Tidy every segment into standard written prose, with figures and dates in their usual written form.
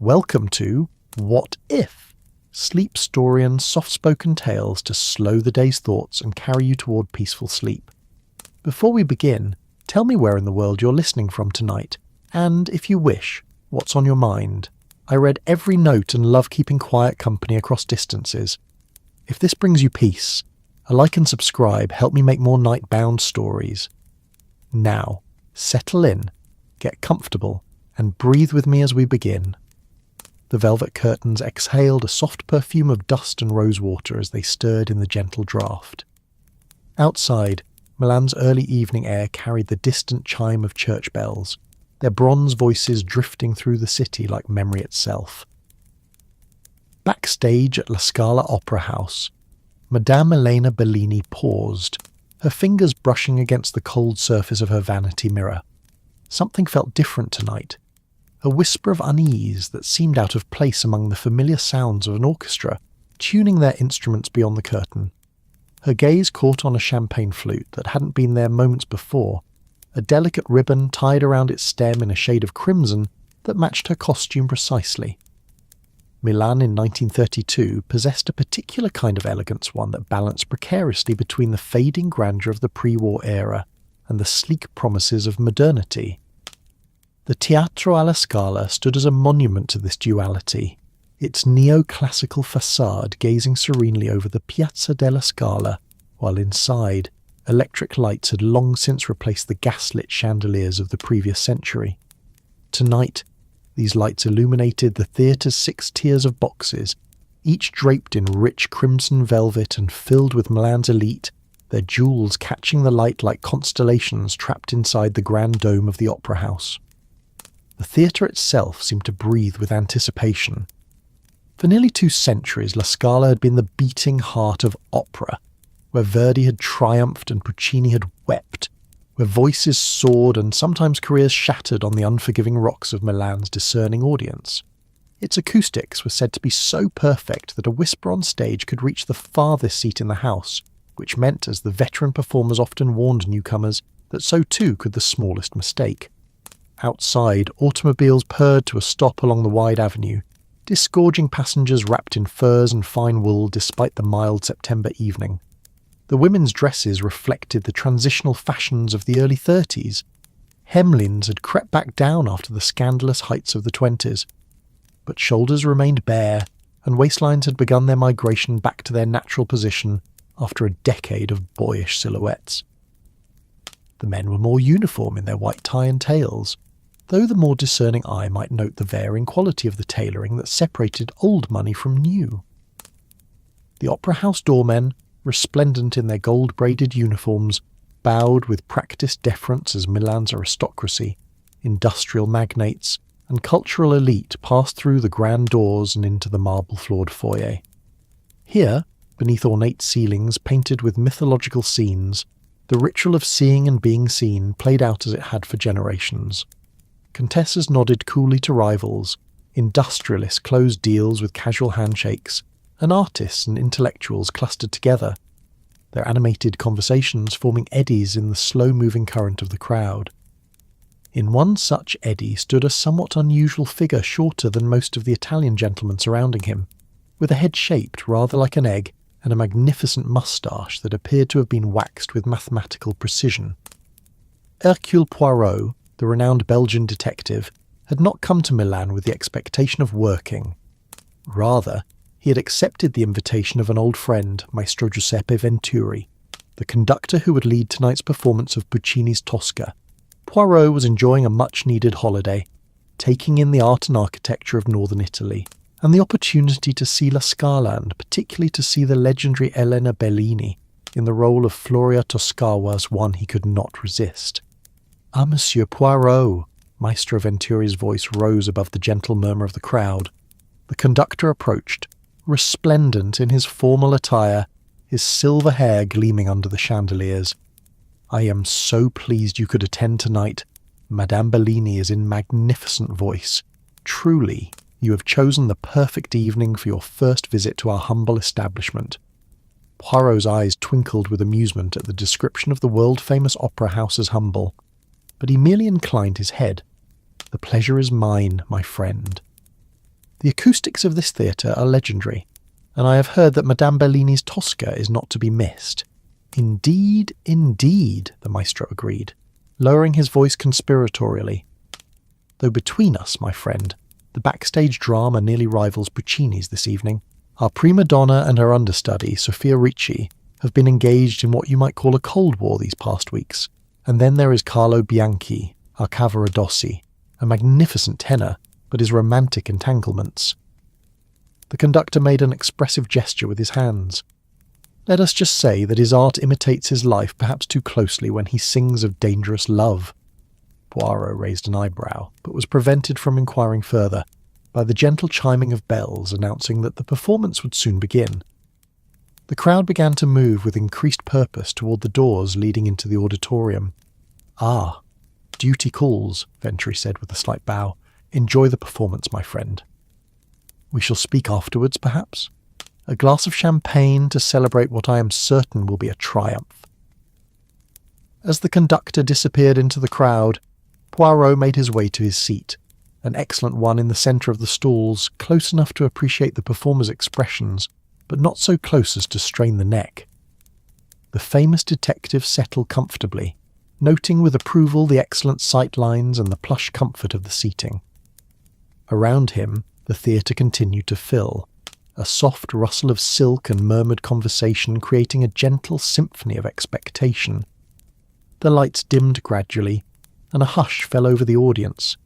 Welcome to What If? Sleep story and soft-spoken tales to slow the day's thoughts and carry you toward peaceful sleep. Before we begin, tell me where in the world you're listening from tonight, and if you wish, what's on your mind. I read every note and love keeping quiet company across distances. If this brings you peace, a like and subscribe help me make more night-bound stories. Now, settle in, get comfortable, and breathe with me as we begin. The velvet curtains exhaled a soft perfume of dust and rosewater as they stirred in the gentle draught. Outside, Milan's early evening air carried the distant chime of church bells, their bronze voices drifting through the city like memory itself. Backstage at La Scala Opera House, Madame Elena Bellini paused, her fingers brushing against the cold surface of her vanity mirror. Something felt different tonight. A whisper of unease that seemed out of place among the familiar sounds of an orchestra, tuning their instruments beyond the curtain. Her gaze caught on a champagne flute that hadn't been there moments before, a delicate ribbon tied around its stem in a shade of crimson that matched her costume precisely. Milan in 1932 possessed a particular kind of elegance, one that balanced precariously between the fading grandeur of the pre-war era and the sleek promises of modernity. The Teatro alla Scala stood as a monument to this duality, its neoclassical facade gazing serenely over the Piazza della Scala, while inside, electric lights had long since replaced the gaslit chandeliers of the previous century. Tonight, these lights illuminated the theatre's 6 tiers of boxes, each draped in rich crimson velvet and filled with Milan's elite, their jewels catching the light like constellations trapped inside the grand dome of the opera house. The theatre itself seemed to breathe with anticipation. For nearly 2 centuries, La Scala had been the beating heart of opera, where Verdi had triumphed and Puccini had wept, where voices soared and sometimes careers shattered on the unforgiving rocks of Milan's discerning audience. Its acoustics were said to be so perfect that a whisper on stage could reach the farthest seat in the house, which meant, as the veteran performers often warned newcomers, that so too could the smallest mistake. Outside, automobiles purred to a stop along the wide avenue, disgorging passengers wrapped in furs and fine wool despite the mild September evening. The women's dresses reflected the transitional fashions of the early 30s. Hemlines had crept back down after the scandalous heights of the 20s. But shoulders remained bare, and waistlines had begun their migration back to their natural position after a decade of boyish silhouettes. The men were more uniform in their white tie and tails, though the more discerning eye might note the varying quality of the tailoring that separated old money from new. The opera house doormen, resplendent in their gold-braided uniforms, bowed with practiced deference as Milan's aristocracy, industrial magnates, and cultural elite passed through the grand doors and into the marble-floored foyer. Here, beneath ornate ceilings painted with mythological scenes, the ritual of seeing and being seen played out as it had for generations. Contessas nodded coolly to rivals, industrialists closed deals with casual handshakes, and artists and intellectuals clustered together, their animated conversations forming eddies in the slow-moving current of the crowd. In one such eddy stood a somewhat unusual figure shorter than most of the Italian gentlemen surrounding him, with a head shaped rather like an egg and a magnificent moustache that appeared to have been waxed with mathematical precision. Hercule Poirot, the renowned Belgian detective, had not come to Milan with the expectation of working. Rather, he had accepted the invitation of an old friend, Maestro Giuseppe Venturi, the conductor who would lead tonight's performance of Puccini's Tosca. Poirot was enjoying a much-needed holiday, taking in the art and architecture of northern Italy, and the opportunity to see La Scala and particularly to see the legendary Elena Bellini in the role of Floria Tosca was one he could not resist. "Ah, Monsieur Poirot!" Maestro Venturi's voice rose above the gentle murmur of the crowd. The conductor approached, resplendent in his formal attire, his silver hair gleaming under the chandeliers. "I am so pleased you could attend tonight. Madame Bellini is in magnificent voice. Truly, you have chosen the perfect evening for your first visit to our humble establishment." Poirot's eyes twinkled with amusement at the description of the world-famous opera house as humble, but he merely inclined his head. "The pleasure is mine, my friend." The acoustics of this theatre are legendary, and I have heard that Madame Bellini's Tosca is not to be missed. Indeed, indeed, the maestro agreed, lowering his voice conspiratorially. Though between us, my friend, the backstage drama nearly rivals Puccini's this evening. Our prima donna and her understudy, Sophia Ricci, have been engaged in what you might call a Cold War these past weeks. And then there is Carlo Bianchi, our Cavaradossi, a magnificent tenor, but his romantic entanglements. The conductor made an expressive gesture with his hands. Let us just say that his art imitates his life perhaps too closely when he sings of dangerous love. Poirot raised an eyebrow, but was prevented from inquiring further by the gentle chiming of bells announcing that the performance would soon begin. The crowd began to move with increased purpose toward the doors leading into the auditorium. "Ah, duty calls," Venturi said with a slight bow. "Enjoy the performance, my friend." "We shall speak afterwards, perhaps? A glass of champagne to celebrate what I am certain will be a triumph." As the conductor disappeared into the crowd, Poirot made his way to his seat, an excellent one in the centre of the stalls, close enough to appreciate the performer's expressions, but not so close as to strain the neck. The famous detective settled comfortably, noting with approval the excellent sight lines and the plush comfort of the seating. Around him, the theatre continued to fill, a soft rustle of silk and murmured conversation creating a gentle symphony of expectation. The lights dimmed gradually, and a hush fell over the audience,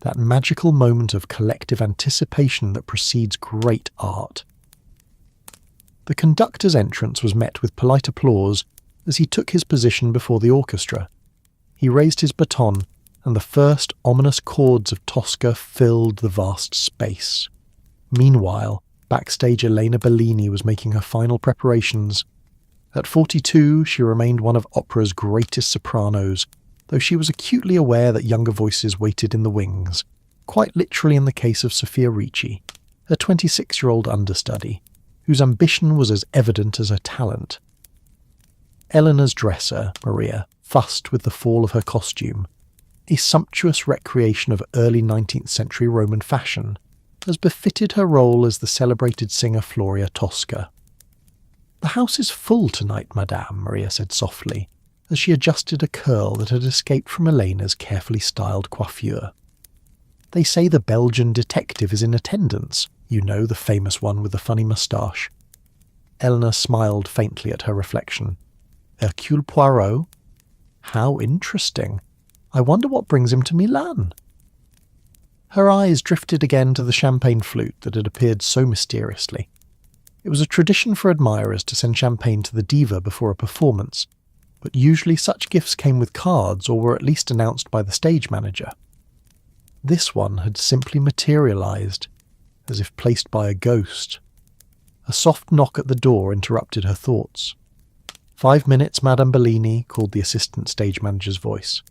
that magical moment of collective anticipation that precedes great art. The conductor's entrance was met with polite applause as he took his position before the orchestra. He raised his baton, and the first ominous chords of Tosca filled the vast space. Meanwhile, backstage Elena Bellini was making her final preparations. At 42, she remained one of opera's greatest sopranos, though she was acutely aware that younger voices waited in the wings, quite literally in the case of Sophia Ricci, her 26-year-old understudy, whose ambition was as evident as her talent. Eleanor's dresser, Maria, fussed with the fall of her costume, a sumptuous recreation of early 19th century Roman fashion, as befitted her role as the celebrated singer Floria Tosca. "The house is full tonight, madame," Maria said softly, as she adjusted a curl that had escaped from Elena's carefully styled coiffure. "They say the Belgian detective is in attendance, you know, the famous one with the funny moustache." Eleanor smiled faintly at her reflection. "Hercule Poirot? How interesting. I wonder what brings him to Milan." Her eyes drifted again to the champagne flute that had appeared so mysteriously. It was a tradition for admirers to send champagne to the diva before a performance, but usually such gifts came with cards or were at least announced by the stage manager. This one had simply materialized, as if placed by a ghost. A soft knock at the door interrupted her thoughts. "5 minutes, Madame Bellini," called the assistant stage manager's voice.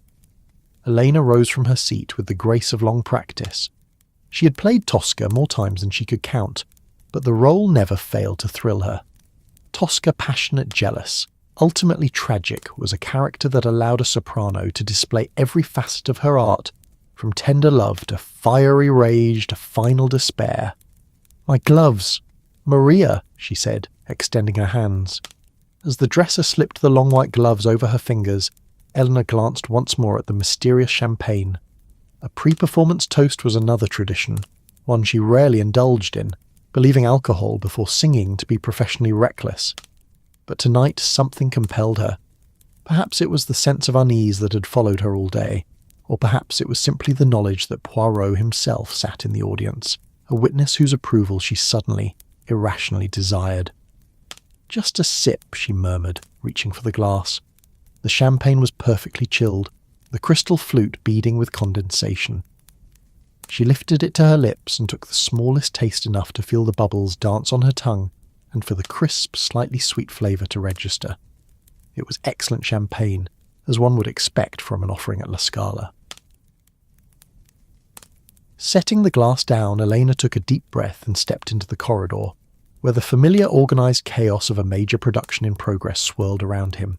Elena rose from her seat with the grace of long practice. She had played Tosca more times than she could count, but the role never failed to thrill her. Tosca, passionate, jealous, ultimately tragic, was a character that allowed a soprano to display every facet of her art, from tender love to fiery rage to final despair. "My gloves! Maria!" she said, extending her hands. As the dresser slipped the long white gloves over her fingers, Eleanor glanced once more at the mysterious champagne. A pre-performance toast was another tradition, one she rarely indulged in, believing alcohol before singing to be professionally reckless. But tonight something compelled her. Perhaps it was the sense of unease that had followed her all day, or perhaps it was simply the knowledge that Poirot himself sat in the audience, a witness whose approval she suddenly, irrationally desired. "Just a sip," she murmured, reaching for the glass. The champagne was perfectly chilled, the crystal flute beading with condensation. She lifted it to her lips and took the smallest taste enough to feel the bubbles dance on her tongue and for the crisp, slightly sweet flavour to register. It was excellent champagne, as one would expect from an offering at La Scala. Setting the glass down, Elena took a deep breath and stepped into the corridor, where the familiar organised chaos of a major production in progress swirled around him.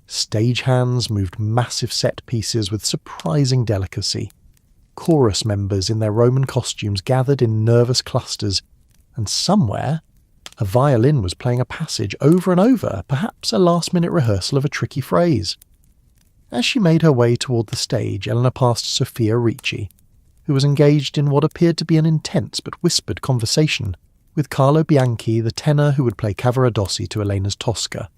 Stagehands moved massive set pieces with surprising delicacy. chorus members in their Roman costumes gathered in nervous clusters, and somewhere a violin was playing a passage over and over, perhaps a last-minute rehearsal of a tricky phrase. As she made her way toward the stage, Elena passed Sophia Ricci, who was engaged in what appeared to be an intense but whispered conversation with Carlo Bianchi, the tenor who would play Cavaradossi to Elena's Tosca.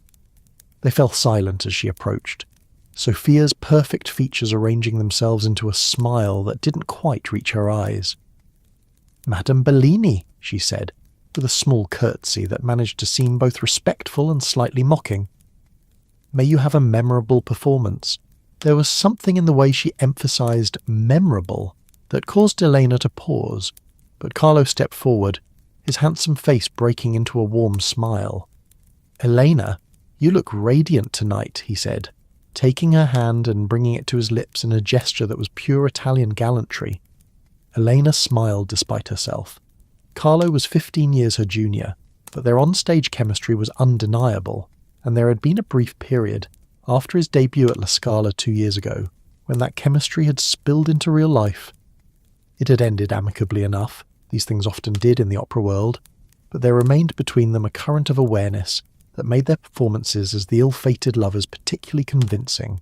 They fell silent as she approached, Sophia's perfect features arranging themselves into a smile that didn't quite reach her eyes. "Madame Bellini," she said, with a small curtsy that managed to seem both respectful and slightly mocking. "May you have a memorable performance." There was something in the way she emphasized memorable that caused Elena to pause, but Carlo stepped forward, his handsome face breaking into a warm smile. "Elena, you look radiant tonight," he said, taking her hand and bringing it to his lips in a gesture that was pure Italian gallantry. Elena smiled despite herself. Carlo was 15 years her junior, but their on-stage chemistry was undeniable, and there had been a brief period, after his debut at La Scala 2 years ago, when that chemistry had spilled into real life. It had ended amicably enough, these things often did in the opera world, but there remained between them a current of awareness that made their performances as the ill-fated lovers particularly convincing.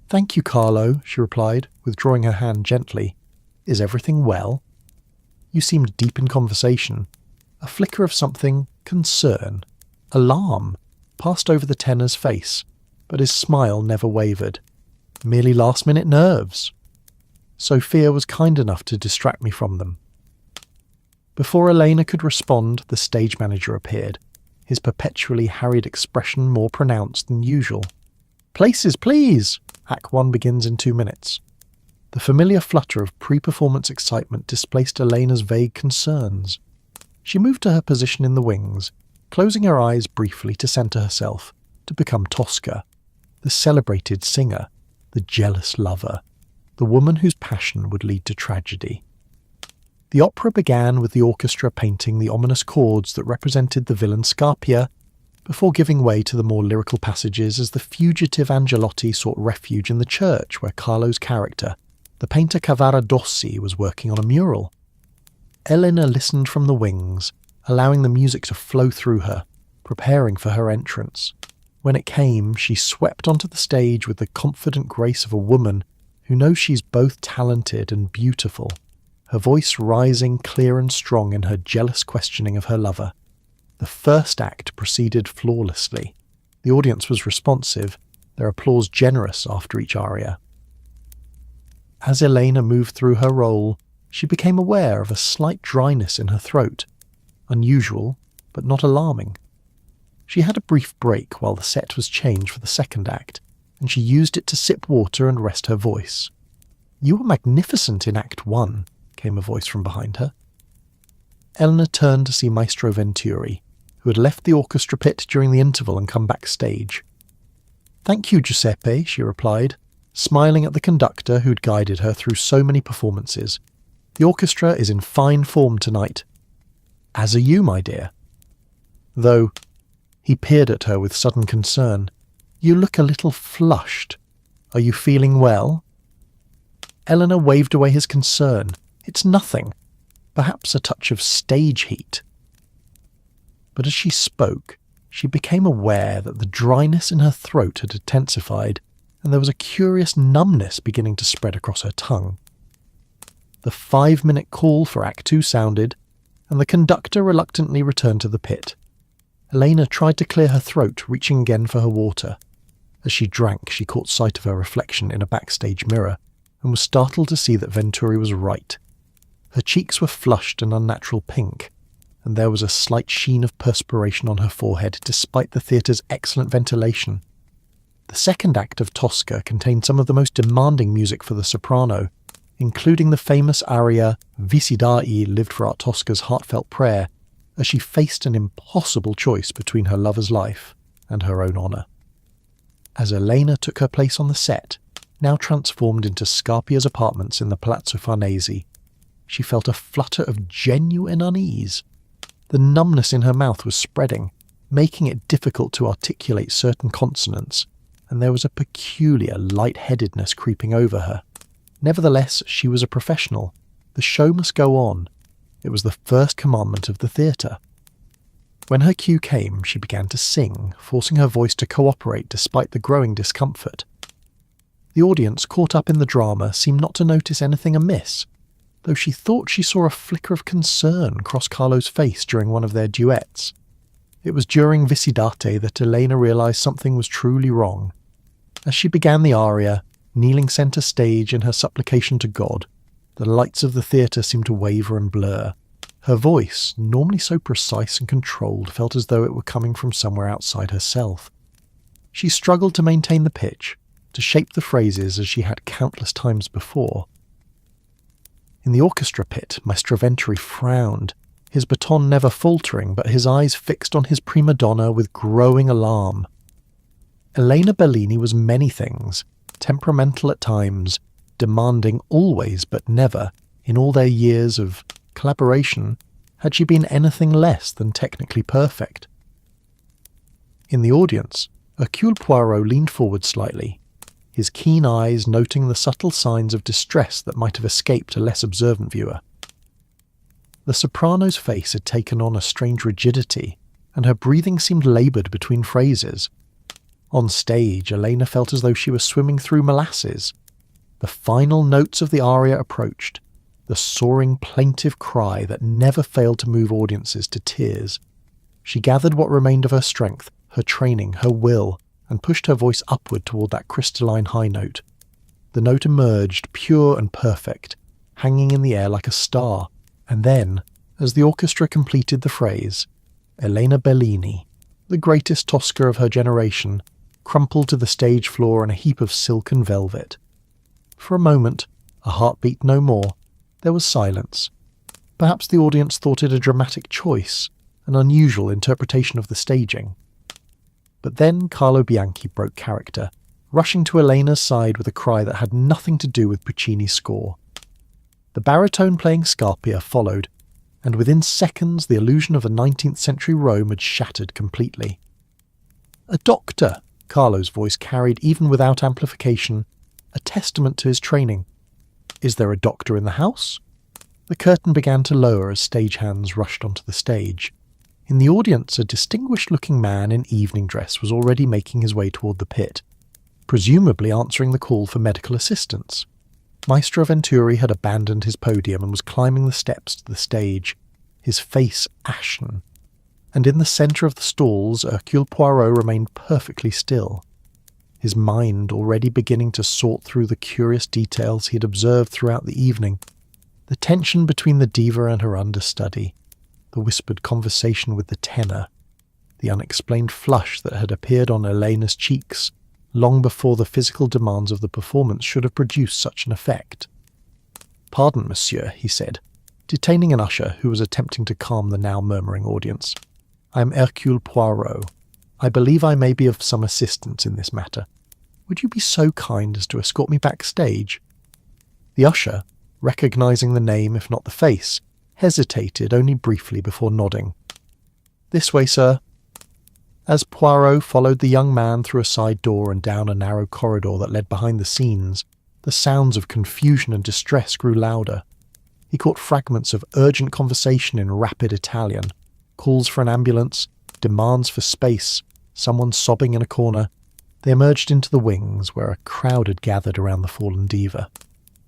"Thank you, Carlo," she replied, withdrawing her hand gently. "Is everything well?" You seemed deep in conversation. A flicker of something, concern, alarm, passed over the tenor's face, but his smile never wavered. Merely last-minute nerves. Sophia was kind enough to distract me from them. Before Elena could respond, the stage manager appeared, his perpetually harried expression more pronounced than usual. "Places, please!" Act 1 begins in 2 minutes. The familiar flutter of pre-performance excitement displaced Elena's vague concerns. She moved to her position in the wings, closing her eyes briefly to centre herself, to become Tosca, the celebrated singer, the jealous lover, the woman whose passion would lead to tragedy. The opera began with the orchestra painting the ominous chords that represented the villain Scarpia, before giving way to the more lyrical passages as the fugitive Angelotti sought refuge in the church where Carlo's character, the painter Cavaradossi, was working on a mural. Elena listened from the wings, allowing the music to flow through her, preparing for her entrance. When it came, she swept onto the stage with the confident grace of a woman who knows she's both talented and beautiful, her voice rising clear and strong in her jealous questioning of her lover. The first act proceeded flawlessly. The audience was responsive, their applause generous after each aria. As Elena moved through her role, she became aware of a slight dryness in her throat, unusual but not alarming. She had a brief break while the set was changed for the second act, and she used it to sip water and rest her voice. "You were magnificent in Act 1, came a voice from behind her. Elena turned to see Maestro Venturi, who had left the orchestra pit during the interval and come backstage. "Thank you, Giuseppe," she replied, smiling at the conductor who'd guided her through so many performances. "The orchestra is in fine form tonight." "As are you, my dear." Though, he peered at her with sudden concern. "You look a little flushed. Are you feeling well?" Elena waved away his concern. "It's nothing. Perhaps a touch of stage heat." But as she spoke, she became aware that the dryness in her throat had intensified, and there was a curious numbness beginning to spread across her tongue. The 5-minute call for Act 2 sounded, and the conductor reluctantly returned to the pit. Elena tried to clear her throat, reaching again for her water. As she drank, she caught sight of her reflection in a backstage mirror, and was startled to see that Venturi was right. Her cheeks were flushed and unnatural pink, and there was a slight sheen of perspiration on her forehead despite the theatre's excellent ventilation. The second act of Tosca contained some of the most demanding music for the soprano, including the famous aria "Visi Dai" lived for our Tosca's heartfelt prayer, as she faced an impossible choice between her lover's life and her own honour. As Elena took her place on the set, now transformed into Scarpia's apartments in the Palazzo Farnese, she felt a flutter of genuine unease. The numbness in her mouth was spreading, making it difficult to articulate certain consonants, and there was a peculiar lightheadedness creeping over her. Nevertheless, she was a professional. The show must go on. It was the first commandment of the theatre. When her cue came, she began to sing, forcing her voice to cooperate despite the growing discomfort. The audience, caught up in the drama, seemed not to notice anything amiss, though she thought she saw a flicker of concern cross Carlo's face during one of their duets. It was during Visidate that Elena realised something was truly wrong. As she began the aria, kneeling centre stage in her supplication to God, the lights of the theatre seemed to waver and blur. Her voice, normally so precise and controlled, felt as though it were coming from somewhere outside herself. She struggled to maintain the pitch, to shape the phrases as she had countless times before. In the orchestra pit, Maestro Venturi frowned, his baton never faltering, but his eyes fixed on his prima donna with growing alarm. Elena Bellini was many things, temperamental at times, demanding always but never, in all their years of collaboration, had she been anything less than technically perfect. In the audience, Hercule Poirot leaned forward slightly, his keen eyes noting the subtle signs of distress that might have escaped a less observant viewer. The soprano's face had taken on a strange rigidity, and her breathing seemed laboured between phrases. On stage, Elena felt as though she was swimming through molasses. The final notes of the aria approached, the soaring, plaintive cry that never failed to move audiences to tears. She gathered what remained of her strength, her training, her will, and pushed her voice upward toward that crystalline high note. The note emerged, pure and perfect, hanging in the air like a star, and then, as the orchestra completed the phrase, Elena Bellini, the greatest Tosca of her generation, crumpled to the stage floor in a heap of silk and velvet. For a moment, a heartbeat no more, there was silence. Perhaps the audience thought it a dramatic choice, an unusual interpretation of the staging. But then Carlo Bianchi broke character, rushing to Elena's side with a cry that had nothing to do with Puccini's score. The baritone playing Scarpia followed, and within seconds the illusion of a 19th century Rome had shattered completely. "A doctor!" Carlo's voice carried even without amplification, a testament to his training. "Is there a doctor in the house?" The curtain began to lower as stagehands rushed onto the stage. In the audience, a distinguished-looking man in evening dress was already making his way toward the pit, presumably answering the call for medical assistance. Maestro Venturi had abandoned his podium and was climbing the steps to the stage, his face ashen. And in the centre of the stalls, Hercule Poirot remained perfectly still, his mind already beginning to sort through the curious details he had observed throughout the evening, the tension between the diva and her understudy, the whispered conversation with the tenor, the unexplained flush that had appeared on Elena's cheeks long before the physical demands of the performance should have produced such an effect. "Pardon, monsieur," he said, detaining an usher who was attempting to calm the now murmuring audience. "I am Hercule Poirot. I believe I may be of some assistance in this matter. Would you be so kind as to escort me backstage?" The usher, recognising the name if not the face, hesitated only briefly before nodding. "This way, sir." As Poirot followed the young man through a side door and down a narrow corridor that led behind the scenes, the sounds of confusion and distress grew louder. He caught fragments of urgent conversation in rapid Italian, calls for an ambulance, demands for space, someone sobbing in a corner. They emerged into the wings, where a crowd had gathered around the fallen diva.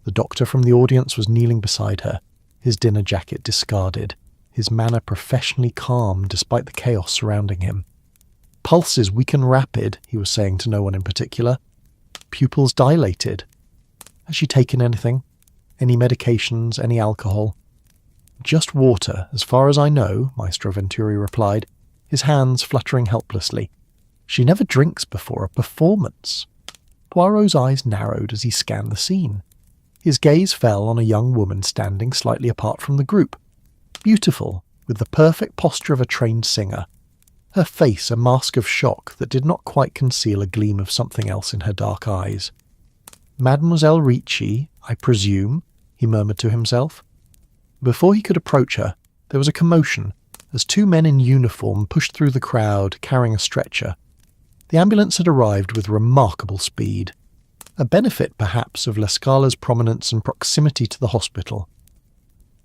The doctor from the audience was kneeling beside her, his dinner jacket discarded, his manner professionally calm despite the chaos surrounding him. "Pulses weak and rapid," he was saying to no one in particular. "Pupils dilated. Has she taken anything? Any medications, any alcohol?" "Just water, as far as I know," Maestro Venturi replied, his hands fluttering helplessly. "She never drinks before a performance." Poirot's eyes narrowed as he scanned the scene. His gaze fell on a young woman standing slightly apart from the group, beautiful, with the perfect posture of a trained singer, her face a mask of shock that did not quite conceal a gleam of something else in her dark eyes. "Mademoiselle Ricci, I presume," he murmured to himself. Before he could approach her, there was a commotion as two men in uniform pushed through the crowd carrying a stretcher. The ambulance had arrived with remarkable speed. A benefit, perhaps, of La Scala's prominence and proximity to the hospital.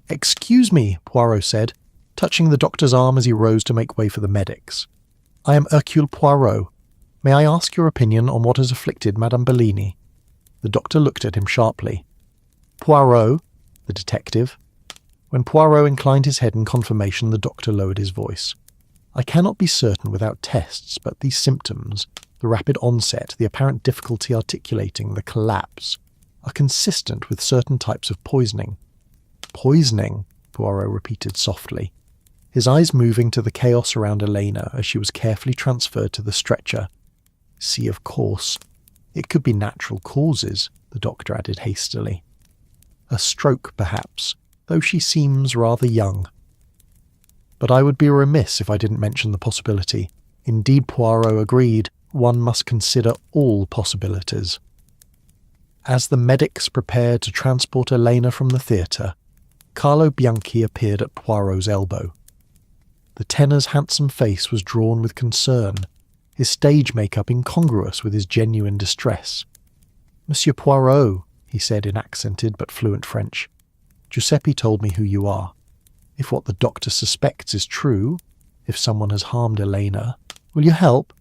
"Excuse me," Poirot said, touching the doctor's arm as he rose to make way for the medics. "I am Hercule Poirot. May I ask your opinion on what has afflicted Madame Bellini?" The doctor looked at him sharply. "Poirot," the detective. When Poirot inclined his head in confirmation, the doctor lowered his voice. "I cannot be certain without tests, but these symptoms, the rapid onset, the apparent difficulty articulating, the collapse, are consistent with certain types of poisoning." "Poisoning," Poirot repeated softly, his eyes moving to the chaos around Elena as she was carefully transferred to the stretcher. "See, of course, it could be natural causes," the doctor added hastily. "A stroke, perhaps, though she seems rather young. But I would be remiss if I didn't mention the possibility. Indeed," Poirot agreed, "one must consider all possibilities." As the medics prepared to transport Elena from the theatre, Carlo Bianchi appeared at Poirot's elbow. The tenor's handsome face was drawn with concern, his stage makeup incongruous with his genuine distress. "Monsieur Poirot," he said in accented but fluent French, "Giuseppe told me who you are. If what the doctor suspects is true, if someone has harmed Elena, will you help?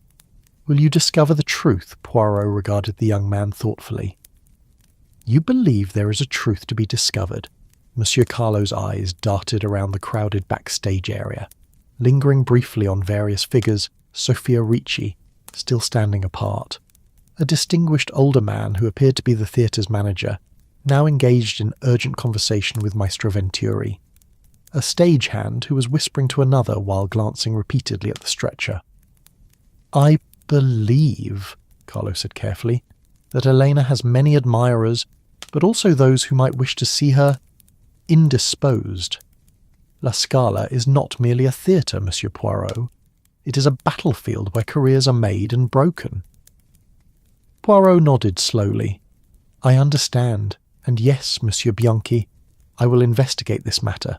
Will you discover the truth?" Poirot regarded the young man thoughtfully. "You believe there is a truth to be discovered?" Monsieur Carlo's eyes darted around the crowded backstage area, lingering briefly on various figures. Sophia Ricci, still standing apart. A distinguished older man who appeared to be the theatre's manager, now engaged in urgent conversation with Maestro Venturi. A stagehand who was whispering to another while glancing repeatedly at the stretcher. "I believe," Carlo said carefully, "that Elena has many admirers, but also those who might wish to see her indisposed. La Scala is not merely a theatre, Monsieur Poirot. It is a battlefield where careers are made and broken." Poirot nodded slowly. "I understand, and yes, Monsieur Bianchi, I will investigate this matter,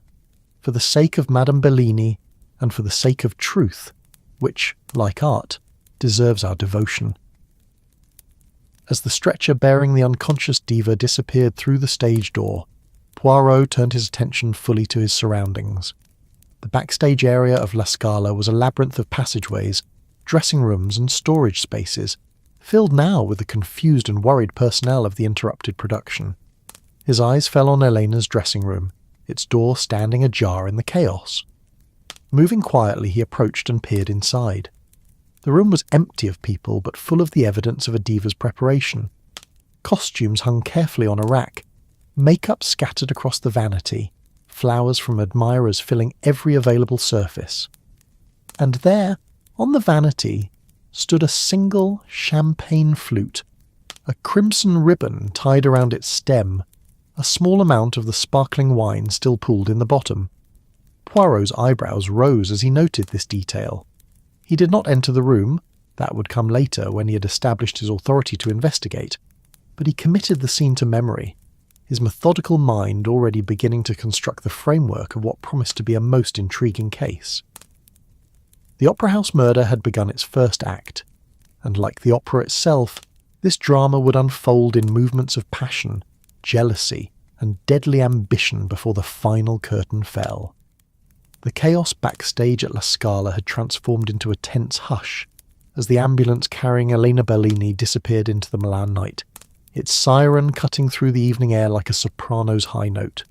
for the sake of Madame Bellini and for the sake of truth, which, like art, deserves our devotion." As the stretcher bearing the unconscious diva disappeared through the stage door, Poirot turned his attention fully to his surroundings. The backstage area of La Scala was a labyrinth of passageways, dressing rooms and storage spaces, filled now with the confused and worried personnel of the interrupted production. His eyes fell on Elena's dressing room, its door standing ajar in the chaos. Moving quietly, he approached and peered inside. The room was empty of people, but full of the evidence of a diva's preparation. Costumes hung carefully on a rack, makeup scattered across the vanity, flowers from admirers filling every available surface. And there, on the vanity, stood a single champagne flute, a crimson ribbon tied around its stem, a small amount of the sparkling wine still pooled in the bottom. Poirot's eyebrows rose as he noted this detail. He did not enter the room, that would come later when he had established his authority to investigate, but he committed the scene to memory, his methodical mind already beginning to construct the framework of what promised to be a most intriguing case. The Opera House murder had begun its first act, and like the opera itself, this drama would unfold in movements of passion, jealousy, and deadly ambition before the final curtain fell. The chaos backstage at La Scala had transformed into a tense hush as the ambulance carrying Elena Bellini disappeared into the Milan night, its siren cutting through the evening air like a soprano's high note.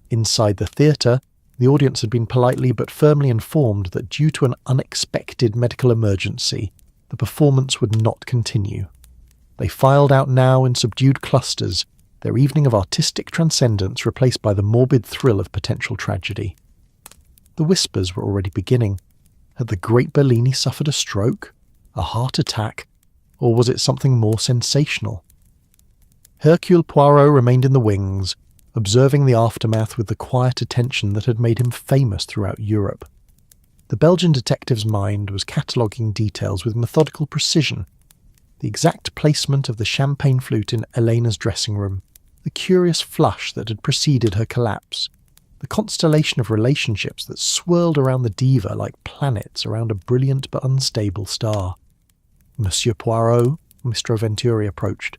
Inside the theatre, the audience had been politely but firmly informed that due to an unexpected medical emergency, the performance would not continue. They filed out now in subdued clusters, their evening of artistic transcendence replaced by the morbid thrill of potential tragedy. The whispers were already beginning. Had the great Bellini suffered a stroke, a heart attack, or was it something more sensational? Hercule Poirot remained in the wings, observing the aftermath with the quiet attention that had made him famous throughout Europe. The Belgian detective's mind was cataloguing details with methodical precision. The exact placement of the champagne flute in Elena's dressing room, the curious flush that had preceded her collapse, the constellation of relationships that swirled around the diva like planets around a brilliant but unstable star. Monsieur Poirot, Maestro Venturi approached.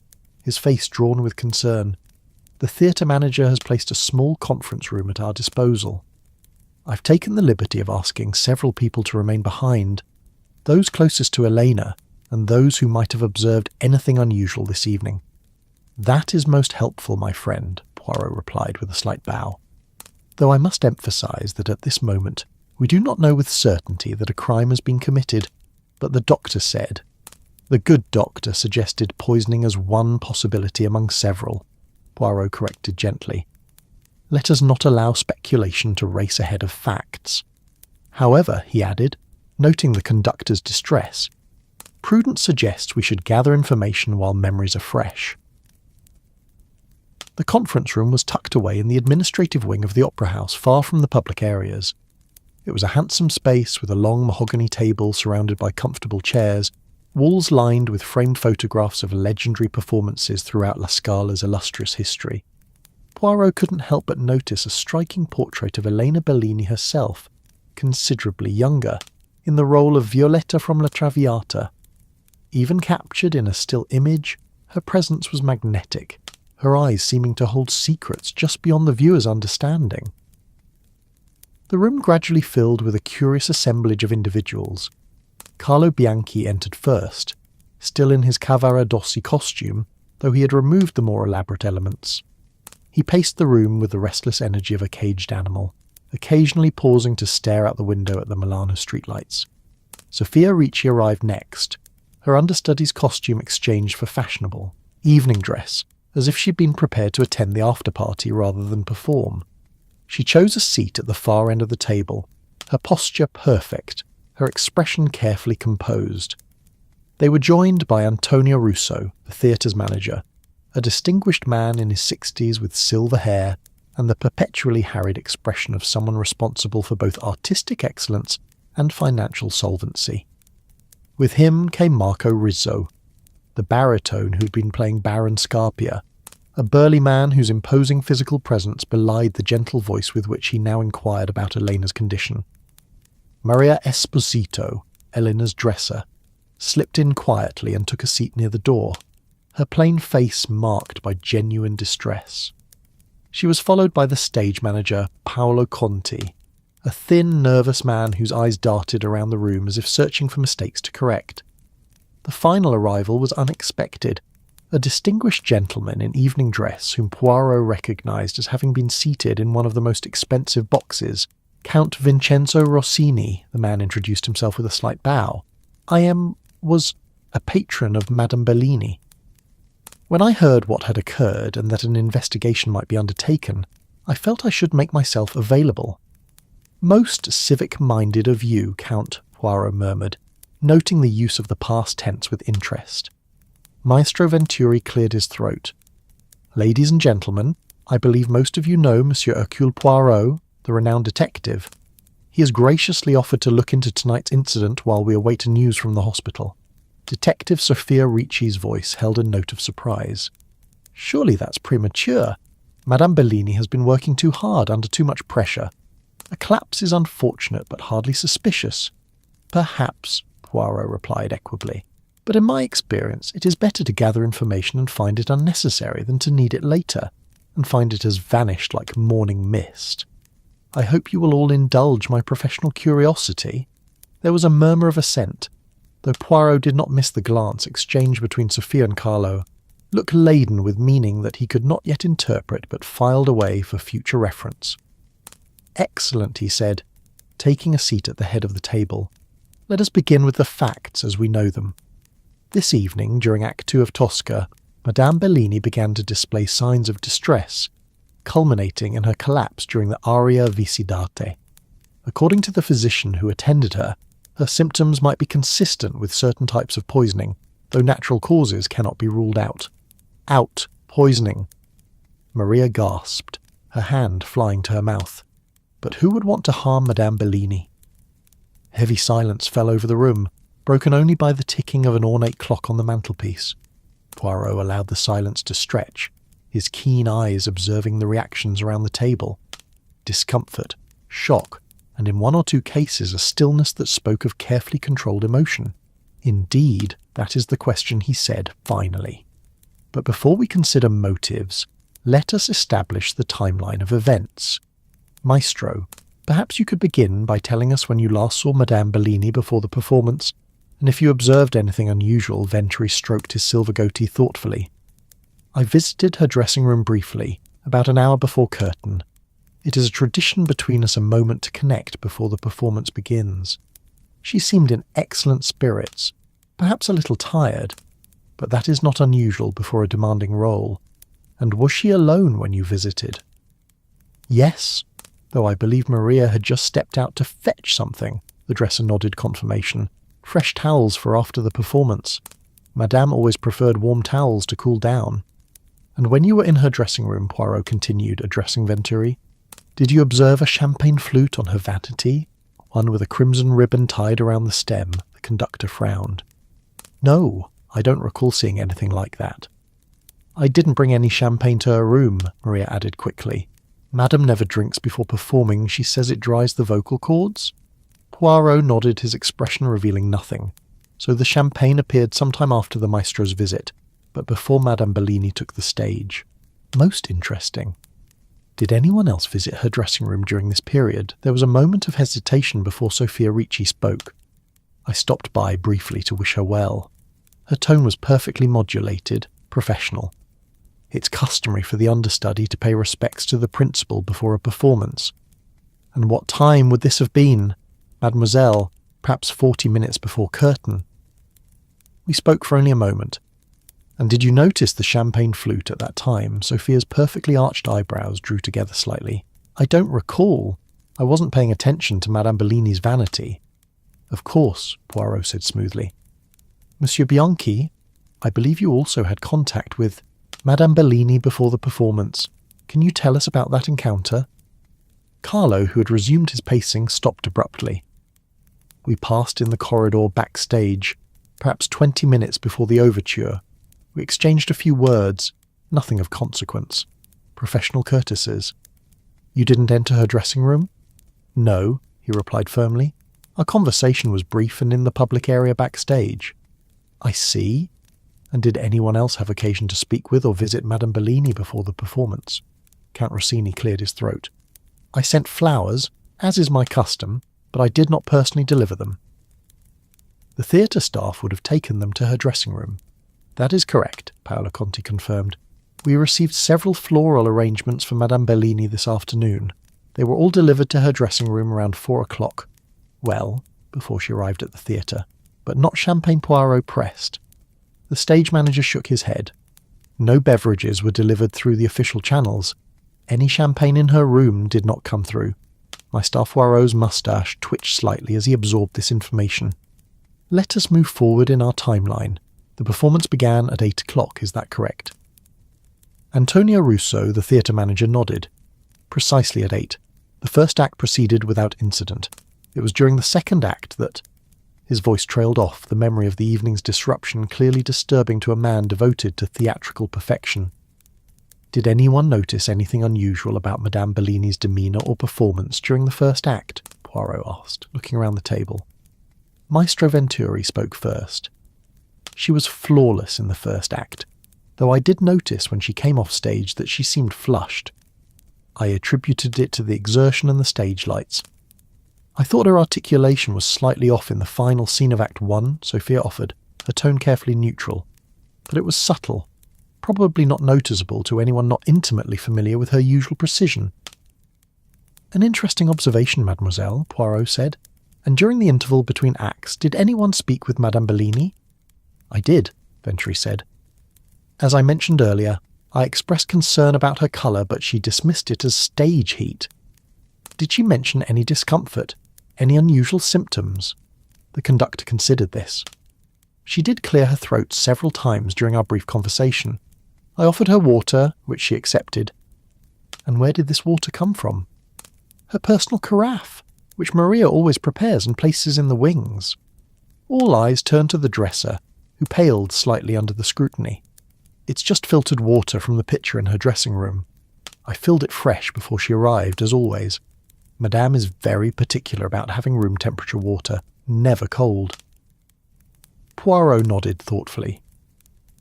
his face drawn with concern. "The theatre manager has placed a small conference room at our disposal. I've taken the liberty of asking several people to remain behind, those closest to Elena and those who might have observed anything unusual this evening." "That is most helpful, my friend," Poirot replied with a slight bow. "Though I must emphasize that at this moment we do not know with certainty that a crime has been committed, but the doctor said—" "The good doctor suggested poisoning as one possibility among several," Poirot corrected gently. "Let us not allow speculation to race ahead of facts. However," he added, noting the conductor's distress, "prudence suggests we should gather information while memories are fresh." The conference room was tucked away in the administrative wing of the opera house, far from the public areas. It was a handsome space with a long mahogany table surrounded by comfortable chairs, walls lined with framed photographs of legendary performances throughout La Scala's illustrious history. Poirot couldn't help but notice a striking portrait of Elena Bellini herself, considerably younger, in the role of Violetta from La Traviata. Even captured in a still image, her presence was magnetic, her eyes seeming to hold secrets just beyond the viewer's understanding. The room gradually filled with a curious assemblage of individuals. Carlo Bianchi entered first, still in his Cavaradossi costume, though he had removed the more elaborate elements. He paced the room with the restless energy of a caged animal, occasionally pausing to stare out the window at the Milano streetlights. Sophia Ricci arrived next, her understudy's costume exchanged for fashionable, evening dress, as if she'd been prepared to attend the after-party rather than perform. She chose a seat at the far end of the table, her posture perfect, her expression carefully composed. They were joined by Antonio Russo, the theatre's manager, a distinguished man in his 60s with silver hair and the perpetually harried expression of someone responsible for both artistic excellence and financial solvency. With him came Marco Rizzo, the baritone who'd been playing Baron Scarpia, a burly man whose imposing physical presence belied the gentle voice with which he now inquired about Elena's condition. Maria Esposito, Elena's dresser, slipped in quietly and took a seat near the door, her plain face marked by genuine distress. She was followed by the stage manager, Paolo Conti, a thin, nervous man whose eyes darted around the room as if searching for mistakes to correct. The final arrival was unexpected, a distinguished gentleman in evening dress whom Poirot recognised as having been seated in one of the most expensive boxes. Count Vincenzo Rossini, the man introduced himself with a slight bow. Was a patron of Madame Bellini. When I heard what had occurred and that an investigation might be undertaken, I felt I should make myself available. Most civic-minded of you, Count, Poirot murmured, noting the use of the past tense with interest. Maestro Venturi cleared his throat. Ladies and gentlemen, I believe most of you know Monsieur Hercule Poirot, the renowned detective. He has graciously offered to look into tonight's incident while we await news from the hospital. Detective Sophia Ricci's voice held a note of surprise. Surely that's premature. Madame Bellini has been working too hard under too much pressure. A collapse is unfortunate but hardly suspicious. Perhaps, Poirot replied equably. But in my experience, it is better to gather information and find it unnecessary than to need it later, and find it has vanished like morning mist. I hope you will all indulge my professional curiosity. There was a murmur of assent, though Poirot did not miss the glance exchanged between Sophia and Carlo, look laden with meaning that he could not yet interpret but filed away for future reference. Excellent, he said, taking a seat at the head of the table. Let us begin with the facts as we know them. This evening, during Act 2 of Tosca, Madame Bellini began to display signs of distress, culminating in her collapse during the aria Visidate. According to the physician who attended her, her symptoms might be consistent with certain types of poisoning, though natural causes cannot be ruled out. Out, poisoning. Maria gasped, her hand flying to her mouth. But who would want to harm Madame Bellini? Heavy silence fell over the room, broken only by the ticking of an ornate clock on the mantelpiece. Poirot allowed the silence to stretch, his keen eyes observing the reactions around the table. Discomfort, shock, and in one or two cases a stillness that spoke of carefully controlled emotion. Indeed, that is the question, he said, finally. But before we consider motives, let us establish the timeline of events. Maestro, perhaps you could begin by telling us when you last saw Madame Bellini before the performance, and if you observed anything unusual. Venturi stroked his silver goatee thoughtfully. I visited her dressing room briefly, about an hour before curtain. It is a tradition between us a moment to connect before the performance begins. She seemed in excellent spirits, perhaps a little tired, but that is not unusual before a demanding role. And was she alone when you visited? Yes, though I believe Maria had just stepped out to fetch something. The dresser nodded confirmation. Fresh towels for after the performance. Madame always preferred warm towels to cool down. And when you were in her dressing room, Poirot continued, addressing Venturi, did you observe a champagne flute on her vanity? One with a crimson ribbon tied around the stem. The conductor frowned. No, I don't recall seeing anything like that. I didn't bring any champagne to her room, Maria added quickly. Madame never drinks before performing. She says it dries the vocal cords. Poirot nodded, his expression revealing nothing. So the champagne appeared sometime after the maestro's visit, but before Madame Bellini took the stage. Most interesting. Did anyone else visit her dressing room during this period? There was a moment of hesitation before Sophia Ricci spoke. I stopped by briefly to wish her well. Her tone was perfectly modulated, professional. It's customary for the understudy to pay respects to the principal before a performance. And what time would this have been? Mademoiselle, perhaps 40 minutes before curtain. We spoke for only a moment. And did you notice the champagne flute at that time? Sophia's perfectly arched eyebrows drew together slightly. I don't recall. I wasn't paying attention to Madame Bellini's vanity. Of course, Poirot said smoothly. Monsieur Bianchi, I believe you also had contact with Madame Bellini before the performance. Can you tell us about that encounter? Carlo, who had resumed his pacing, stopped abruptly. We passed in the corridor backstage, perhaps 20 minutes before the overture. We exchanged a few words, nothing of consequence. Professional courtesies. You didn't enter her dressing room? No, he replied firmly. Our conversation was brief and in the public area backstage. I see. And did anyone else have occasion to speak with or visit Madame Bellini before the performance? Count Rossini cleared his throat. I sent flowers, as is my custom, but I did not personally deliver them. The theatre staff would have taken them to her dressing room. That is correct, Paolo Conti confirmed. We received several floral arrangements for Madame Bellini this afternoon. They were all delivered to her dressing room around 4 o'clock. Well, before she arrived at the theatre, but not champagne. Poirot pressed. The stage manager shook his head. No beverages were delivered through the official channels. Any champagne in her room did not come through. Master Poirot's moustache twitched slightly as he absorbed this information. Let us move forward in our timeline. The performance began at 8 o'clock, is that correct? Antonio Russo, the theatre manager, nodded. Precisely at 8. The first act proceeded without incident. It was during the second act that... His voice trailed off, the memory of the evening's disruption clearly disturbing to a man devoted to theatrical perfection. Did anyone notice anything unusual about Madame Bellini's demeanour or performance during the first act? Poirot asked, looking around the table. Maestro Venturi spoke first. She was flawless in the first act, though I did notice when she came off stage that she seemed flushed. I attributed it to the exertion and the stage lights. I thought her articulation was slightly off in the final scene of Act 1, Sophia offered, her tone carefully neutral. But it was subtle, probably not noticeable to anyone not intimately familiar with her usual precision. An interesting observation, mademoiselle, Poirot said. And during the interval between acts, did anyone speak with Madame Bellini? I did, Venturi said. As I mentioned earlier, I expressed concern about her colour, but she dismissed it as stage heat. Did she mention any discomfort? Any unusual symptoms? The conductor considered this. She did clear her throat several times during our brief conversation. I offered her water, which she accepted. And where did this water come from? Her personal carafe, which Maria always prepares and places in the wings. All eyes turned to the dresser, who paled slightly under the scrutiny. It's just filtered water from the pitcher in her dressing room. I filled it fresh before she arrived, as always. Madame is very particular about having room temperature water, never cold. Poirot nodded thoughtfully.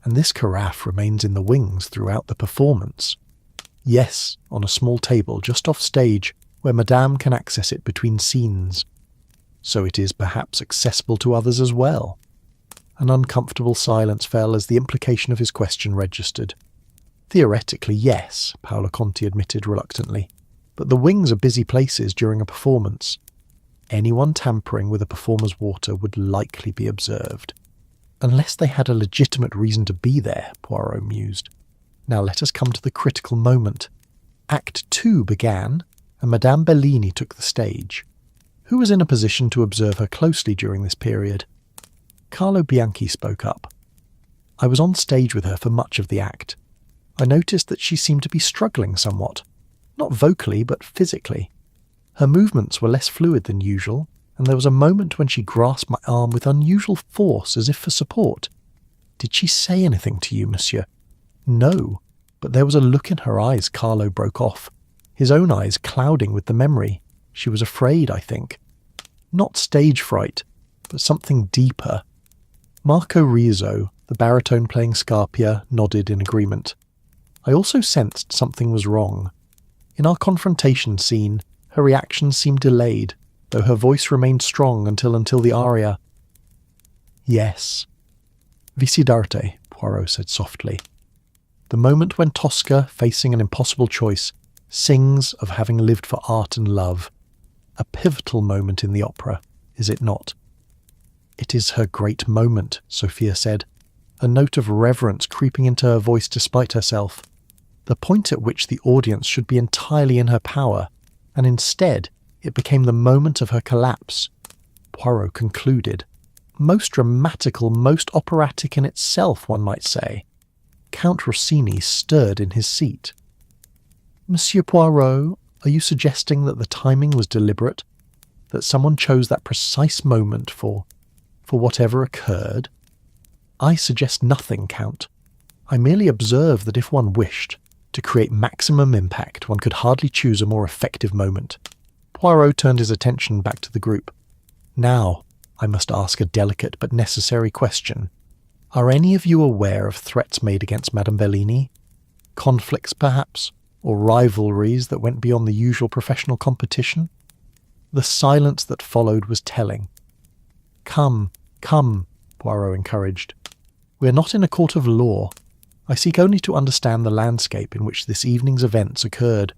And this carafe remains in the wings throughout the performance. Yes, on a small table just off stage where Madame can access it between scenes. So it is perhaps accessible to others as well. An uncomfortable silence fell as the implication of his question registered. Theoretically, yes, Paolo Conti admitted reluctantly, but the wings are busy places during a performance. Anyone tampering with a performer's water would likely be observed. Unless they had a legitimate reason to be there, Poirot mused. Now let us come to the critical moment. Act 2 began, and Madame Bellini took the stage. Who was in a position to observe her closely during this period? Carlo Bianchi spoke up. I was on stage with her for much of the act. I noticed that she seemed to be struggling somewhat. Not vocally, but physically. Her movements were less fluid than usual, and there was a moment when she grasped my arm with unusual force as if for support. Did she say anything to you, monsieur? No, but there was a look in her eyes. Carlo broke off, his own eyes clouding with the memory. She was afraid, I think. Not stage fright, but something deeper. Marco Rizzo, the baritone playing Scarpia, nodded in agreement. I also sensed something was wrong. In our confrontation scene, her reaction seemed delayed, though her voice remained strong until the aria. Yes. Visidarte, Poirot said softly. The moment when Tosca, facing an impossible choice, sings of having lived for art and love. A pivotal moment in the opera, is it not? It is her great moment, Sophia said, a note of reverence creeping into her voice despite herself. The point at which the audience should be entirely in her power, and instead it became the moment of her collapse. Poirot concluded. Most dramatical, most operatic in itself, one might say. Count Rossini stirred in his seat. Monsieur Poirot, are you suggesting that the timing was deliberate? That someone chose that precise moment for whatever occurred? I suggest nothing, Count. I merely observe that if one wished to create maximum impact, one could hardly choose a more effective moment. Poirot turned his attention back to the group. Now, I must ask a delicate but necessary question. Are any of you aware of threats made against Madame Bellini? Conflicts, perhaps, or rivalries that went beyond the usual professional competition? The silence that followed was telling. Come, Poirot encouraged. We are not in a court of law. I seek only to understand the landscape in which this evening's events occurred.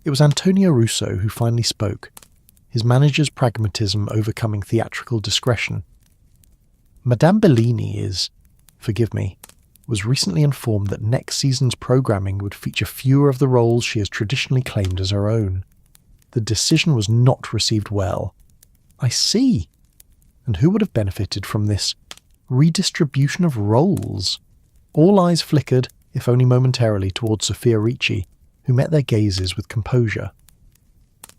It was Antonio Russo who finally spoke, his manager's pragmatism overcoming theatrical discretion. Madame Bellini was recently informed that next season's programming would feature fewer of the roles she has traditionally claimed as her own. The decision was not received well. I see. And who would have benefited from this redistribution of roles? All eyes flickered, if only momentarily, towards Sophia Ricci, who met their gazes with composure.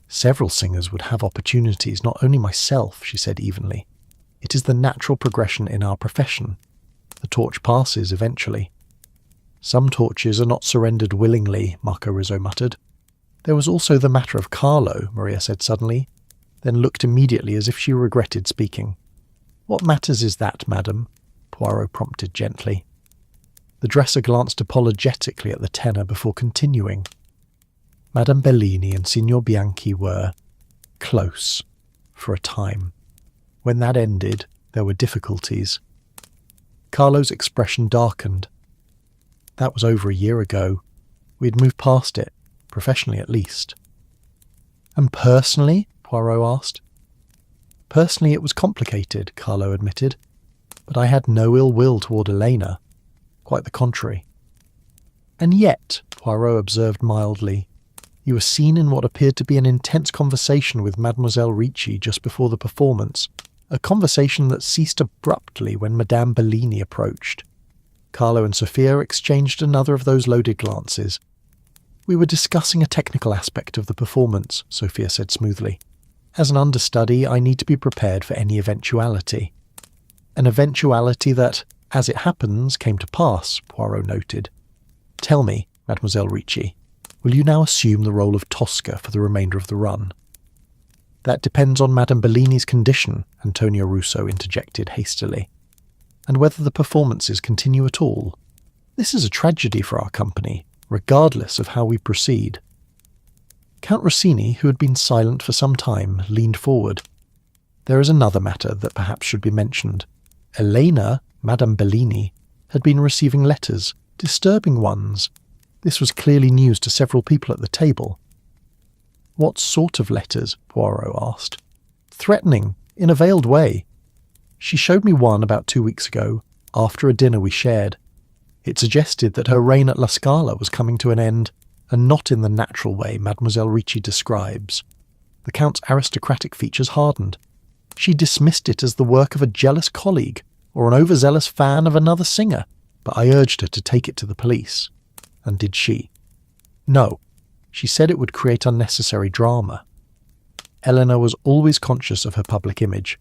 Several singers would have opportunities, not only myself, she said evenly. It is the natural progression in our profession. The torch passes eventually. Some torches are not surrendered willingly, Marco Rizzo muttered. There was also the matter of Carlo, Maria said suddenly, then looked immediately as if she regretted speaking. What matters is that, madam? Poirot prompted gently. The dresser glanced apologetically at the tenor before continuing. Madame Bellini and Signor Bianchi were close for a time. When that ended, there were difficulties. Carlo's expression darkened. That was over a year ago. We had moved past it, professionally at least. And personally? Poirot asked. Personally, it was complicated, Carlo admitted, but I had no ill will toward Elena. Quite the contrary. And yet, Poirot observed mildly, you were seen in what appeared to be an intense conversation with Mademoiselle Ricci just before the performance, a conversation that ceased abruptly when Madame Bellini approached. Carlo and Sophia exchanged another of those loaded glances. We were discussing a technical aspect of the performance, Sophia said smoothly. As an understudy, I need to be prepared for any eventuality. An eventuality that, as it happens, came to pass, Poirot noted. Tell me, Mademoiselle Ricci, will you now assume the role of Tosca for the remainder of the run? That depends on Madame Bellini's condition, Antonio Russo interjected hastily. and whether the performances continue at all. This is a tragedy for our company, regardless of how we proceed." Count Rossini, who had been silent for some time, leaned forward. "There is another matter that perhaps should be mentioned. Elena, Madame Bellini, had been receiving letters, disturbing ones. This was clearly news to several people at the table." "What sort of letters?" Poirot asked. "Threatening, in a veiled way. She showed me one about 2 weeks ago, after a dinner we shared. It suggested that her reign at La Scala was coming to an end, and not in the natural way Mademoiselle Ricci describes. The Count's aristocratic features hardened. She dismissed it as the work of a jealous colleague, or an overzealous fan of another singer, but I urged her to take it to the police." "And did she?" "No. She said it would create unnecessary drama." Eleanor was always conscious of her public image.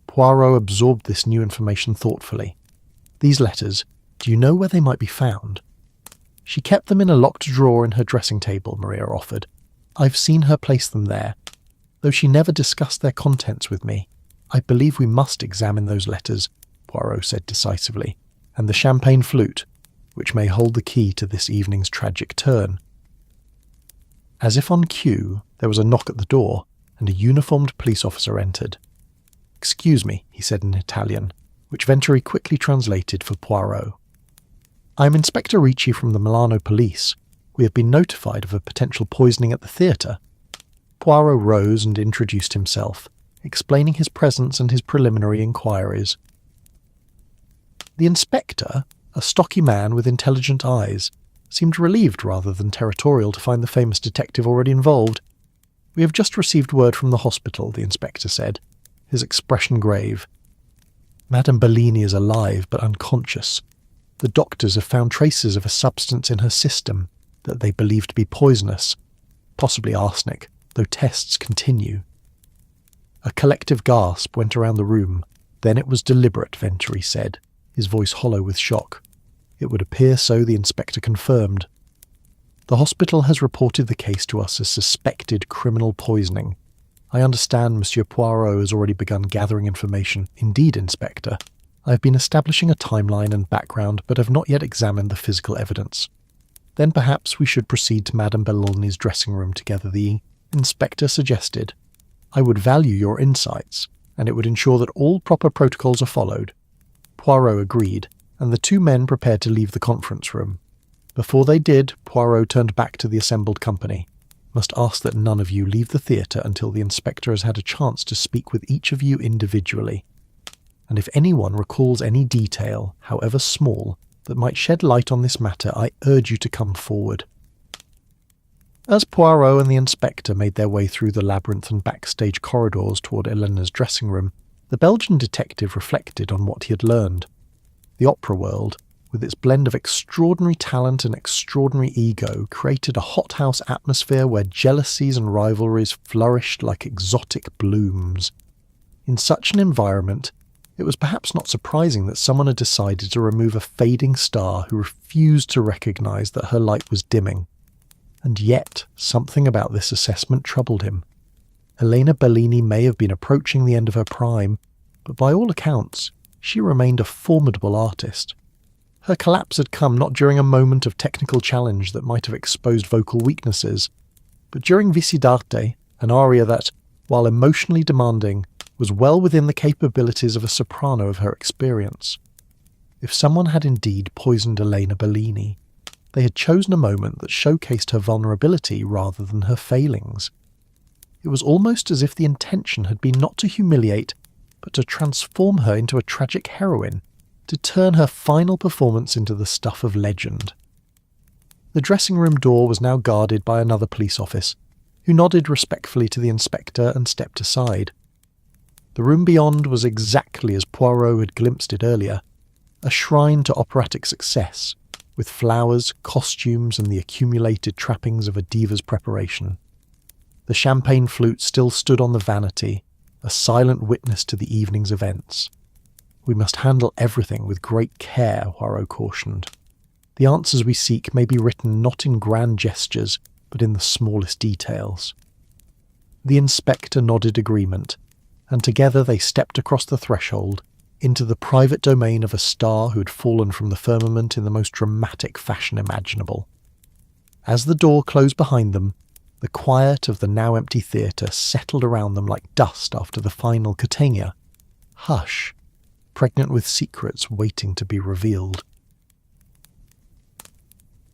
Poirot absorbed this new information thoughtfully. "These letters, do you know where they might be found?" "She kept them in a locked drawer in her dressing table," Maria offered. "I've seen her place them there. Though she never discussed their contents with me, I believe we must examine those letters," Poirot said decisively, "and the champagne flute, which may hold the key to this evening's tragic turn." As if on cue, there was a knock at the door, and a uniformed police officer entered. "Excuse me," he said in Italian, which Venturi quickly translated for Poirot. "I am Inspector Ricci from the Milano police. We have been notified of a potential poisoning at the theatre." Poirot rose and introduced himself, explaining his presence and his preliminary inquiries. The inspector, a stocky man with intelligent eyes, seemed relieved rather than territorial to find the famous detective already involved. "We have just received word from the hospital," the inspector said, his expression grave. "Madame Bellini is alive but unconscious. The doctors have found traces of a substance in her system that they believe to be poisonous, possibly arsenic, though tests continue." A collective gasp went around the room. "Then it was deliberate," Venturi said, his voice hollow with shock. "It would appear so," the inspector confirmed. "The hospital has reported the case to us as suspected criminal poisoning. I understand Monsieur Poirot has already begun gathering information." "Indeed, Inspector. I have been establishing a timeline and background, but have not yet examined the physical evidence." "Then perhaps we should proceed to Madame Bellini's dressing room together," the inspector suggested. "I would value your insights, and it would ensure that all proper protocols are followed." Poirot agreed, and the two men prepared to leave the conference room. Before they did, Poirot turned back to the assembled company. "Must ask that none of you leave the theatre until the inspector has had a chance to speak with each of you individually. And if anyone recalls any detail, however small, that might shed light on this matter, I urge you to come forward." As Poirot and the inspector made their way through the labyrinth and backstage corridors toward Eleanor's dressing room, the Belgian detective reflected on what he had learned. The opera world, with its blend of extraordinary talent and extraordinary ego, created a hothouse atmosphere where jealousies and rivalries flourished like exotic blooms. In such an environment, it was perhaps not surprising that someone had decided to remove a fading star who refused to recognize that her light was dimming. And yet, something about this assessment troubled him. Elena Bellini may have been approaching the end of her prime, but by all accounts, she remained a formidable artist. Her collapse had come not during a moment of technical challenge that might have exposed vocal weaknesses, but during Visidarte, an aria that, while emotionally demanding, was well within the capabilities of a soprano of her experience. If someone had indeed poisoned Elena Bellini, they had chosen a moment that showcased her vulnerability rather than her failings. It was almost as if the intention had been not to humiliate, but to transform her into a tragic heroine, to turn her final performance into the stuff of legend. The dressing room door was now guarded by another police officer, who nodded respectfully to the inspector and stepped aside. The room beyond was exactly as Poirot had glimpsed it earlier, a shrine to operatic success, with flowers, costumes, and the accumulated trappings of a diva's preparation. The champagne flute still stood on the vanity, a silent witness to the evening's events. "We must handle everything with great care," Poirot cautioned. "The answers we seek may be written not in grand gestures, but in the smallest details." The inspector nodded agreement, and together they stepped across the threshold into the private domain of a star who had fallen from the firmament in the most dramatic fashion imaginable. As the door closed behind them, the quiet of the now empty theatre settled around them like dust after the final catania. Hush, pregnant with secrets waiting to be revealed.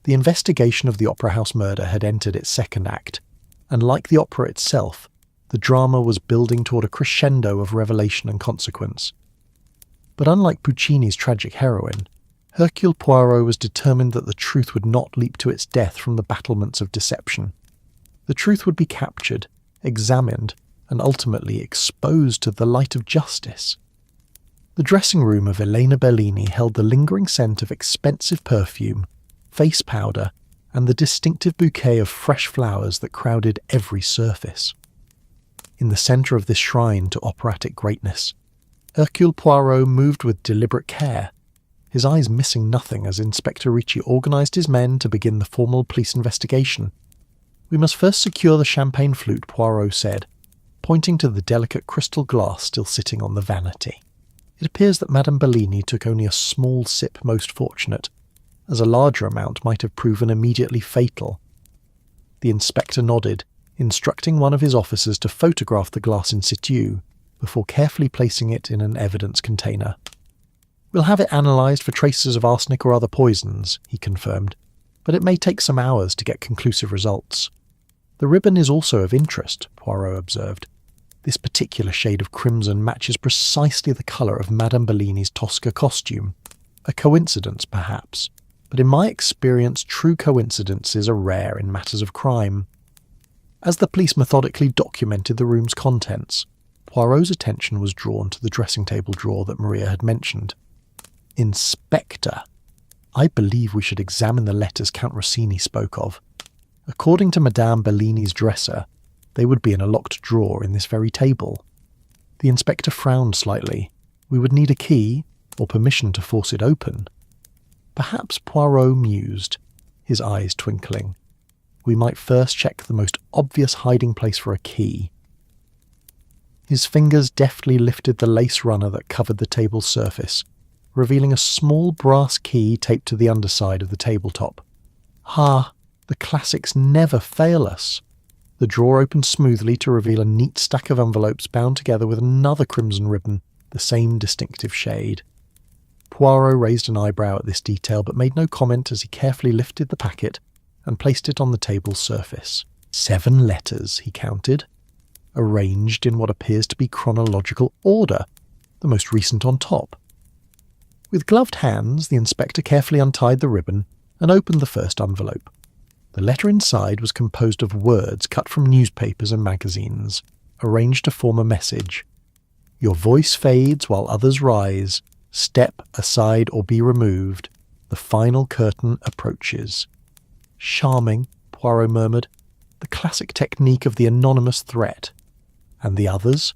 The investigation of the Opera House murder had entered its second act, and like the opera itself, the drama was building toward a crescendo of revelation and consequence. But unlike Puccini's tragic heroine, Hercule Poirot was determined that the truth would not leap to its death from the battlements of deception. The truth would be captured, examined, and ultimately exposed to the light of justice. The dressing room of Elena Bellini held the lingering scent of expensive perfume, face powder, and the distinctive bouquet of fresh flowers that crowded every surface. In the centre of this shrine to operatic greatness, Hercule Poirot moved with deliberate care, his eyes missing nothing as Inspector Ricci organised his men to begin the formal police investigation. "We must first secure the champagne flute," Poirot said, pointing to the delicate crystal glass still sitting on the vanity. "It appears that Madame Bellini took only a small sip most fortunate, as a larger amount might have proven immediately fatal." The inspector nodded, instructing one of his officers to photograph the glass in situ, before carefully placing it in an evidence container. "We'll have it analysed for traces of arsenic or other poisons," he confirmed, "but it may take some hours to get conclusive results." "The ribbon is also of interest," Poirot observed. "This particular shade of crimson matches precisely the colour of Madame Bellini's Tosca costume. A coincidence, perhaps, but in my experience true coincidences are rare in matters of crime." As the police methodically documented the room's contents, Poirot's attention was drawn to the dressing table drawer that Maria had mentioned. "Inspector, I believe we should examine the letters Count Rossini spoke of. According to Madame Bellini's dresser, they would be in a locked drawer in this very table." The inspector frowned slightly. "We would need a key, or permission to force it open." Perhaps Poirot mused, his eyes twinkling. "We might first check the most obvious hiding place for a key." His fingers deftly lifted the lace runner that covered the table's surface, revealing a small brass key taped to the underside of the tabletop. "Ah, the classics never fail us." The drawer opened smoothly to reveal a neat stack of envelopes bound together with another crimson ribbon, the same distinctive shade. Poirot raised an eyebrow at this detail but made no comment as he carefully lifted the packet and placed it on the table's surface. 7 letters, he counted, arranged in what appears to be chronological order, the most recent on top. With gloved hands, the inspector carefully untied the ribbon and opened the first envelope. The letter inside was composed of words cut from newspapers and magazines, arranged to form a message. "Your voice fades while others rise. Step aside or be removed. The final curtain approaches." "Charming," Poirot murmured. "The classic technique of the anonymous threat." "And the others?"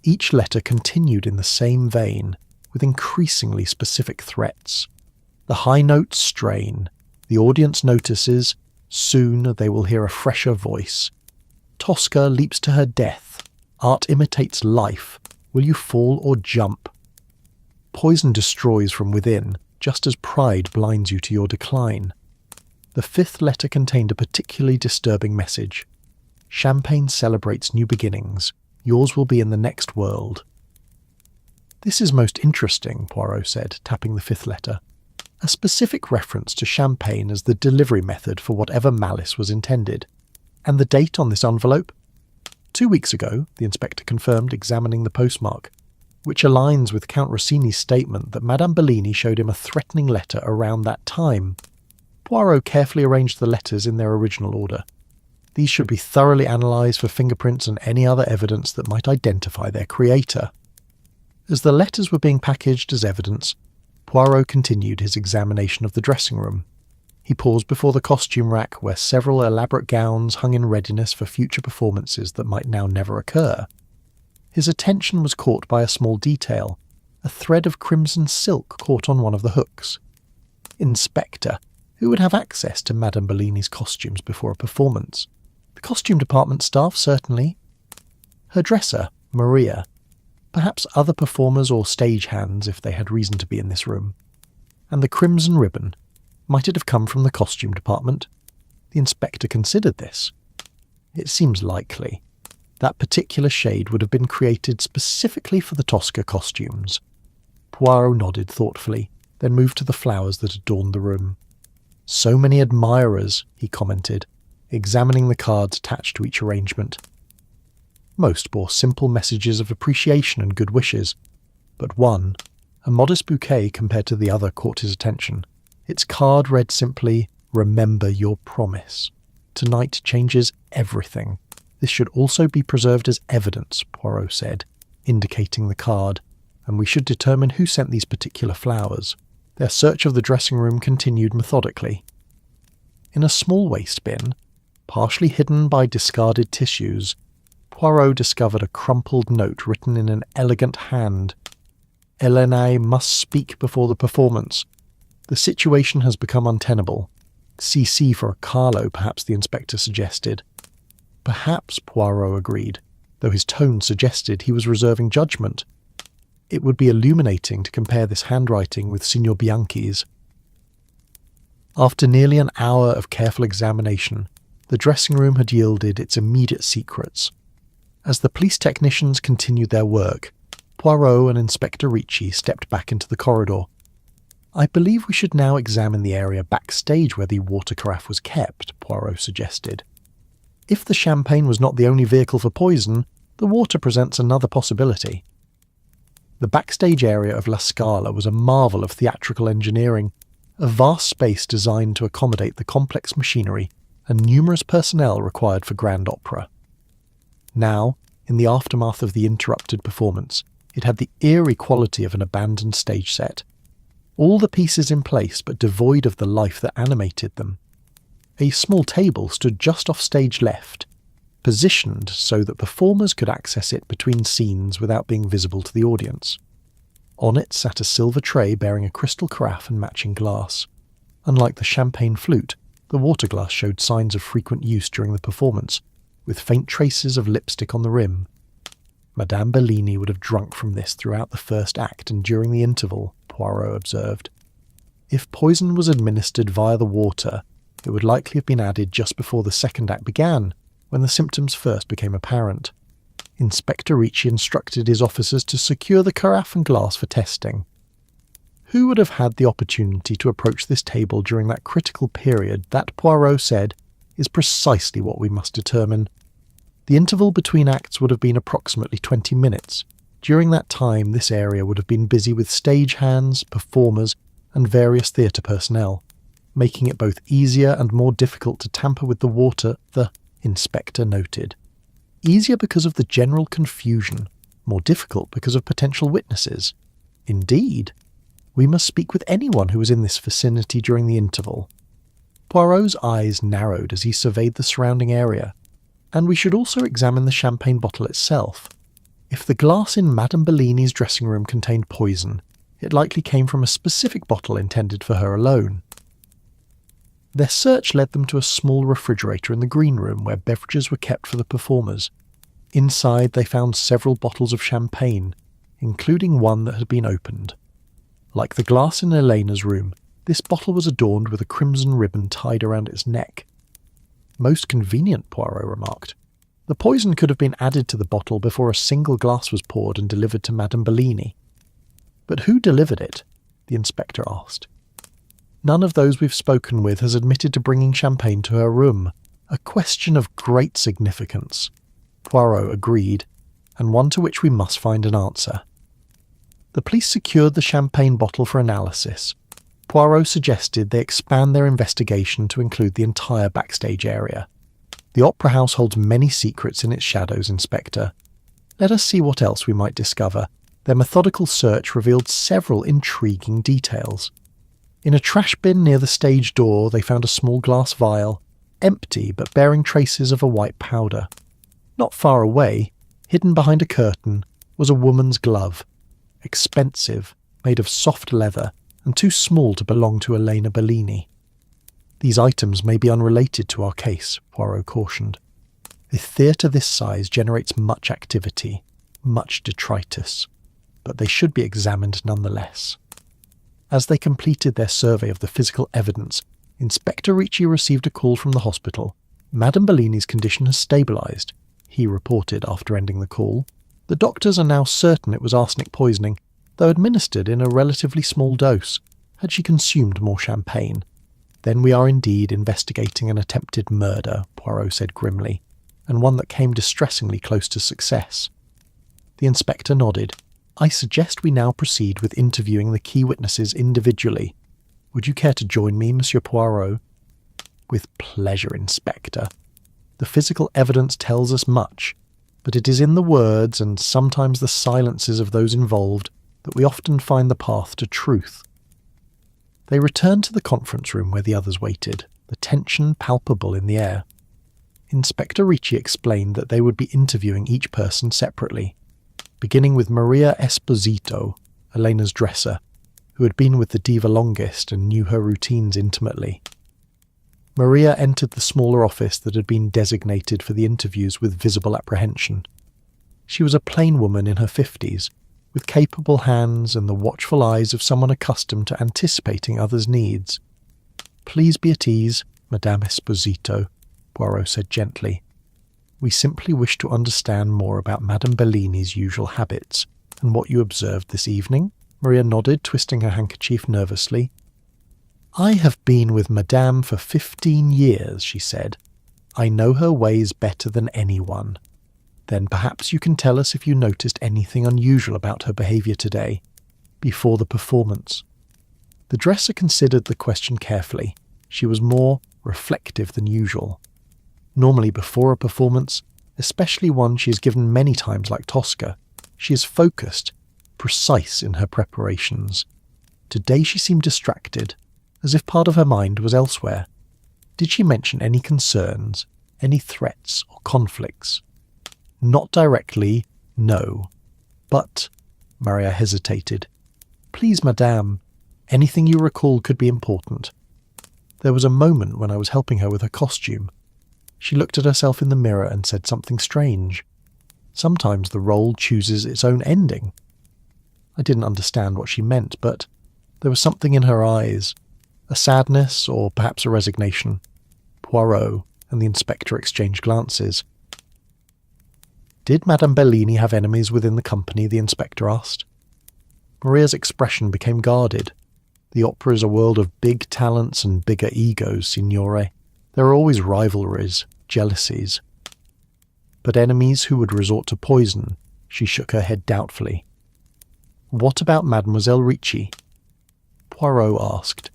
Each letter continued in the same vein, with increasingly specific threats. The high notes strain. The audience notices. Soon they will hear a fresher voice. Tosca leaps to her death. Art imitates life. Will you fall or jump? Poison destroys from within, just as pride blinds you to your decline. The 5th letter contained a particularly disturbing message. Champagne celebrates new beginnings. Yours will be in the next world. "This is most interesting," Poirot said, tapping the 5th letter. "A specific reference to champagne as the delivery method for whatever malice was intended. And the date on this envelope?" 2 weeks ago, the inspector confirmed, examining the postmark, which aligns with Count Rossini's statement that Madame Bellini showed him a threatening letter around that time. Poirot carefully arranged the letters in their original order. These should be thoroughly analysed for fingerprints and any other evidence that might identify their creator. As the letters were being packaged as evidence, Poirot continued his examination of the dressing room. He paused before the costume rack where several elaborate gowns hung in readiness for future performances that might now never occur. His attention was caught by a small detail, a thread of crimson silk caught on one of the hooks. Inspector, who would have access to Madame Bellini's costumes before a performance? The costume department staff, certainly. Her dresser, Maria. perhaps other performers or stagehands if they had reason to be in this room. And the crimson ribbon, might it have come from the costume department? The inspector considered this. It seems likely. That particular shade would have been created specifically for the Tosca costumes. Poirot nodded thoughtfully, then moved to the flowers that adorned the room. So many admirers, he commented, examining the cards attached to each arrangement. Most bore simple messages of appreciation and good wishes, but one, a modest bouquet compared to the other, caught his attention. Its card read simply, "Remember your promise. Tonight changes everything. This should also be preserved as evidence," Poirot said, indicating the card, "and we should determine who sent these particular flowers." Their search of the dressing room continued methodically. In a small waste bin, partially hidden by discarded tissues, Poirot discovered a crumpled note written in an elegant hand. "Helene must speak before the performance. The situation has become untenable. CC for a Carlo, perhaps," the inspector suggested. Perhaps, Poirot agreed, though his tone suggested he was reserving judgment. It would be illuminating to compare this handwriting with Signor Bianchi's. After nearly an hour of careful examination, the dressing room had yielded its immediate secrets. As the police technicians continued their work, Poirot and Inspector Ricci stepped back into the corridor. "I believe we should now examine the area backstage where the water carafe was kept," Poirot suggested. "If the champagne was not the only vehicle for poison, the water presents another possibility." The backstage area of La Scala was a marvel of theatrical engineering, a vast space designed to accommodate the complex machinery and numerous personnel required for grand opera. Now, in the aftermath of the interrupted performance, it had the eerie quality of an abandoned stage set. All the pieces in place but devoid of the life that animated them. A small table stood just off stage left, positioned so that performers could access it between scenes without being visible to the audience. On it sat a silver tray bearing a crystal carafe and matching glass. Unlike the champagne flute, the water glass showed signs of frequent use during the performance, with faint traces of lipstick on the rim. Madame Bellini would have drunk from this throughout the first act and during the interval, Poirot observed. If poison was administered via the water, it would likely have been added just before the second act began, when the symptoms first became apparent. Inspector Ricci instructed his officers to secure the carafe and glass for testing. Who would have had the opportunity to approach this table during that critical period that, Poirot said, is precisely what we must determine. The interval between acts would have been approximately 20 minutes. During that time, this area would have been busy with stagehands, performers, and various theatre personnel, making it both easier and more difficult to tamper with the water, the inspector noted. Easier because of the general confusion, more difficult because of potential witnesses. Indeed, we must speak with anyone who was in this vicinity during the interval. Poirot's eyes narrowed as he surveyed the surrounding area, and we should also examine the champagne bottle itself. If the glass in Madame Bellini's dressing room contained poison, it likely came from a specific bottle intended for her alone. Their search led them to a small refrigerator in the green room where beverages were kept for the performers. Inside they found several bottles of champagne, including one that had been opened. Like the glass in Elena's room, this bottle was adorned with a crimson ribbon tied around its neck. "Most convenient," Poirot remarked. "The poison could have been added to the bottle before a single glass was poured and delivered to Madame Bellini." "But who delivered it?" the inspector asked. "None of those we've spoken with has admitted to bringing champagne to her room. A question of great significance," Poirot agreed, "and one to which we must find an answer." The police secured the champagne bottle for analysis. Poirot suggested they expand their investigation to include the entire backstage area. "The Opera House holds many secrets in its shadows, Inspector. Let us see what else we might discover." Their methodical search revealed several intriguing details. In a trash bin near the stage door, they found a small glass vial, empty but bearing traces of a white powder. Not far away, hidden behind a curtain, was a woman's glove. Expensive, made of soft leather, and too small to belong to Elena Bellini. "These items may be unrelated to our case," Poirot cautioned. "A theatre this size generates much activity. much detritus, but they should be examined nonetheless. As they completed their survey of the physical evidence, Inspector Ricci received a call from the hospital. Madame Bellini's condition has stabilised, he reported after ending the call. The doctors are now certain it was arsenic poisoning, though administered in a relatively small dose. Had she consumed more champagne? Then we are indeed investigating an attempted murder, Poirot said grimly, and one that came distressingly close to success. The inspector nodded. I suggest we now proceed with interviewing the key witnesses individually. Would you care to join me, Monsieur Poirot? With pleasure, Inspector. The physical evidence tells us much, but it is in the words and sometimes the silences of those involved that we often find the path to truth. They returned to the conference room where the others waited, the tension palpable in the air. Inspector Ricci explained that they would be interviewing each person separately, beginning with Maria Esposito, Elena's dresser, who had been with the diva longest and knew her routines intimately. Maria entered the smaller office that had been designated for the interviews with visible apprehension. She was a plain woman in her 50s, with capable hands and the watchful eyes of someone accustomed to anticipating others' needs. Please be at ease, Madame Esposito, Poirot said gently. We simply wish to understand more about Madame Bellini's usual habits and what you observed this evening. Maria nodded, twisting her handkerchief nervously. I have been with Madame for 15 years, she said. I know her ways better than anyone. Then perhaps you can tell us if you noticed anything unusual about her behaviour today, before the performance. The dresser considered the question carefully. She was more reflective than usual. Normally before a performance, especially one she has given many times like Tosca, she is focused, precise in her preparations. Today she seemed distracted, as if part of her mind was elsewhere. Did she mention any concerns, any threats or conflicts? Not directly, no. But, Maria hesitated. Please, madame, anything you recall could be important. There was a moment when I was helping her with her costume. She looked at herself in the mirror and said something strange. Sometimes the role chooses its own ending. I didn't understand what she meant, but there was something in her eyes, a sadness or perhaps a resignation. Poirot and the inspector exchanged glances. Did Madame Bellini have enemies within the company? The inspector asked. Maria's expression became guarded. The opera is a world of big talents and bigger egos, signore. There are always rivalries, jealousies. But enemies who would resort to poison? She shook her head doubtfully. What about Mademoiselle Ricci? Poirot asked.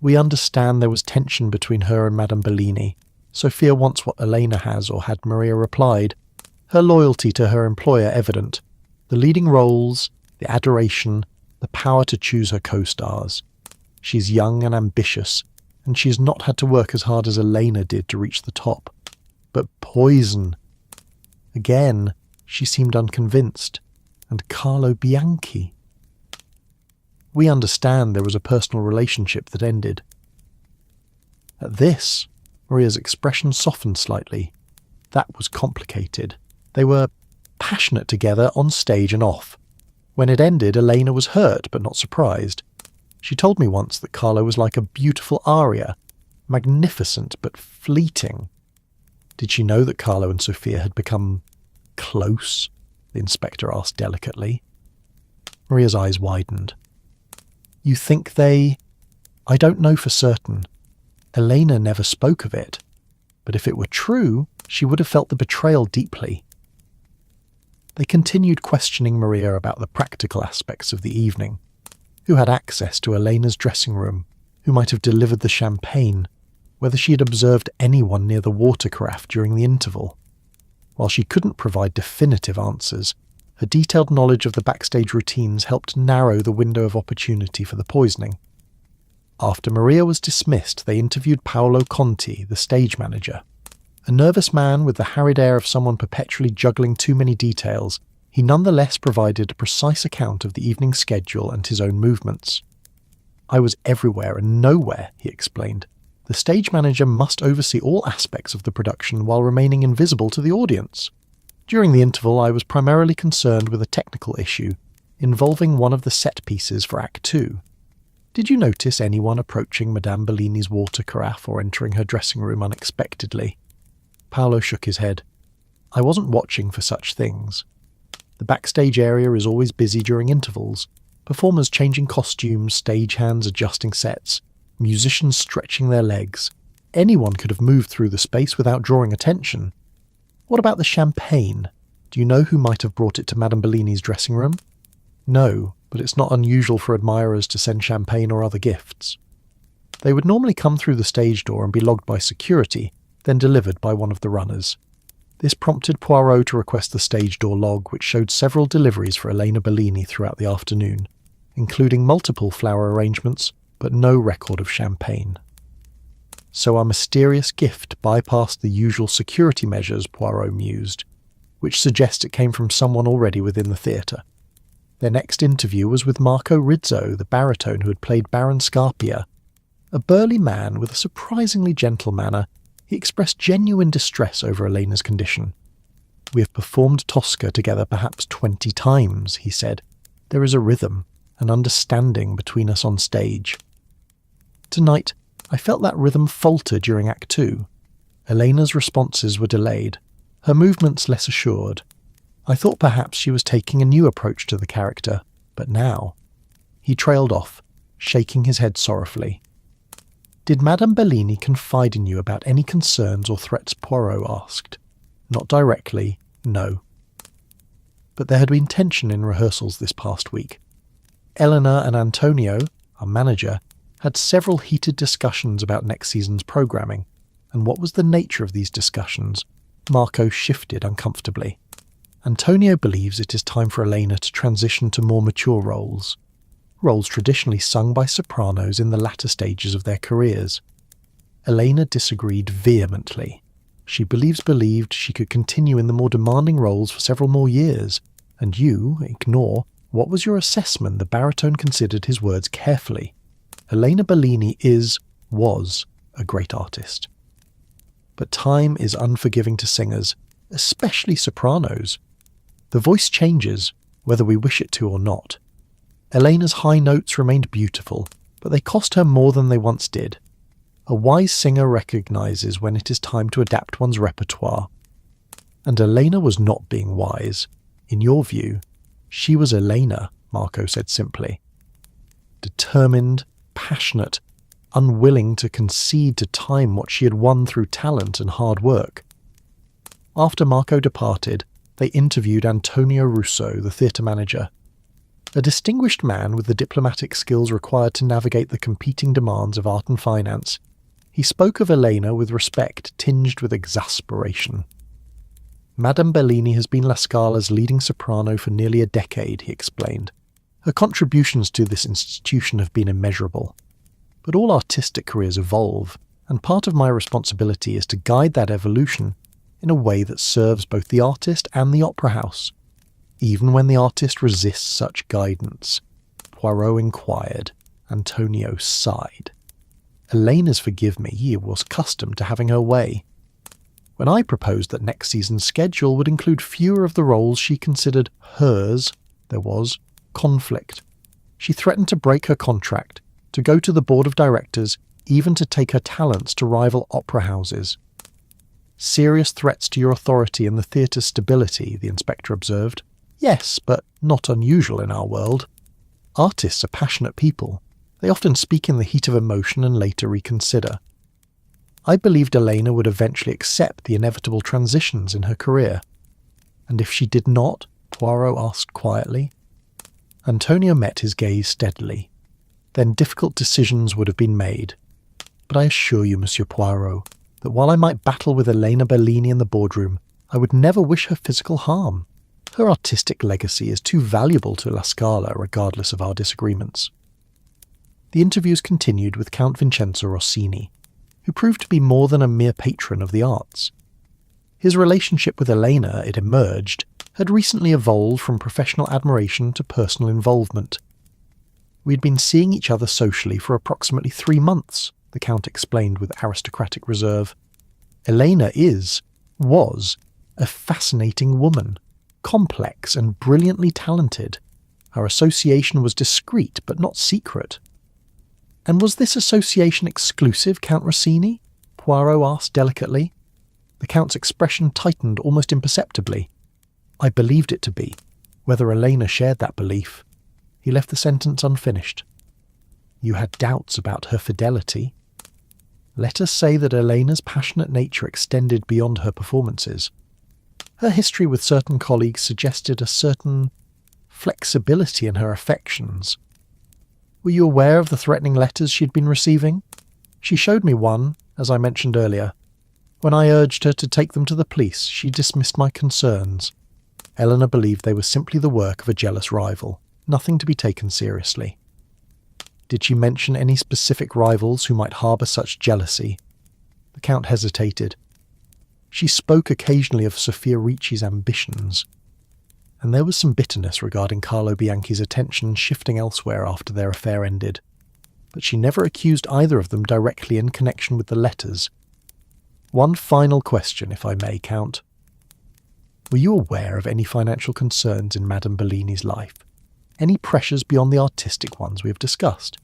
We understand there was tension between her and Madame Bellini. Sophia wants what Elena has, or had Maria replied. Her loyalty to her employer evident. The leading roles, the adoration, the power to choose her co-stars. She's young and ambitious, and she has not had to work as hard as Elena did to reach the top. But poison. Again, she seemed unconvinced. And Carlo Bianchi. We understand there was a personal relationship that ended. At this, Maria's expression softened slightly. That was complicated. They were passionate together on stage and off. When it ended, Elena was hurt but not surprised. She told me once that Carlo was like a beautiful aria, magnificent but fleeting. Did she know that Carlo and Sophia had become close? The inspector asked delicately. Maria's eyes widened. You think they... I don't know for certain. Elena never spoke of it. But if it were true, she would have felt the betrayal deeply. They continued questioning Maria about the practical aspects of the evening. Who had access to Elena's dressing room? Who might have delivered the champagne? Whether she had observed anyone near the water carafe during the interval? While she couldn't provide definitive answers, her detailed knowledge of the backstage routines helped narrow the window of opportunity for the poisoning. After Maria was dismissed, they interviewed Paolo Conti, the stage manager. A nervous man with the harried air of someone perpetually juggling too many details, he nonetheless provided a precise account of the evening's schedule and his own movements. I was everywhere and nowhere, he explained. The stage manager must oversee all aspects of the production while remaining invisible to the audience. During the interval, I was primarily concerned with a technical issue involving one of the set pieces for Act 2. Did you notice anyone approaching Madame Bellini's water carafe or entering her dressing room unexpectedly? Paolo shook his head. I wasn't watching for such things. The backstage area is always busy during intervals, performers changing costumes, stagehands adjusting sets, musicians stretching their legs. Anyone could have moved through the space without drawing attention. What about the champagne? Do you know who might have brought it to Madame Bellini's dressing room? No, but it's not unusual for admirers to send champagne or other gifts. They would normally come through the stage door and be logged by security, then delivered by one of the runners. This prompted Poirot to request the stage door log, which showed several deliveries for Elena Bellini throughout the afternoon, including multiple flower arrangements, but no record of champagne. So our mysterious gift bypassed the usual security measures, Poirot mused, which suggests it came from someone already within the theatre. Their next interview was with Marco Rizzo, the baritone who had played Baron Scarpia. A burly man with a surprisingly gentle manner, he expressed genuine distress over Elena's condition. We have performed Tosca together perhaps 20 times, he said. There is a rhythm, an understanding between us on stage. Tonight, I felt that rhythm falter during Act 2. Elena's responses were delayed, her movements less assured. I thought perhaps she was taking a new approach to the character, but now... He trailed off, shaking his head sorrowfully. Did Madame Bellini confide in you about any concerns or threats? Poirot asked. Not directly, no. But there had been tension in rehearsals this past week. Eleanor and Antonio, our manager, had several heated discussions about next season's programming, and what was the nature of these discussions? Marco shifted uncomfortably. Antonio believes it is time for Elena to transition to more mature roles traditionally sung by sopranos in the latter stages of their careers. Elena disagreed vehemently. She believed she could continue in the more demanding roles for several more years, and you ignore. What was your assessment? The baritone considered his words carefully. Elena Bellini was a great artist. But time is unforgiving to singers, especially sopranos. The voice changes, whether we wish it to or not. Elena's high notes remained beautiful, but they cost her more than they once did. A wise singer recognizes when it is time to adapt one's repertoire. And Elena was not being wise. In your view, she was Elena, Marco said simply. Determined, passionate, unwilling to concede to time what she had won through talent and hard work. After Marco departed, they interviewed Antonio Russo, the theatre manager. A distinguished man with the diplomatic skills required to navigate the competing demands of art and finance, he spoke of Elena with respect tinged with exasperation. Madame Bellini has been La Scala's leading soprano for nearly a decade, he explained. Her contributions to this institution have been immeasurable. But all artistic careers evolve, and part of my responsibility is to guide that evolution in a way that serves both the artist and the opera house. Even when the artist resists such guidance, Poirot inquired. Antonio sighed. Elena's, forgive me, was accustomed to having her way. When I proposed that next season's schedule would include fewer of the roles she considered hers, there was conflict. She threatened to break her contract, to go to the board of directors, even to take her talents to rival opera houses. Serious threats to your authority and the theatre's stability, the inspector observed. Yes, but not unusual in our world. Artists are passionate people. They often speak in the heat of emotion and later reconsider. I believed Elena would eventually accept the inevitable transitions in her career. And if she did not? Poirot asked quietly. Antonio met his gaze steadily. Then difficult decisions would have been made. But I assure you, Monsieur Poirot, that while I might battle with Elena Bellini in the boardroom, I would never wish her physical harm. Her artistic legacy is too valuable to La Scala, regardless of our disagreements. The interviews continued with Count Vincenzo Rossini, who proved to be more than a mere patron of the arts. His relationship with Elena, it emerged, had recently evolved from professional admiration to personal involvement. We had been seeing each other socially for approximately 3 months, the Count explained with aristocratic reserve. Elena was, A fascinating woman, complex and brilliantly talented. Our association was discreet but not secret. And was this association exclusive, Count Rossini? Poirot asked delicately. The Count's expression tightened almost imperceptibly. I believed it to be. Whether Elena shared that belief. He left the sentence unfinished. You had doubts about her fidelity. Let us say that Elena's passionate nature extended beyond her performances. Her history with certain colleagues suggested a certain flexibility in her affections. Were you aware of the threatening letters she'd been receiving? She showed me one, as I mentioned earlier. When I urged her to take them to the police, she dismissed my concerns. Eleanor believed they were simply the work of a jealous rival, nothing to be taken seriously. Did she mention any specific rivals who might harbour such jealousy? The Count hesitated. She spoke occasionally of Sophia Ricci's ambitions, and there was some bitterness regarding Carlo Bianchi's attention shifting elsewhere after their affair ended, but she never accused either of them directly in connection with the letters. One final question, if I may, Count. Were you aware of any financial concerns in Madame Bellini's life? Any pressures beyond the artistic ones we have discussed?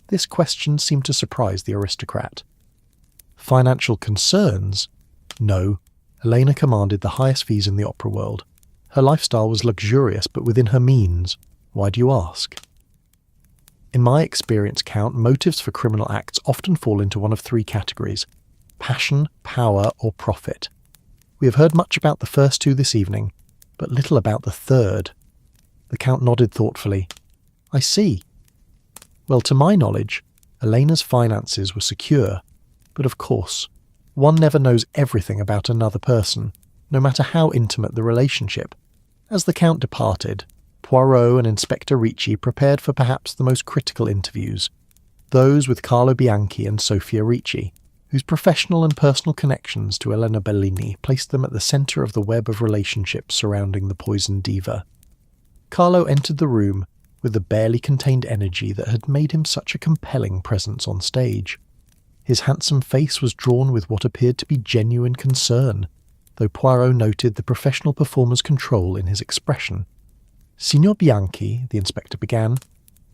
This question seemed to surprise the aristocrat. Financial concerns? No, Elena commanded the highest fees in the opera world. Her lifestyle was luxurious, but within her means. Why do you ask? In my experience, Count, motives for criminal acts often fall into one of three categories: passion, power, or profit. We have heard much about the first two this evening, but little about the third. The Count nodded thoughtfully. I see. Well, to my knowledge, Elena's finances were secure, but of course, one never knows everything about another person, no matter how intimate the relationship. As the Count departed, Poirot and Inspector Ricci prepared for perhaps the most critical interviews, those with Carlo Bianchi and Sophia Ricci, whose professional and personal connections to Elena Bellini placed them at the centre of the web of relationships surrounding the poisoned diva. Carlo entered the room with the barely contained energy that had made him such a compelling presence on stage. His handsome face was drawn with what appeared to be genuine concern, though Poirot noted the professional performer's control in his expression. Signor Bianchi, the inspector began,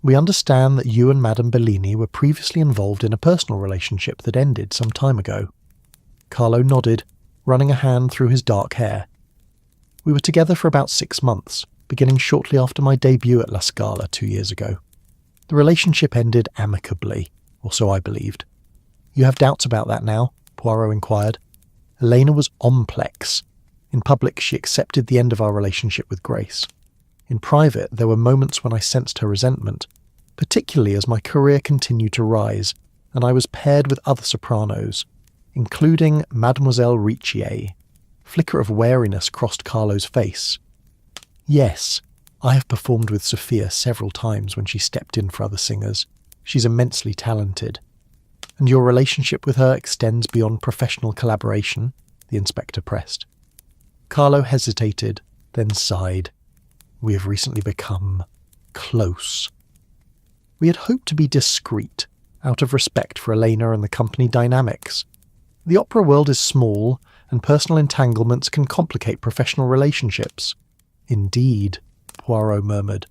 we understand that you and Madame Bellini were previously involved in a personal relationship that ended some time ago. Carlo nodded, running a hand through his dark hair. We were together for about 6 months, beginning shortly after my debut at La Scala 2 years ago. The relationship ended amicably, or so I believed. You have doubts about that now? Poirot inquired. Elena was complex. In public, she accepted the end of our relationship with grace. In private, there were moments when I sensed her resentment, particularly as my career continued to rise, and I was paired with other sopranos, including Mademoiselle Ricci. Flicker of wariness crossed Carlo's face. Yes, I have performed with Sophia several times when she stepped in for other singers. She's immensely talented. And your relationship with her extends beyond professional collaboration? The inspector pressed. Carlo hesitated, then sighed. We have recently become close. We had hoped to be discreet, out of respect for Elena and the company dynamics. The opera world is small, and personal entanglements can complicate professional relationships. Indeed, Poirot murmured.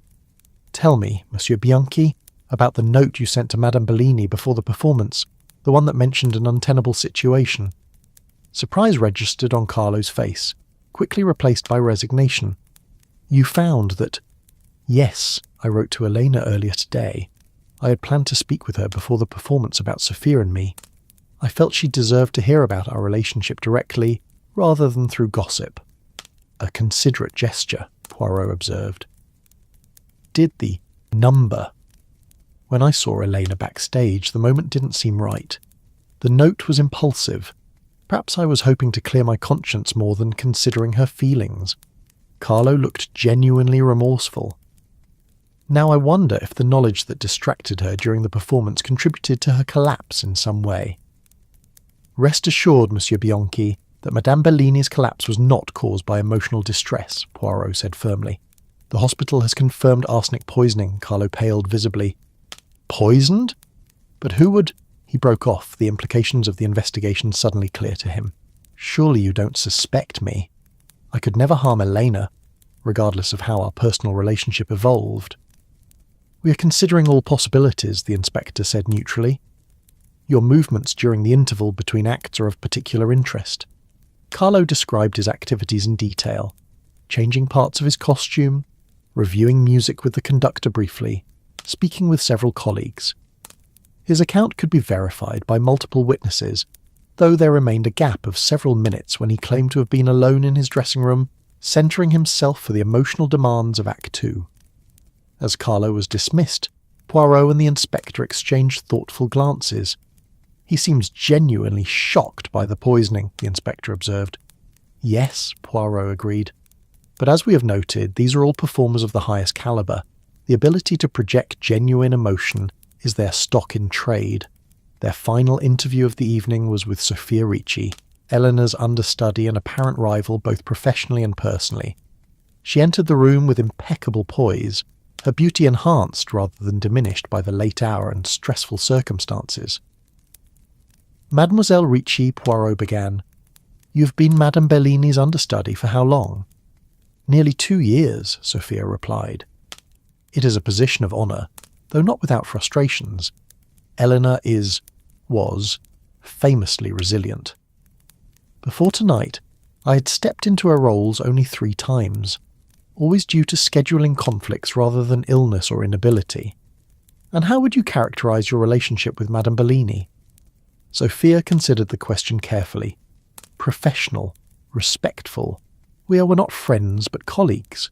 Tell me, Monsieur Bianchi, about the note you sent to Madame Bellini before the performance, the one that mentioned an untenable situation. Surprise registered on Carlo's face, quickly replaced by resignation. You found that, yes, I wrote to Elena earlier today. I had planned to speak with her before the performance about Sophia and me. I felt she deserved to hear about our relationship directly, rather than through gossip. A considerate gesture, Poirot observed. Did the number? When I saw Elena backstage, the moment didn't seem right. The note was impulsive. Perhaps I was hoping to clear my conscience more than considering her feelings. Carlo looked genuinely remorseful. Now I wonder if the knowledge that distracted her during the performance contributed to her collapse in some way. Rest assured, Monsieur Bianchi, that Madame Bellini's collapse was not caused by emotional distress, Poirot said firmly. The hospital has confirmed arsenic poisoning. Carlo paled visibly. Poisoned? But who would... He broke off, the implications of the investigation suddenly clear to him. Surely you don't suspect me? I could never harm Elena, regardless of how our personal relationship evolved. We are considering all possibilities, the inspector said neutrally. Your movements during the interval between acts are of particular interest. Carlo described his activities in detail, changing parts of his costume, reviewing music with the conductor briefly, speaking with several colleagues. His account could be verified by multiple witnesses, though there remained a gap of several minutes when he claimed to have been alone in his dressing room, centering himself for the emotional demands of Act 2. As Carlo was dismissed, Poirot and the inspector exchanged thoughtful glances. He seems genuinely shocked by the poisoning, the inspector observed. Yes, Poirot agreed. But as we have noted, these are all performers of the highest caliber. The ability to project genuine emotion is their stock in trade. Their final interview of the evening was with Sophia Ricci, Eleanor's understudy and apparent rival both professionally and personally. She entered the room with impeccable poise, her beauty enhanced rather than diminished by the late hour and stressful circumstances. Mademoiselle Ricci, Poirot began. You've been Madame Bellini's understudy for how long? Nearly 2 years, Sophia replied. It is a position of honour, though not without frustrations. Eleanor was, famously resilient. Before tonight, I had stepped into her roles only 3 times, always due to scheduling conflicts rather than illness or inability. And how would you characterise your relationship with Madame Bellini? Sophia considered the question carefully. Professional, respectful. We were not friends but colleagues.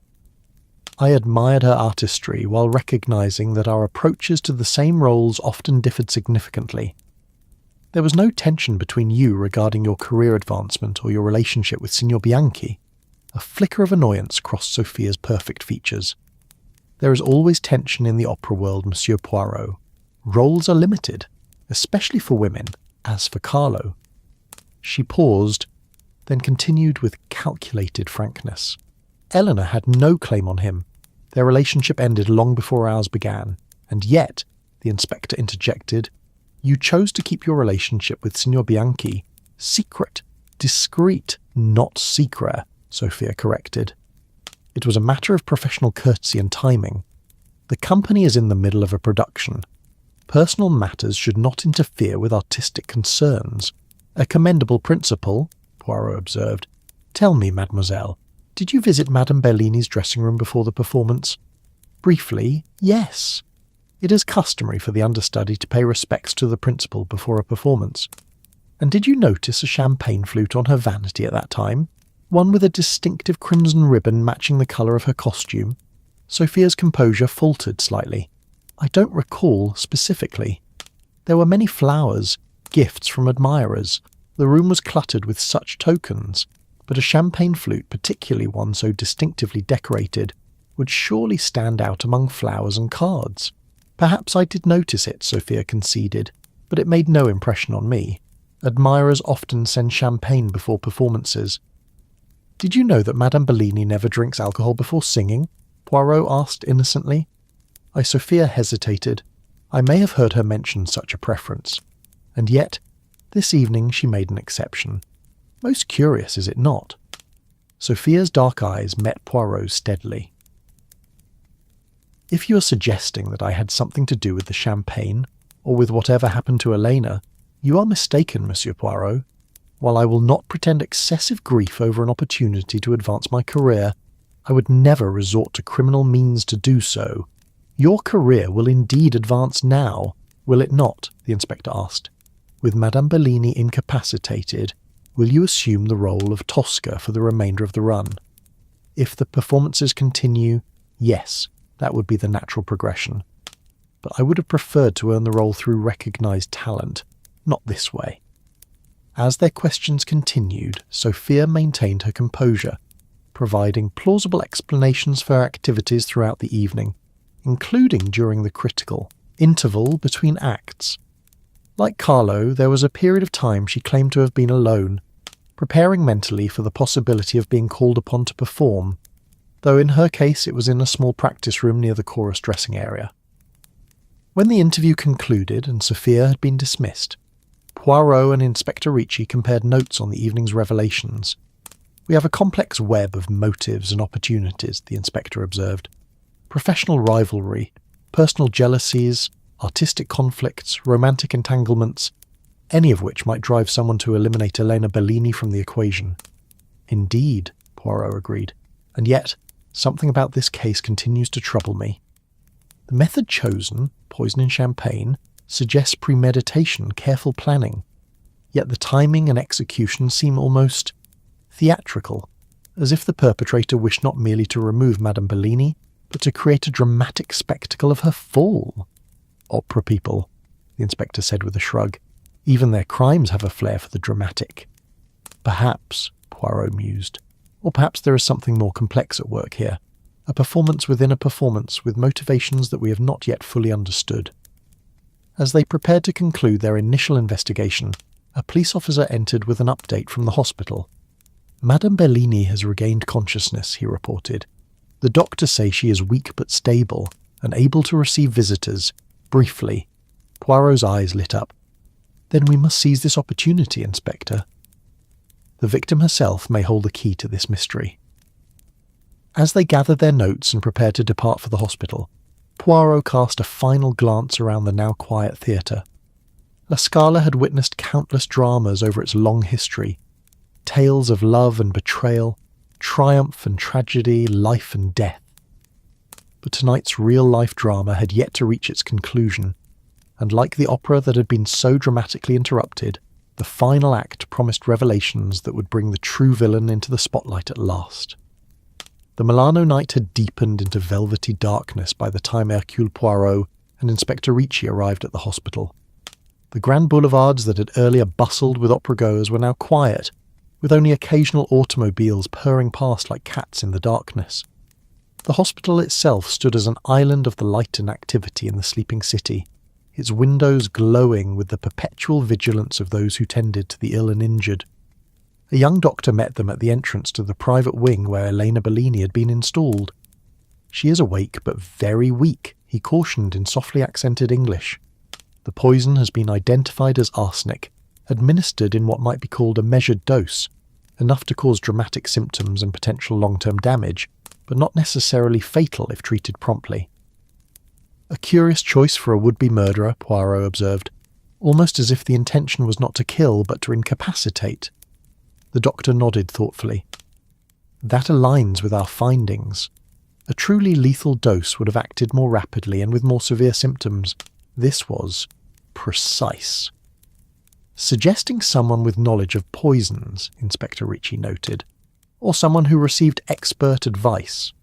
I admired her artistry while recognising that our approaches to the same roles often differed significantly. There was no tension between you regarding your career advancement or your relationship with Signor Bianchi. A flicker of annoyance crossed Sophia's perfect features. There is always tension in the opera world, Monsieur Poirot. Roles are limited, especially for women, as for Carlo. She paused, then continued with calculated frankness. Eleanor had no claim on him. Their relationship ended long before ours began, and yet, the inspector interjected, you chose to keep your relationship with Signor Bianchi secret, discreet, not secret, Sophia corrected. It was a matter of professional courtesy and timing. The company is in the middle of a production. Personal matters should not interfere with artistic concerns. A commendable principle, Poirot observed. Tell me, mademoiselle, did you visit Madame Bellini's dressing room before the performance? Briefly, yes. It is customary for the understudy to pay respects to the principal before a performance. And did you notice a champagne flute on her vanity at that time? One with a distinctive crimson ribbon matching the colour of her costume? Sophia's composure faltered slightly. I don't recall specifically. There were many flowers, gifts from admirers. The room was cluttered with such tokens, but a champagne flute, particularly one so distinctively decorated, would surely stand out among flowers and cards. Perhaps I did notice it, Sophia conceded, but it made no impression on me. Admirers often send champagne before performances. Did you know that Madame Bellini never drinks alcohol before singing? Poirot asked innocently. Sophia hesitated. I may have heard her mention such a preference. And yet, this evening she made an exception. Most curious, is it not? Sophia's dark eyes met Poirot's steadily. If you are suggesting that I had something to do with the champagne, or with whatever happened to Elena, you are mistaken, Monsieur Poirot. While I will not pretend excessive grief over an opportunity to advance my career, I would never resort to criminal means to do so. Your career will indeed advance now, will it not? The inspector asked. With Madame Bellini incapacitated, will you assume the role of Tosca for the remainder of the run? If the performances continue, yes, that would be the natural progression. But I would have preferred to earn the role through recognised talent, not this way. As their questions continued, Sophia maintained her composure, providing plausible explanations for her activities throughout the evening, including during the critical interval between acts. Like Carlo, there was a period of time she claimed to have been alone, preparing mentally for the possibility of being called upon to perform, though in her case it was in a small practice room near the chorus dressing area. When the interview concluded and Sophia had been dismissed, Poirot and Inspector Ricci compared notes on the evening's revelations. We have a complex web of motives and opportunities, the inspector observed. Professional rivalry, personal jealousies, artistic conflicts, romantic entanglements, any of which might drive someone to eliminate Elena Bellini from the equation. Indeed, Poirot agreed, and yet something about this case continues to trouble me. The method chosen, poison in champagne, suggests premeditation, careful planning, yet the timing and execution seem almost theatrical, as if the perpetrator wished not merely to remove Madame Bellini, but to create a dramatic spectacle of her fall. Opera people, the inspector said with a shrug. Even their crimes have a flair for the dramatic. Perhaps, Poirot mused, or perhaps there is something more complex at work here, a performance within a performance with motivations that we have not yet fully understood. As they prepared to conclude their initial investigation, a police officer entered with an update from the hospital. Madame Bellini has regained consciousness, he reported. The doctors say she is weak but stable and able to receive visitors, briefly. Poirot's eyes lit up. Then we must seize this opportunity, Inspector. The victim herself may hold the key to this mystery. As they gathered their notes and prepared to depart for the hospital, Poirot cast a final glance around the now quiet theatre. La Scala had witnessed countless dramas over its long history, tales of love and betrayal, triumph and tragedy, life and death. But tonight's real-life drama had yet to reach its conclusion, and like the opera that had been so dramatically interrupted, the final act promised revelations that would bring the true villain into the spotlight at last. The Milano night had deepened into velvety darkness by the time Hercule Poirot and Inspector Ricci arrived at the hospital. The grand boulevards that had earlier bustled with opera-goers were now quiet, with only occasional automobiles purring past like cats in the darkness. The hospital itself stood as an island of the light and activity in the sleeping city, its windows glowing with the perpetual vigilance of those who tended to the ill and injured. A young doctor met them at the entrance to the private wing where Elena Bellini had been installed. "She is awake but very weak," he cautioned in softly accented English. "The poison has been identified as arsenic, administered in what might be called a measured dose, enough to cause dramatic symptoms and potential long-term damage, but not necessarily fatal if treated promptly." A curious choice for a would-be murderer, Poirot observed, almost as if the intention was not to kill but to incapacitate. The doctor nodded thoughtfully. "That aligns with our findings. A truly lethal dose would have acted more rapidly and with more severe symptoms. This was precise." "Suggesting someone with knowledge of poisons," Inspector Ricci noted, "or someone who received expert advice.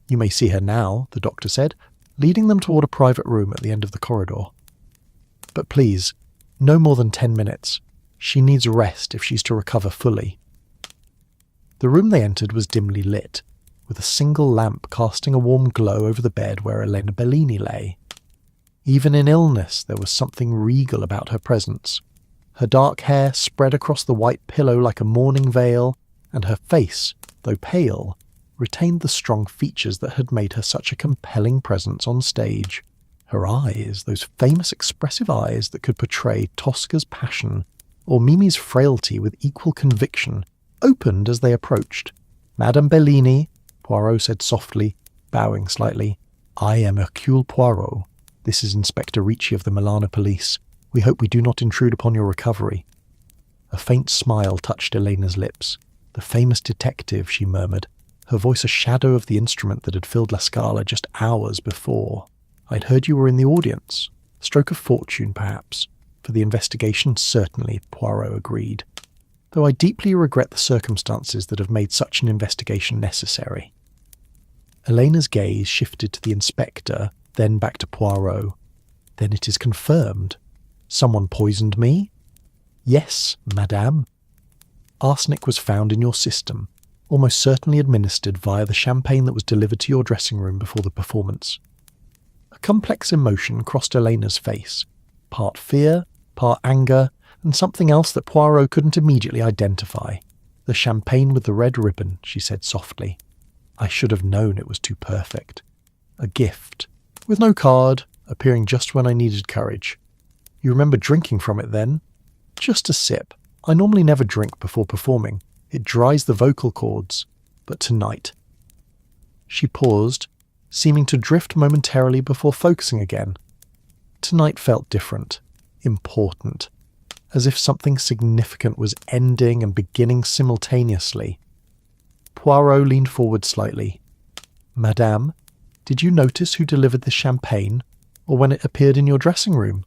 You may see her now," the doctor said, leading them toward a private room at the end of the corridor. "But please, no more than 10 minutes. She needs rest if she's to recover fully." The room they entered was dimly lit, with a single lamp casting a warm glow over the bed where Elena Bellini lay. Even in illness, there was something regal about her presence. Her dark hair spread across the white pillow like a mourning veil, and her face, though pale, retained the strong features that had made her such a compelling presence on stage. Her eyes, those famous expressive eyes that could portray Tosca's passion or Mimi's frailty with equal conviction, opened as they approached. "Madame Bellini," Poirot said softly, bowing slightly. "I am Hercule Poirot. This is Inspector Ricci of the Milano police. We hope we do not intrude upon your recovery." A faint smile touched Elena's lips. "The famous detective," she murmured, her voice a shadow of the instrument that had filled La Scala just hours before. "I'd heard you were in the audience. Stroke of fortune, perhaps. For the investigation, certainly," Poirot agreed. "Though I deeply regret the circumstances that have made such an investigation necessary." Elena's gaze shifted to the inspector, then back to Poirot. "Then it is confirmed. Someone poisoned me?" "Yes, madame. Arsenic was found in your system, almost certainly administered via the champagne that was delivered to your dressing room before the performance." A complex emotion crossed Elena's face, part fear, part anger, and something else that Poirot couldn't immediately identify. "The champagne with the red ribbon," she said softly. "I should have known it was too perfect. A gift, with no card, appearing just when I needed courage. You remember drinking from it then?" "Just a sip. I normally never drink before performing. It dries the vocal cords. But tonight. She paused, seeming to drift momentarily before focusing again. Tonight felt different, important, as if something significant was ending and beginning simultaneously. Poirot leaned forward slightly. "Madame, did you notice who delivered the champagne, or when it appeared in your dressing room?"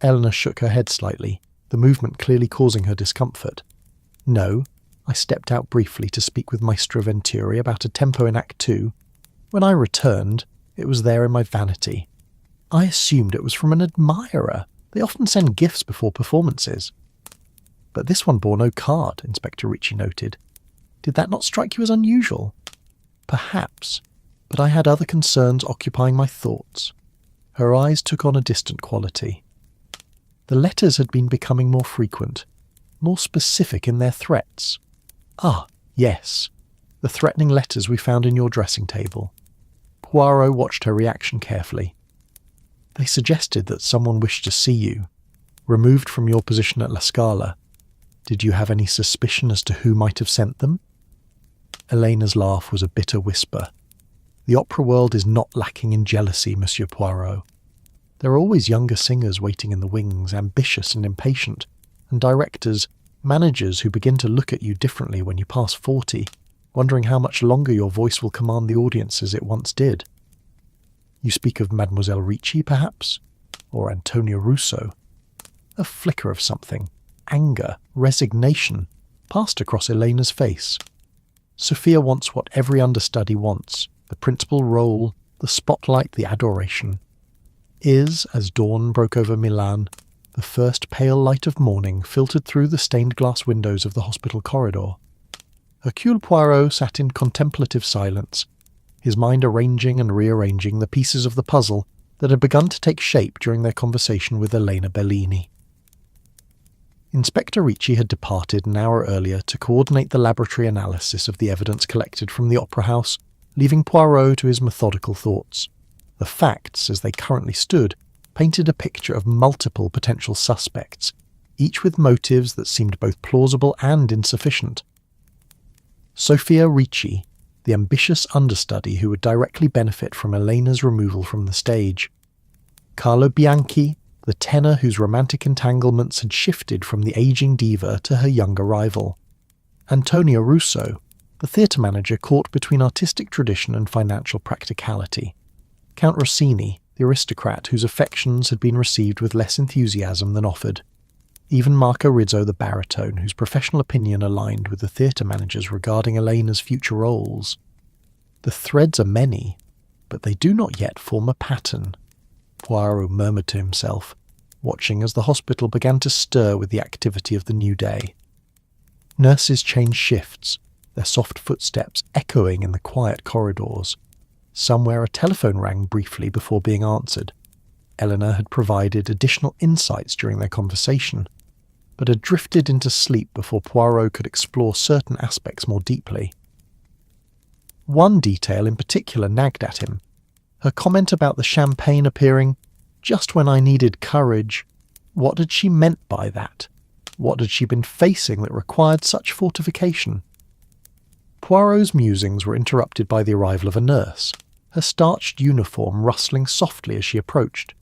Eleanor shook her head slightly, the movement clearly causing her discomfort. "No, I stepped out briefly to speak with Maestro Venturi about a tempo in Act 2. When I returned, it was there in my vanity. I assumed it was from an admirer. They often send gifts before performances." "But this one bore no card," Inspector Ricci noted. "Did that not strike you as unusual?" "Perhaps, but I had other concerns occupying my thoughts." Her eyes took on a distant quality. The letters had been becoming more frequent, more specific in their threats. "Ah, yes, the threatening letters we found in your dressing table." Poirot watched her reaction carefully. "They suggested that someone wished to see you, removed from your position at La Scala. Did you have any suspicion as to who might have sent them?" Elena's laugh was a bitter whisper. "The opera world is not lacking in jealousy, Monsieur Poirot. There are always younger singers waiting in the wings, ambitious and impatient, and directors, managers who begin to look at you differently when you pass 40, wondering how much longer your voice will command the audience as it once did. You speak of Mademoiselle Ricci, perhaps? Or Antonia Russo?" A flicker of something, anger, resignation, passed across Elena's face. Sophia wants what every understudy wants, the principal role, the spotlight, the adoration. Is, as dawn broke over Milan, the first pale light of morning filtered through the stained glass windows of the hospital corridor. Hercule Poirot sat in contemplative silence, his mind arranging and rearranging the pieces of the puzzle that had begun to take shape during their conversation with Elena Bellini. Inspector Ricci had departed an hour earlier to coordinate the laboratory analysis of the evidence collected from the opera house, leaving Poirot to his methodical thoughts. The facts, as they currently stood, painted a picture of multiple potential suspects, each with motives that seemed both plausible and insufficient. Sophia Ricci, the ambitious understudy who would directly benefit from Elena's removal from the stage. Carlo Bianchi, the tenor whose romantic entanglements had shifted from the aging diva to her younger rival. Antonia Russo, the theatre manager caught between artistic tradition and financial practicality. Count Rossini, the aristocrat whose affections had been received with less enthusiasm than offered. Even Marco Rizzo, the baritone, whose professional opinion aligned with the theatre manager's regarding Elena's future roles. The threads are many, but they do not yet form a pattern, Poirot murmured to himself, watching as the hospital began to stir with the activity of the new day. Nurses changed shifts, their soft footsteps echoing in the quiet corridors. Somewhere a telephone rang briefly before being answered. Eleanor had provided additional insights during their conversation, but had drifted into sleep before Poirot could explore certain aspects more deeply. One detail in particular nagged at him. Her comment about the champagne appearing just when I needed courage. What had she meant by that? What had she been facing that required such fortification? Poirot's musings were interrupted by the arrival of a nurse, her starched uniform rustling softly as she approached.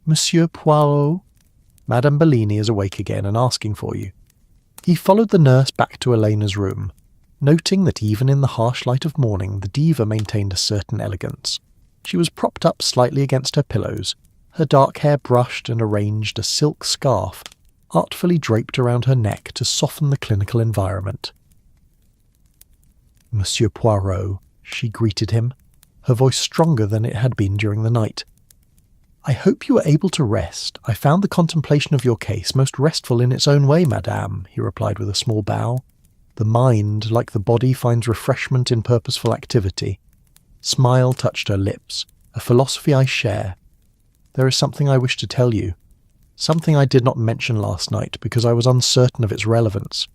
"Monsieur Poirot, Madame Bellini is awake again and asking for you." He followed the nurse back to Elena's room, noting that even in the harsh light of morning the diva maintained a certain elegance. She was propped up slightly against her pillows, her dark hair brushed and arranged a silk scarf, artfully draped around her neck to soften the clinical environment. "Monsieur Poirot," she greeted him, her voice stronger than it had been during the night. "I hope you were able to rest. I found the contemplation of your case most restful in its own way, madame," he replied with a small bow. "The mind, like the body, finds refreshment in purposeful activity." Smile touched her lips, a philosophy I share. "There is something I wish to tell you, something I did not mention last night because I was uncertain of its relevance.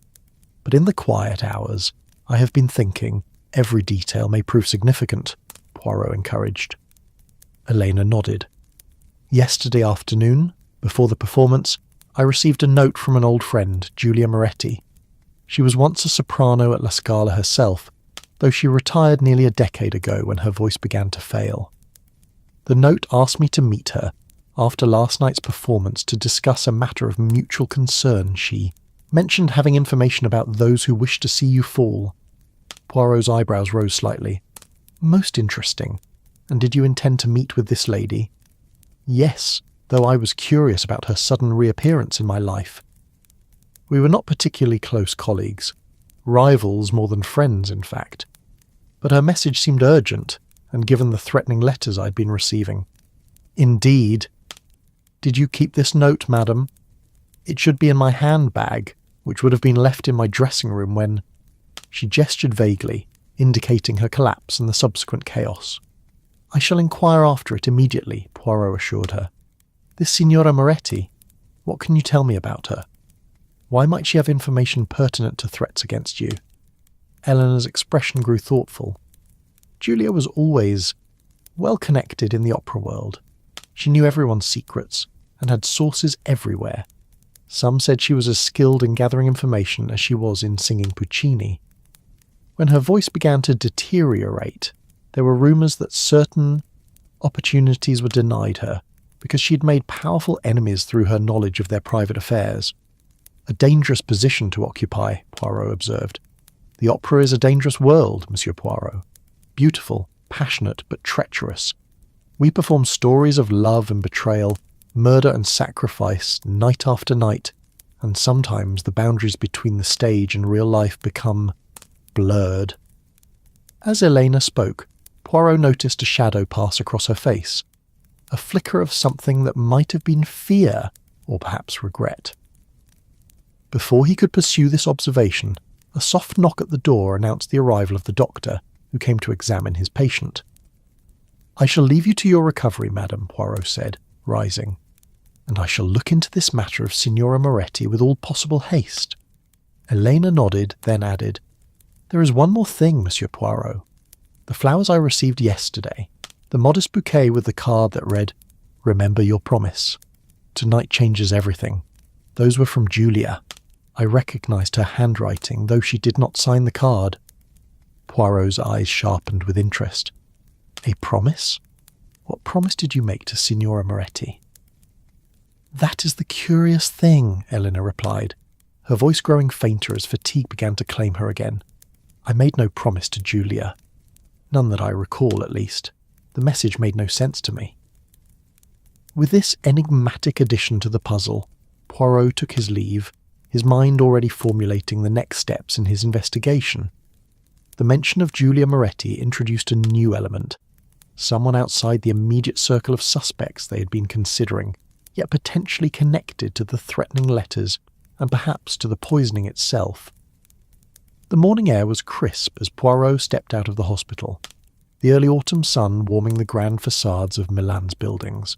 But in the quiet hours, I have been thinking every detail may prove significant," Poirot encouraged. Elena nodded. "Yesterday afternoon, before the performance, I received a note from an old friend, Giulia Moretti. She was once a soprano at La Scala herself, though she retired nearly a decade ago when her voice began to fail. The note asked me to meet her after last night's performance to discuss a matter of mutual concern. She mentioned having information about those who wish to see you fall. Poirot's eyebrows rose slightly. Most interesting. And did you intend to meet with this lady? Yes, though I was curious about her sudden reappearance in my life. We were not particularly close colleagues, rivals more than friends, in fact. But her message seemed urgent, and given the threatening letters I'd been receiving. Indeed. Did you keep this note, madam? It should be in my handbag, which would have been left in my dressing room when... She gestured vaguely, indicating her collapse and the subsequent chaos. I shall inquire after it immediately, Poirot assured her. This Signora Moretti, what can you tell me about her? Why might she have information pertinent to threats against you? Eleanor's expression grew thoughtful. Julia was always well connected in the opera world. She knew everyone's secrets and had sources everywhere. Some said she was as skilled in gathering information as she was in singing Puccini. When her voice began to deteriorate, there were rumours that certain opportunities were denied her because she had made powerful enemies through her knowledge of their private affairs. A dangerous position to occupy, Poirot observed. The opera is a dangerous world, Monsieur Poirot. Beautiful, passionate, but treacherous. We perform stories of love and betrayal, murder and sacrifice, night after night, and sometimes the boundaries between the stage and real life become blurred. As Elena spoke, Poirot noticed a shadow pass across her face, a flicker of something that might have been fear or perhaps regret. Before he could pursue this observation, a soft knock at the door announced the arrival of the doctor, who came to examine his patient. I shall leave you to your recovery, madam, Poirot said, rising, and I shall look into this matter of Signora Moretti with all possible haste. Elena nodded, then added, There is one more thing, Monsieur Poirot. The flowers I received yesterday, the modest bouquet with the card that read, Remember your promise. Tonight changes everything. Those were from Julia. I recognized her handwriting, though she did not sign the card. Poirot's eyes sharpened with interest. A promise? What promise did you make to Signora Moretti? That is the curious thing, Eleanor replied, her voice growing fainter as fatigue began to claim her again. I made no promise to Julia. None that I recall, at least. The message made no sense to me. With this enigmatic addition to the puzzle, Poirot took his leave, his mind already formulating the next steps in his investigation. The mention of Julia Moretti introduced a new element, someone outside the immediate circle of suspects they had been considering, yet potentially connected to the threatening letters and perhaps to the poisoning itself. The morning air was crisp as Poirot stepped out of the hospital, the early autumn sun warming the grand facades of Milan's buildings.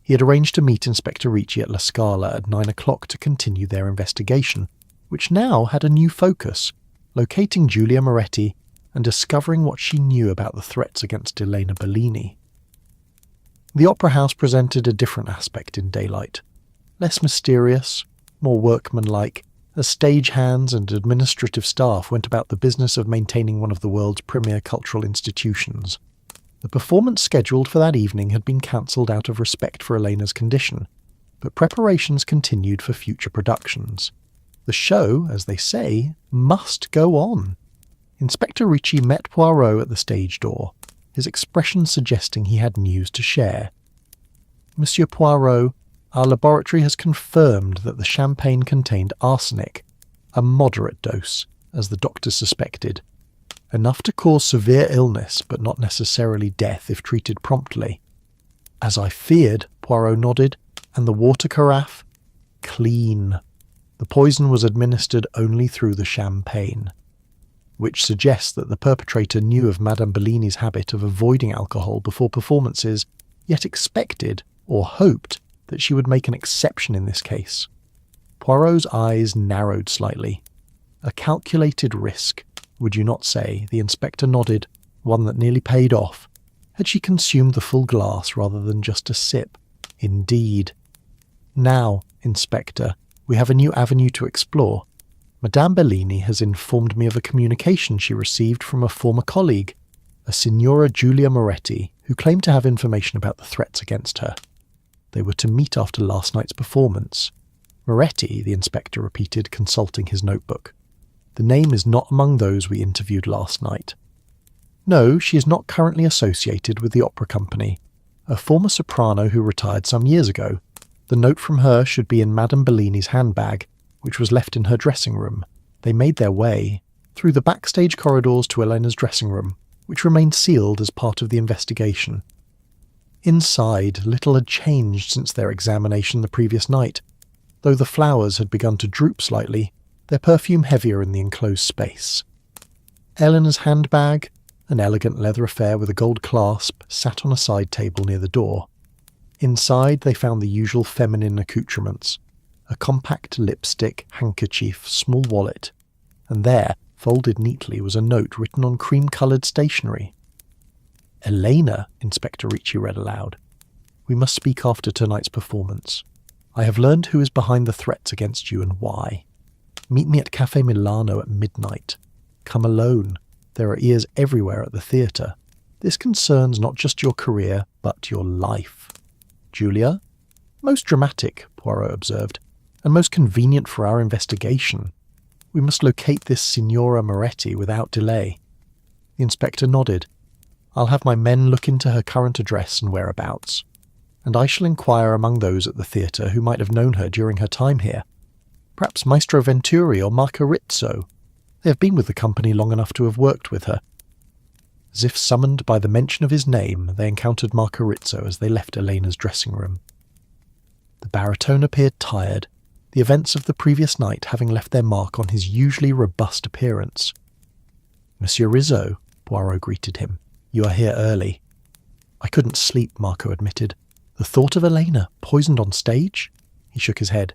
He had arranged to meet Inspector Ricci at La Scala at 9 o'clock to continue their investigation, which now had a new focus, locating Julia Moretti and discovering what she knew about the threats against Elena Bellini. The opera house presented a different aspect in daylight, less mysterious, more workmanlike, as stagehands and administrative staff went about the business of maintaining one of the world's premier cultural institutions. The performance scheduled for that evening had been cancelled out of respect for Elena's condition, but preparations continued for future productions. The show, as they say, must go on. Inspector Ricci met Poirot at the stage door, his expression suggesting he had news to share. Monsieur Poirot, our laboratory has confirmed that the champagne contained arsenic, a moderate dose, as the doctors suspected. Enough to cause severe illness, but not necessarily death if treated promptly. As I feared, Poirot nodded, and the water carafe? Clean. The poison was administered only through the champagne, which suggests that the perpetrator knew of Madame Bellini's habit of avoiding alcohol before performances, yet expected, or hoped, that she would make an exception in this case. Poirot's eyes narrowed slightly. A calculated risk, would you not say? The inspector nodded, one that nearly paid off. Had she consumed the full glass rather than just a sip? Indeed. Now, Inspector, we have a new avenue to explore. Madame Bellini has informed me of a communication she received from a former colleague, a Signora Giulia Moretti, who claimed to have information about the threats against her. They were to meet after last night's performance. Moretti, the inspector repeated, consulting his notebook. The name is not among those we interviewed last night. No, she is not currently associated with the opera company. A former soprano who retired some years ago. The note from her should be in Madame Bellini's handbag, which was left in her dressing room. They made their way through the backstage corridors to Elena's dressing room, which remained sealed as part of the investigation. Inside, little had changed since their examination the previous night. Though the flowers had begun to droop slightly, their perfume heavier in the enclosed space. Eleanor's handbag, an elegant leather affair with a gold clasp, sat on a side table near the door. Inside they found the usual feminine accoutrements, a compact lipstick, handkerchief, small wallet, and there, folded neatly, was a note written on cream-coloured stationery. "Elena," Inspector Ricci read aloud. "We must speak after tonight's performance. I have learned who is behind the threats against you and why. Meet me at Cafe Milano at midnight. Come alone. There are ears everywhere at the theatre. This concerns not just your career, but your life." "Julia?" "Most dramatic," Poirot observed, "and most convenient for our investigation. We must locate this Signora Moretti without delay." The inspector nodded. "I'll have my men look into her current address and whereabouts, and I shall inquire among those at the theatre who might have known her during her time here. Perhaps Maestro Venturi or Marco Rizzo. They have been with the company long enough to have worked with her." As if summoned by the mention of his name, they encountered Marco Rizzo as they left Elena's dressing room. The baritone appeared tired, the events of the previous night having left their mark on his usually robust appearance. "Monsieur Rizzo," Poirot greeted him, "you are here early." "I couldn't sleep," Marco admitted. "The thought of Elena, poisoned on stage?" He shook his head.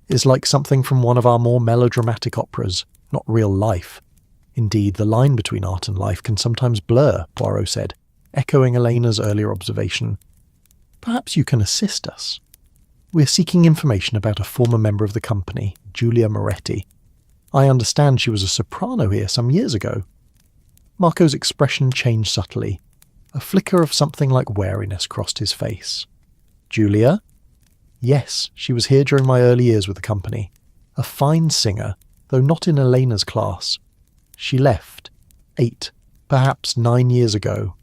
"It's like something from one of our more melodramatic operas, not real life. Indeed, the line between art and life can sometimes blur," Poirot said, echoing Elena's earlier observation. "Perhaps you can assist us. We're seeking information about a former member of the company, Giulia Moretti. I understand she was a soprano here some years ago." Marco's expression changed subtly. A flicker of something like wariness crossed his face. "Giulia?" "Yes, she was here during my early years with the company. A fine singer, though not in Elena's class. She left 8, perhaps 9 years ago."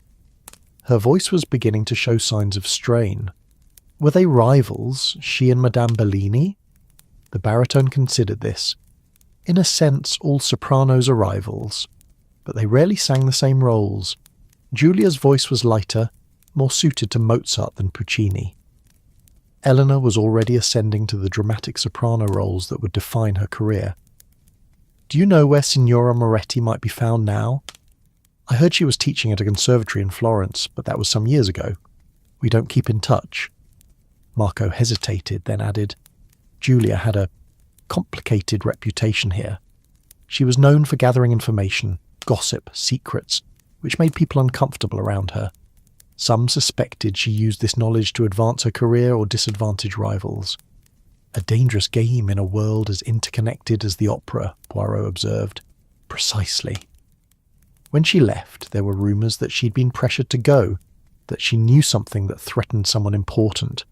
Her voice was beginning to show signs of strain. Were they rivals, she and Madame Bellini? The baritone considered this. In a sense, all sopranos are rivals, but they rarely sang the same roles. Giulia's voice was lighter, more suited to Mozart than Puccini. Eleanor was already ascending to the dramatic soprano roles that would define her career. "Do you know where Signora Moretti might be found now? I heard she was teaching at a conservatory in Florence, but that was some years ago. We don't keep in touch." Marco hesitated, then added, "Giulia had a complicated reputation here. She was known for gathering information, gossip, secrets, which made people uncomfortable around her. Some suspected she used this knowledge to advance her career or disadvantage rivals. A dangerous game in a world as interconnected as the opera," Poirot observed. "Precisely." When she left, there were rumours that she'd been pressured to go, that she knew something that threatened someone important.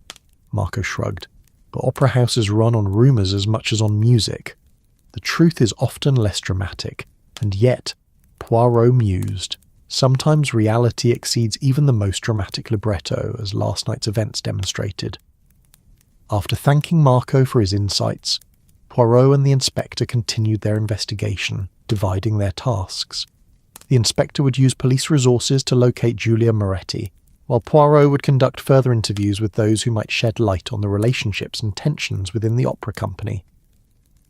Marco shrugged. "But opera houses run on rumours as much as on music. The truth is often less dramatic, and yet," Poirot mused, "sometimes reality exceeds even the most dramatic libretto, as last night's events demonstrated." After thanking Marco for his insights, Poirot and the inspector continued their investigation, dividing their tasks. The inspector would use police resources to locate Giulia Moretti, while Poirot would conduct further interviews with those who might shed light on the relationships and tensions within the opera company.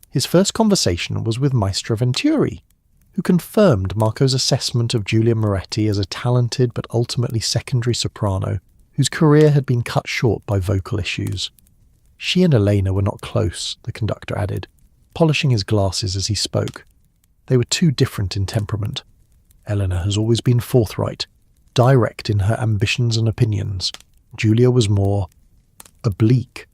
His first conversation was with Maestro Venturi, who confirmed Marco's assessment of Giulia Moretti as a talented but ultimately secondary soprano whose career had been cut short by vocal issues. "She and Elena were not close," the conductor added, polishing his glasses as he spoke. "They were too different in temperament. Elena has always been forthright, direct in her ambitions and opinions. Giulia was more oblique.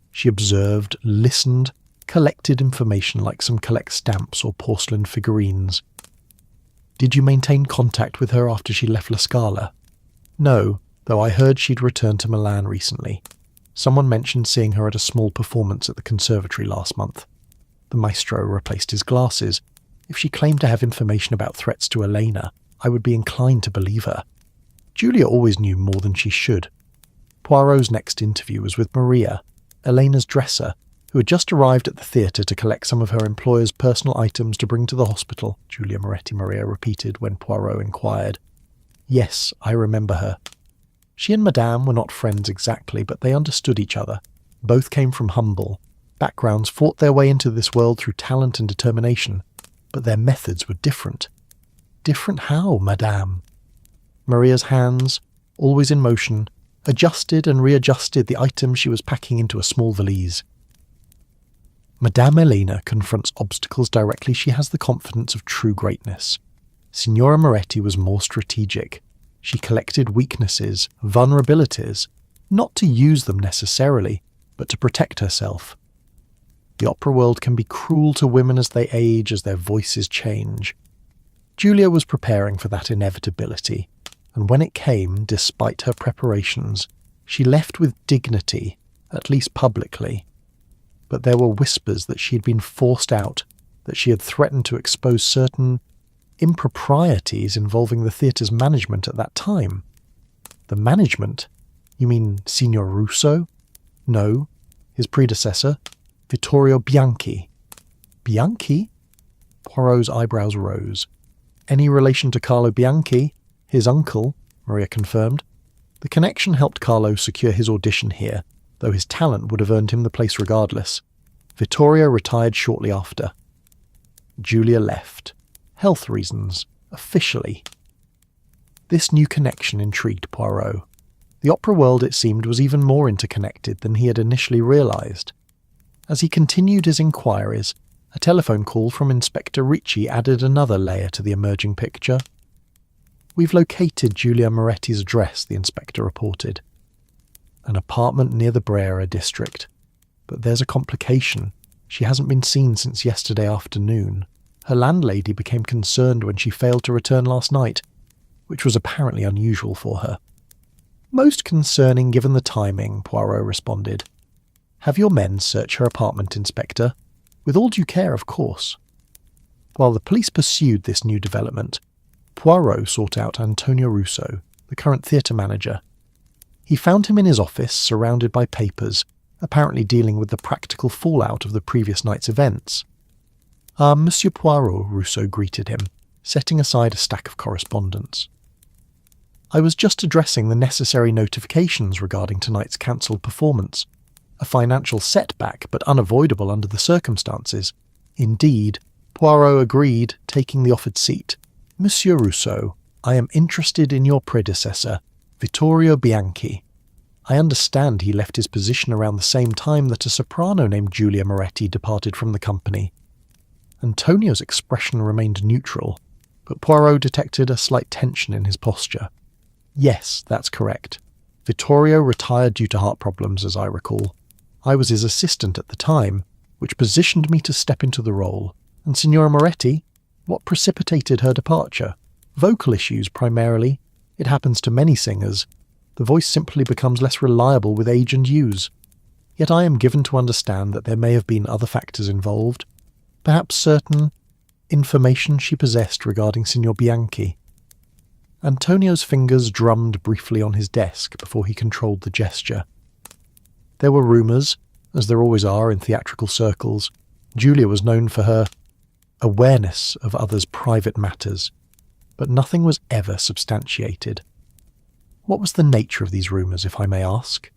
She observed, listened, collected information like some collect stamps or porcelain figurines. Did you maintain contact with her after she left La Scala? No, though I heard she'd returned to Milan recently. Someone mentioned seeing her at a small performance at the conservatory last month. The maestro replaced his glasses. If she claimed to have information about threats to Elena, I would be inclined to believe her. Julia always knew more than she should. Poirot's next interview was with Maria, Elena's dresser, who had just arrived at the theatre to collect some of her employer's personal items to bring to the hospital, Giulia Moretti-Maria repeated when Poirot inquired. Yes, I remember her. She and Madame were not friends exactly, but they understood each other. Both came from humble backgrounds, fought their way into this world through talent and determination, but their methods were different. Different how, Madame? Maria's hands, always in motion, adjusted and readjusted the items she was packing into a small valise. Madame Elena confronts obstacles directly. She has the confidence of true greatness. Signora Moretti was more strategic. She collected weaknesses, vulnerabilities, not to use them necessarily, but to protect herself. The opera world can be cruel to women as they age, as their voices change. Julia was preparing for that inevitability, and when it came, despite her preparations, she left with dignity, at least publicly. But there were whispers that she had been forced out, that she had threatened to expose certain improprieties involving the theatre's management at that time. The management? You mean Signor Russo? No, his predecessor, Vittorio Bianchi. Bianchi? Poirot's eyebrows rose. Any relation to Carlo Bianchi? His uncle, Maria confirmed. The connection helped Carlo secure his audition here, though his talent would have earned him the place regardless. Vittorio retired shortly after. Julia left. Health reasons, officially. This new connection intrigued Poirot. The opera world, it seemed, was even more interconnected than he had initially realised. As he continued his inquiries, a telephone call from Inspector Ricci added another layer to the emerging picture. We've located Giulia Moretti's address, the inspector reported. An apartment near the Brera district. But there's a complication. She hasn't been seen since yesterday afternoon. Her landlady became concerned when she failed to return last night, which was apparently unusual for her. Most concerning given the timing, Poirot responded. Have your men search her apartment, Inspector. With all due care, of course. While the police pursued this new development, Poirot sought out Antonio Russo, the current theatre manager. He found him in his office, surrounded by papers, apparently dealing with the practical fallout of the previous night's events. Ah, Monsieur Poirot, Russo greeted him, setting aside a stack of correspondence. I was just addressing the necessary notifications regarding tonight's cancelled performance. A financial setback, but unavoidable under the circumstances. Indeed, Poirot agreed, taking the offered seat. Monsieur Russo, I am interested in your predecessor, Vittorio Bianchi. I understand he left his position around the same time that a soprano named Giulia Moretti departed from the company. Antonio's expression remained neutral, but Poirot detected a slight tension in his posture. Yes, that's correct. Vittorio retired due to heart problems, as I recall. I was his assistant at the time, which positioned me to step into the role. And Signora Moretti? What precipitated her departure? Vocal issues, primarily. It happens to many singers. The voice simply becomes less reliable with age and use. Yet I am given to understand that there may have been other factors involved. Perhaps certain information she possessed regarding Signor Bianchi. Antonio's fingers drummed briefly on his desk before he controlled the gesture. There were rumours, as there always are in theatrical circles. Julia was known for her awareness of others' private matters, but nothing was ever substantiated. What was the nature of these rumours, if I may ask?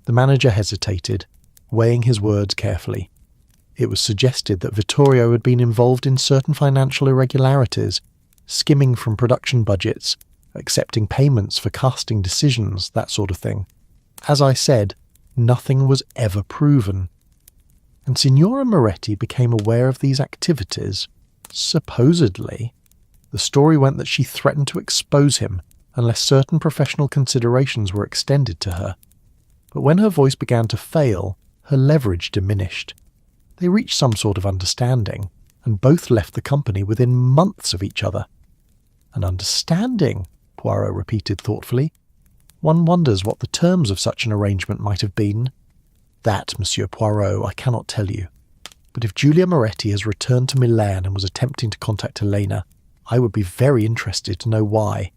The manager hesitated, weighing his words carefully. It was suggested that Vittorio had been involved in certain financial irregularities, skimming from production budgets, accepting payments for casting decisions, that sort of thing. As I said, nothing was ever proven. And Signora Moretti became aware of these activities, supposedly. The story went that she threatened to expose him unless certain professional considerations were extended to her. But when her voice began to fail, her leverage diminished. They reached some sort of understanding, and both left the company within months of each other. An understanding, Poirot repeated thoughtfully. One wonders what the terms of such an arrangement might have been. That, Monsieur Poirot, I cannot tell you. But if Giulia Moretti has returned to Milan and was attempting to contact Elena, I would be very interested to know why,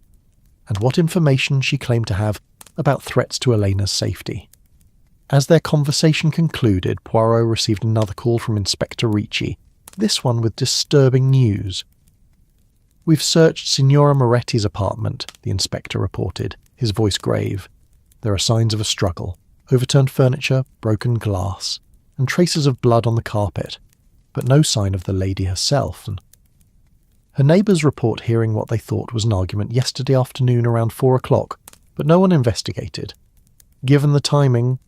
and what information she claimed to have about threats to Elena's safety. As their conversation concluded, Poirot received another call from Inspector Ricci, this one with disturbing news. "We've searched Signora Moretti's apartment," the inspector reported, his voice grave. "There are signs of a struggle. Overturned furniture, broken glass, and traces of blood on the carpet, but no sign of the lady herself." Her neighbours report hearing what they thought was an argument yesterday afternoon around 4 o'clock, but no one investigated. Given the timing,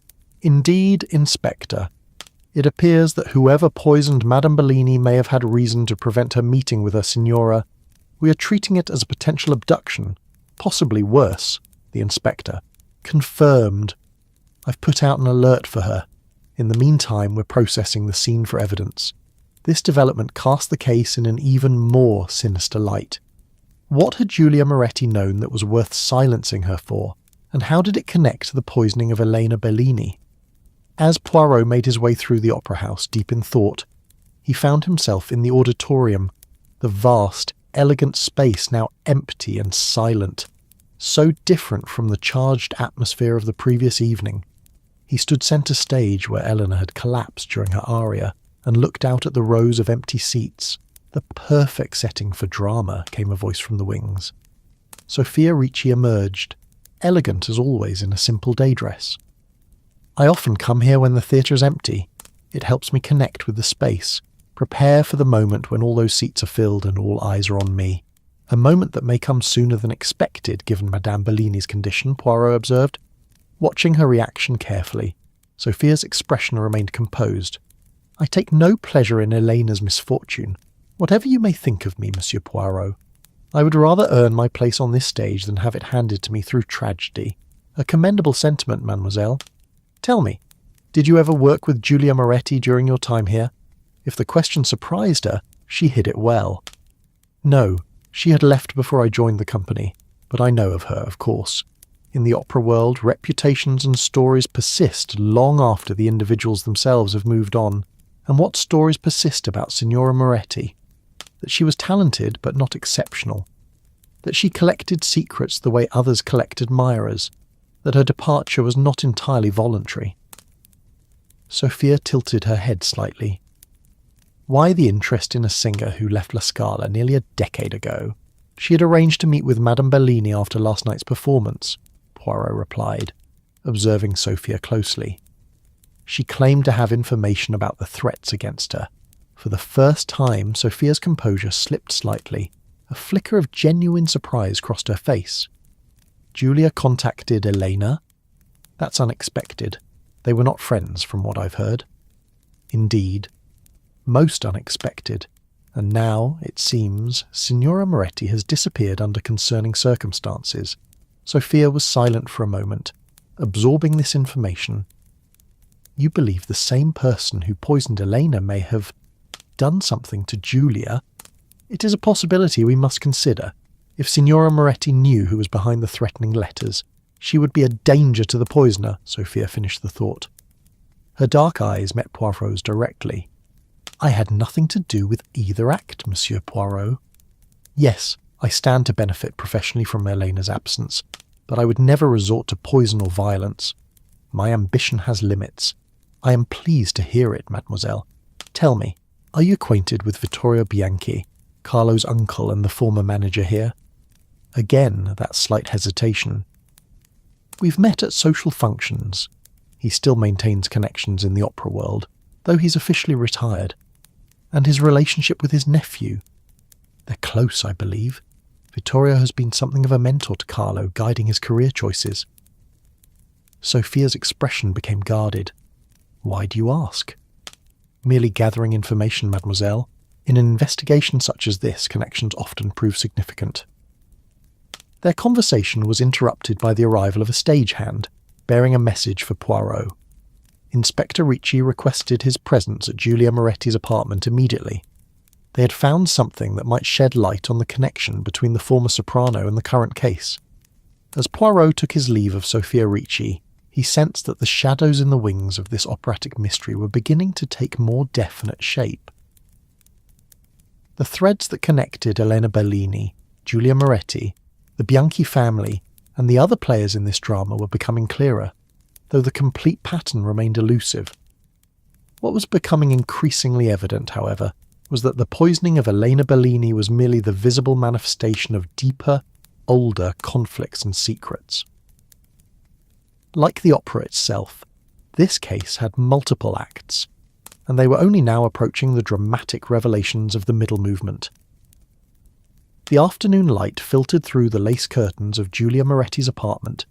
indeed, Inspector, it appears that whoever poisoned Madame Bellini may have had reason to prevent her meeting with her signora. We are treating it as a potential abduction, possibly worse, the inspector. Confirmed. I've put out an alert for her. In the meantime, we're processing the scene for evidence. This development cast the case in an even more sinister light. What had Giulia Moretti known that was worth silencing her for, and how did it connect to the poisoning of Elena Bellini? As Poirot made his way through the opera house deep in thought, he found himself in the auditorium, the vast, elegant space now empty and silent, so different from the charged atmosphere of the previous evening. He stood centre stage where Eleanor had collapsed during her aria and looked out at the rows of empty seats. "The perfect setting for drama," came a voice from the wings. Sophia Ricci emerged, elegant as always in a simple day dress. "I often come here when the theatre is empty. It helps me connect with the space, prepare for the moment when all those seats are filled and all eyes are on me. A moment that may come sooner than expected given Madame Bellini's condition," Poirot observed. Watching her reaction carefully, Sophia's expression remained composed. "I take no pleasure in Elena's misfortune, whatever you may think of me, Monsieur Poirot. I would rather earn my place on this stage than have it handed to me through tragedy. A commendable sentiment, mademoiselle. Tell me, did you ever work with Giulia Moretti during your time here?" If the question surprised her, she hid it well. "No, she had left before I joined the company, but I know of her, of course. In the opera world, reputations and stories persist long after the individuals themselves have moved on. And what stories persist about Signora Moretti? That she was talented but not exceptional. That she collected secrets the way others collect admirers. That her departure was not entirely voluntary." Sophia tilted her head slightly. Why the interest in a singer who left La Scala nearly a decade ago? She had arranged to meet with Madame Bellini after last night's performance, Poirot replied, observing Sophia closely. She claimed to have information about the threats against her. For the first time, Sophia's composure slipped slightly. A flicker of genuine surprise crossed her face. "Giulia contacted Elena? That's unexpected. They were not friends, from what I've heard." "Indeed. Most unexpected. And now, it seems, Signora Moretti has disappeared under concerning circumstances." Sophia was silent for a moment, absorbing this information. "You believe the same person who poisoned Elena may have done something to Giulia? It is a possibility we must consider. If Signora Moretti knew who was behind the threatening letters, she would be a danger to the poisoner," Sophia finished the thought. Her dark eyes met Poirot's directly. "I had nothing to do with either act, Monsieur Poirot. Yes, I stand to benefit professionally from Elena's absence, but I would never resort to poison or violence. My ambition has limits. I am pleased to hear it, mademoiselle. Tell me, are you acquainted with Vittorio Bianchi, Carlo's uncle and the former manager here?" Again, that slight hesitation. "We've met at social functions. He still maintains connections in the opera world, though he's officially retired. And his relationship with his nephew. They're close, I believe. Vittorio has been something of a mentor to Carlo, guiding his career choices." Sophia's expression became guarded. "Why do you ask?" "Merely gathering information, mademoiselle. In an investigation such as this, connections often prove significant." Their conversation was interrupted by the arrival of a stagehand, bearing a message for Poirot. Inspector Ricci requested his presence at Giulia Moretti's apartment immediately. They had found something that might shed light on the connection between the former soprano and the current case. As Poirot took his leave of Sophia Ricci, he sensed that the shadows in the wings of this operatic mystery were beginning to take more definite shape. The threads that connected Elena Bellini, Giulia Moretti, the Bianchi family, and the other players in this drama were becoming clearer, though the complete pattern remained elusive. What was becoming increasingly evident, however, was that the poisoning of Elena Bellini was merely the visible manifestation of deeper, older conflicts and secrets. Like the opera itself, this case had multiple acts, and they were only now approaching the dramatic revelations of the middle movement. The afternoon light filtered through the lace curtains of Giulia Moretti's apartment,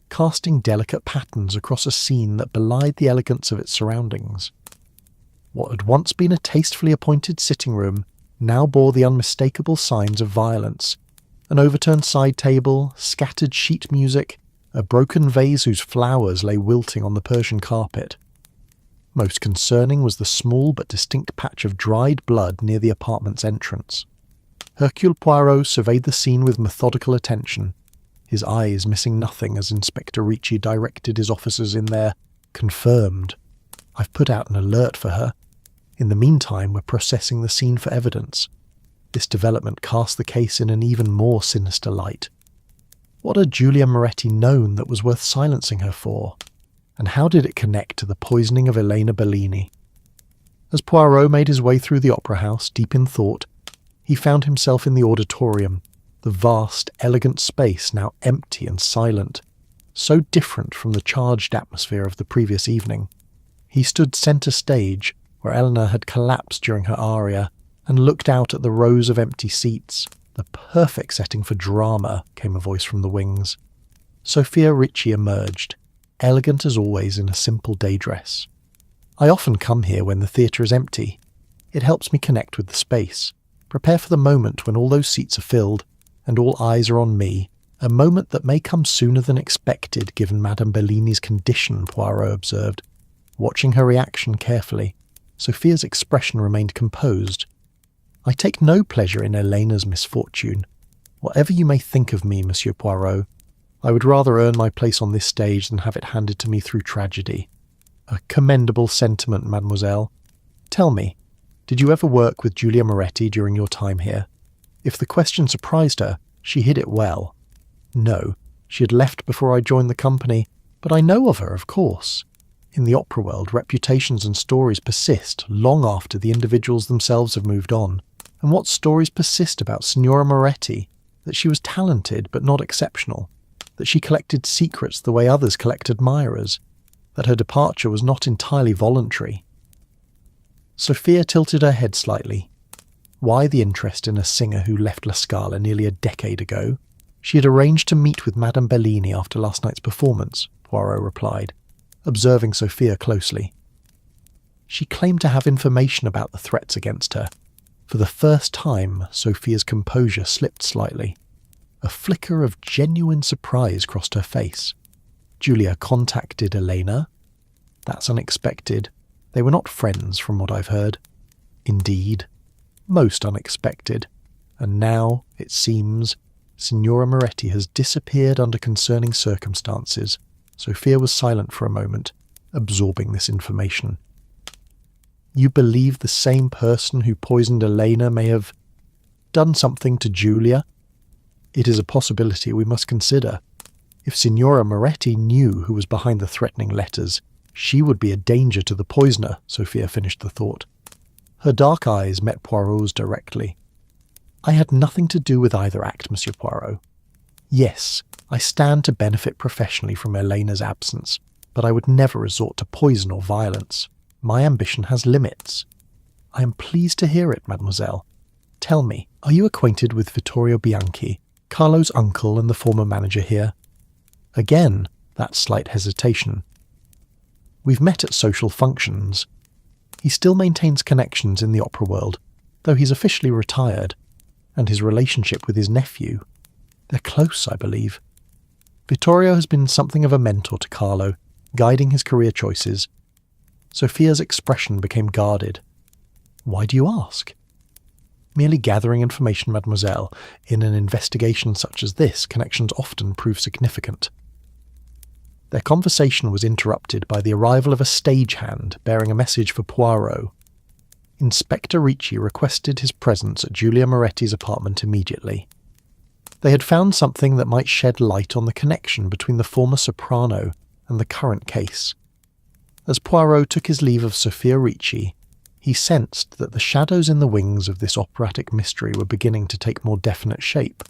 casting delicate patterns across a scene that belied the elegance of its surroundings. What had once been a tastefully appointed sitting room now bore the unmistakable signs of violence: an overturned side table, scattered sheet music, a broken vase whose flowers lay wilting on the Persian carpet. Most concerning was the small but distinct patch of dried blood near the apartment's entrance. Hercule Poirot surveyed the scene with methodical attention, his eyes missing nothing as Inspector Ricci directed his officers in there. "Confirmed. I've put out an alert for her. In the meantime, we're processing the scene for evidence." This development cast the case in an even more sinister light. What had Giulia Moretti known that was worth silencing her for? And how did it connect to the poisoning of Elena Bellini? As Poirot made his way through the opera house, deep in thought, he found himself in the auditorium, the vast, elegant space now empty and silent, so different from the charged atmosphere of the previous evening. He stood centre stage, where Eleanor had collapsed during her aria, and looked out at the rows of empty seats. "The perfect setting for drama," came a voice from the wings. Sophia Ricci emerged, elegant as always in a simple day dress. "I often come here when the theatre is empty. It helps me connect with the space, prepare for the moment when all those seats are filled, and all eyes are on me, a moment that may come sooner than expected given Madame Bellini's condition," Poirot observed. Watching her reaction carefully, Sophia's expression remained composed. "I take no pleasure in Elena's misfortune. Whatever you may think of me, Monsieur Poirot, I would rather earn my place on this stage than have it handed to me through tragedy." "A commendable sentiment, mademoiselle. Tell me, did you ever work with Giulia Moretti during your time here?" If the question surprised her, she hid it well. "No, she had left before I joined the company, but I know of her, of course. In the opera world, reputations and stories persist long after the individuals themselves have moved on. And what stories persist about Signora Moretti? That she was talented but not exceptional, that she collected secrets the way others collect admirers, that her departure was not entirely voluntary." Sophia tilted her head slightly. Why the interest in a singer who left La Scala nearly a decade ago? She had arranged to meet with Madame Bellini after last night's performance, Poirot replied, observing Sophia closely. She claimed to have information about the threats against her. For the first time, Sophia's composure slipped slightly. A flicker of genuine surprise crossed her face. "Giulia contacted Elena? That's unexpected. They were not friends, from what I've heard." "Indeed. Most unexpected. And now, it seems, Signora Moretti has disappeared under concerning circumstances." Sophia was silent for a moment, absorbing this information. "You believe the same person who poisoned Elena may have done something to Giulia?" "It is a possibility we must consider. If Signora Moretti knew who was behind the threatening letters, she would be a danger to the poisoner," Sophia finished the thought. Her dark eyes met Poirot's directly. "I had nothing to do with either act, Monsieur Poirot. Yes, I stand to benefit professionally from Elena's absence, but I would never resort to poison or violence. My ambition has limits." "I am pleased to hear it, mademoiselle. Tell me, are you acquainted with Vittorio Bianchi, Carlo's uncle and the former manager here?" Again, that slight hesitation. "We've met at social functions. He still maintains connections in the opera world, though he's officially retired, and his relationship with his nephew. They're close, I believe. Vittorio has been something of a mentor to Carlo, guiding his career choices. Sophia's expression became guarded. "Why do you ask?" "Merely gathering information, mademoiselle. In an investigation such as this, connections often prove significant." Their conversation was interrupted by the arrival of a stagehand bearing a message for Poirot. Inspector Ricci requested his presence at Giulia Moretti's apartment immediately. They had found something that might shed light on the connection between the former soprano and the current case. As Poirot took his leave of Sophia Ricci, he sensed that the shadows in the wings of this operatic mystery were beginning to take more definite shape.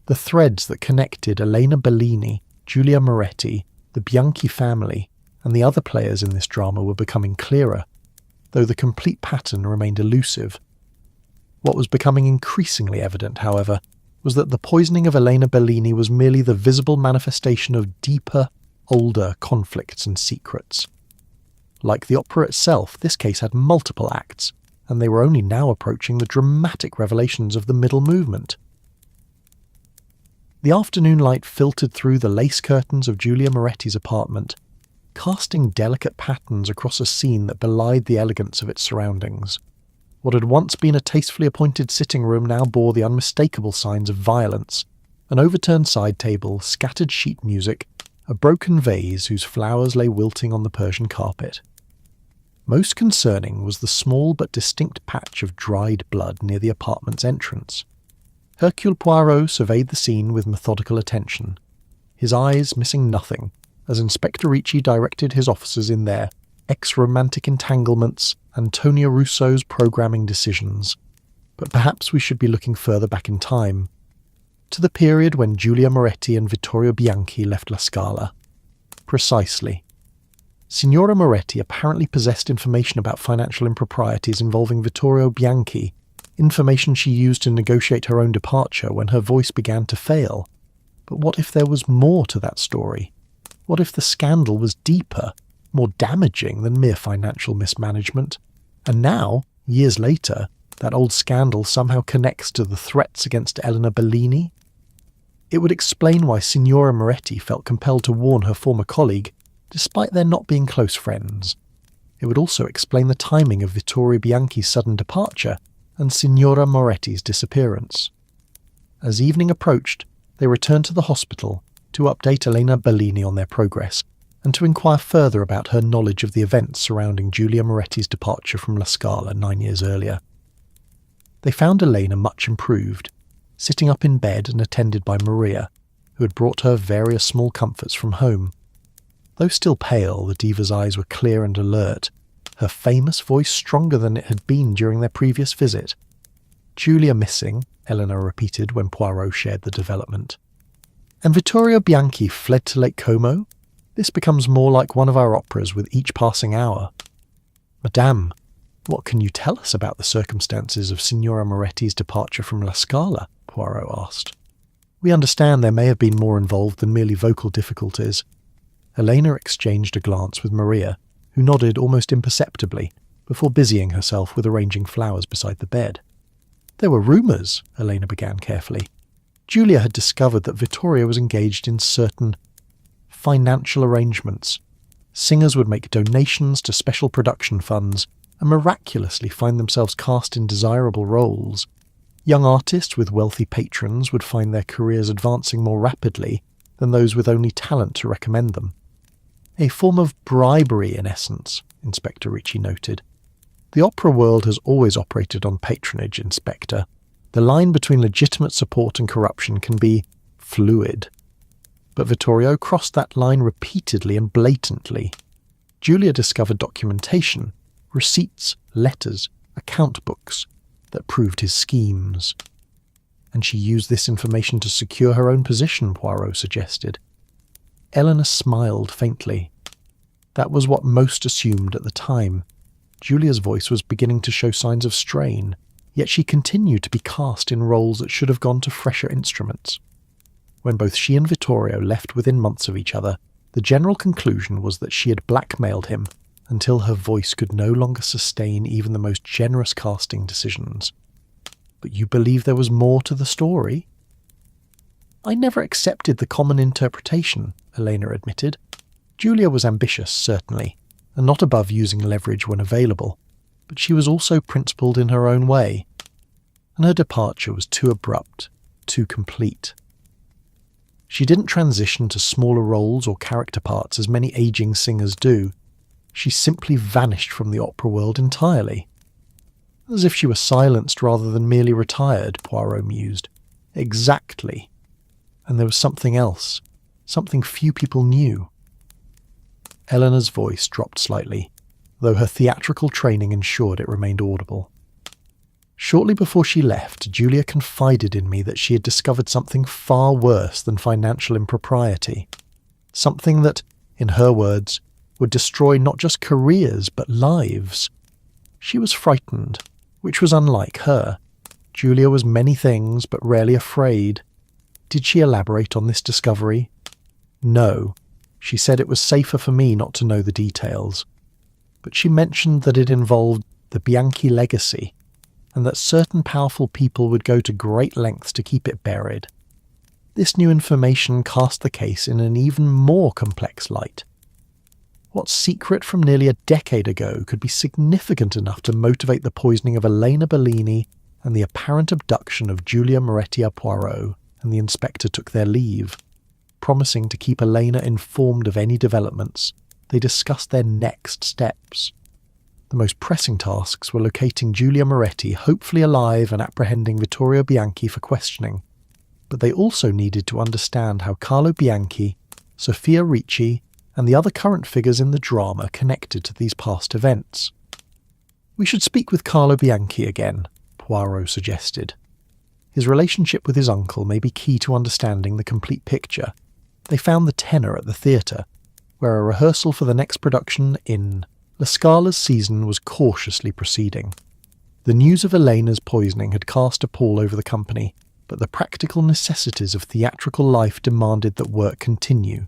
The threads that connected Elena Bellini, Giulia Moretti, the Bianchi family, and the other players in this drama were becoming clearer, though the complete pattern remained elusive. What was becoming increasingly evident, however, was that the poisoning of Elena Bellini was merely the visible manifestation of deeper, older conflicts and secrets. Like the opera itself, this case had multiple acts, and they were only now approaching the dramatic revelations of the middle movement. The afternoon light filtered through the lace curtains of Giulia Moretti's apartment, casting delicate patterns across a scene that belied the elegance of its surroundings. What had once been a tastefully appointed sitting room now bore the unmistakable signs of violence: an overturned side table, scattered sheet music, a broken vase whose flowers lay wilting on the Persian carpet. Most concerning was the small but distinct patch of dried blood near the apartment's entrance. Hercule Poirot surveyed the scene with methodical attention, his eyes missing nothing, as Inspector Ricci directed his officers in their ex-romantic entanglements, Antonio Russo's programming decisions. But perhaps we should be looking further back in time, to the period when Giulia Moretti and Vittorio Bianchi left La Scala. Precisely. Signora Moretti apparently possessed information about financial improprieties involving Vittorio Bianchi, information she used to negotiate her own departure when her voice began to fail. But what if there was more to that story? What if the scandal was deeper, more damaging than mere financial mismanagement? And now, years later, that old scandal somehow connects to the threats against Elena Bellini? It would explain why Signora Moretti felt compelled to warn her former colleague, despite their not being close friends. It would also explain the timing of Vittorio Bianchi's sudden departure and Signora Moretti's disappearance. As evening approached, they returned to the hospital to update Elena Bellini on their progress and to inquire further about her knowledge of the events surrounding Giulia Moretti's departure from La Scala 9 years earlier. They found Elena much improved, sitting up in bed and attended by Maria, who had brought her various small comforts from home. Though still pale, the diva's eyes were clear and alert, her famous voice stronger than it had been during their previous visit. "Giulia missing," Elena repeated when Poirot shared the development. "And Vittorio Bianchi fled to Lake Como? This becomes more like one of our operas with each passing hour." "Madame, what can you tell us about the circumstances of Signora Moretti's departure from La Scala?" Poirot asked. "We understand there may have been more involved than merely vocal difficulties." Elena exchanged a glance with Maria, who nodded almost imperceptibly, before busying herself with arranging flowers beside the bed. "There were rumours," Elena began carefully. Giulia had discovered that Vittorio was engaged in certain financial arrangements. Singers would make donations to special production funds and miraculously find themselves cast in desirable roles. Young artists with wealthy patrons would find their careers advancing more rapidly than those with only talent to recommend them. "A form of bribery, in essence," Inspector Ricci noted. "The opera world has always operated on patronage, Inspector. The line between legitimate support and corruption can be fluid. But Vittorio crossed that line repeatedly and blatantly. Giulia discovered documentation, receipts, letters, account books, that proved his schemes. And she used this information to secure her own position," Poirot suggested. Eleanor smiled faintly. That was what most assumed at the time. Giulia's voice was beginning to show signs of strain, yet she continued to be cast in roles that should have gone to fresher instruments. When both she and Vittorio left within months of each other, the general conclusion was that she had blackmailed him until her voice could no longer sustain even the most generous casting decisions. "But you believe there was more to the story?" "I never accepted the common interpretation," Elena admitted. "Giulia was ambitious, certainly, and not above using leverage when available, but she was also principled in her own way, and her departure was too abrupt, too complete. She didn't transition to smaller roles or character parts as many aging singers do. She simply vanished from the opera world entirely. As if she were silenced rather than merely retired, Poirot mused. Exactly. And there was something else, something few people knew. Eleanor's voice dropped slightly, though her theatrical training ensured it remained audible. Shortly before she left, Julia confided in me that she had discovered something far worse than financial impropriety. Something that, in her words, would destroy not just careers but lives. She was frightened, which was unlike her. Julia was many things but rarely afraid. Did she elaborate on this discovery? No. She said it was safer for me not to know the details. But she mentioned that it involved the Bianchi legacy, and that certain powerful people would go to great lengths to keep it buried. This new information cast the case in an even more complex light. What secret from nearly a decade ago could be significant enough to motivate the poisoning of Elena Bellini and the apparent abduction of Julia Moretti à Poirot? And the inspector took their leave. Promising to keep Elena informed of any developments, they discussed their next steps. The most pressing tasks were locating Julia Moretti, hopefully alive, and apprehending Vittorio Bianchi for questioning. But they also needed to understand how Carlo Bianchi, Sofia Ricci, and the other current figures in the drama connected to these past events. We should speak with Carlo Bianchi again, Poirot suggested. His relationship with his uncle may be key to understanding the complete picture. They found the tenor at the theatre, where a rehearsal for the next production in La Scala's season was cautiously proceeding. The news of Elena's poisoning had cast a pall over the company, but the practical necessities of theatrical life demanded that work continue.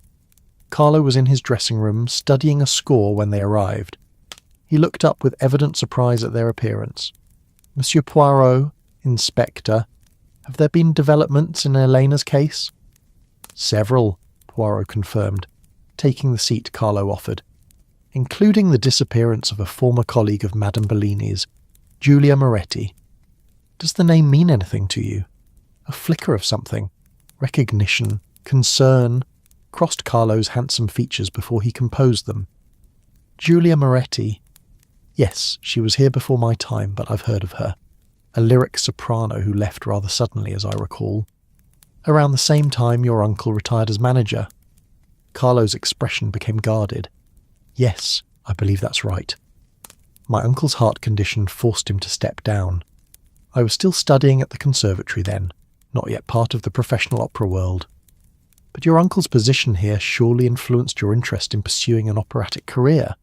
Carlo was in his dressing room, studying a score when they arrived. He looked up with evident surprise at their appearance. "Monsieur Poirot, Inspector, have there been developments in Elena's case?" "Several," Poirot confirmed, taking the seat Carlo offered, "including the disappearance of a former colleague of Madame Bellini's, Julia Moretti. Does the name mean anything to you? A flicker of something, recognition, concern, crossed Carlo's handsome features before he composed them. Julia Moretti. Yes, she was here before my time, but I've heard of her. A lyric soprano who left rather suddenly, as I recall. Around the same time your uncle retired as manager." Carlo's expression became guarded. "Yes, I believe that's right. My uncle's heart condition forced him to step down. I was still studying at the conservatory then, not yet part of the professional opera world. But your uncle's position here surely influenced your interest in pursuing an operatic career.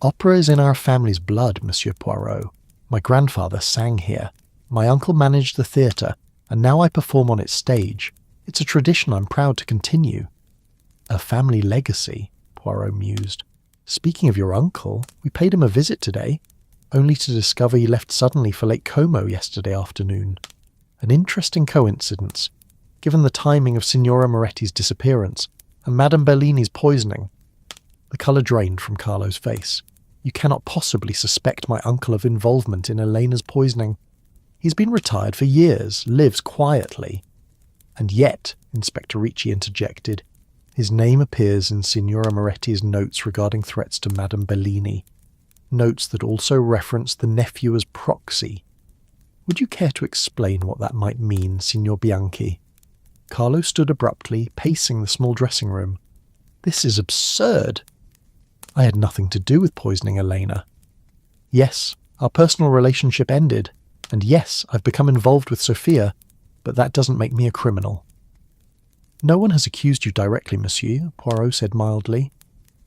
Opera is in our family's blood, Monsieur Poirot. My grandfather sang here. My uncle managed the theatre, and now I perform on its stage. It's a tradition I'm proud to continue." "A family legacy," Poirot mused. "Speaking of your uncle, we paid him a visit today, only to discover he left suddenly for Lake Como yesterday afternoon. An interesting coincidence, given the timing of Signora Moretti's disappearance and Madame Bellini's poisoning." The colour drained from Carlo's face. "You cannot possibly suspect my uncle of involvement in Elena's poisoning. He's been retired for years, lives quietly." "And yet," Inspector Ricci interjected, "his name appears in Signora Moretti's notes regarding threats to Madame Bellini, notes that also reference the nephew as proxy. Would you care to explain what that might mean, Signor Bianchi?" Carlo stood abruptly, pacing the small dressing room. "This is absurd. I had nothing to do with poisoning Elena. Yes, our personal relationship ended, and yes, I've become involved with Sophia, but that doesn't make me a criminal." "No one has accused you directly, monsieur," Poirot said mildly.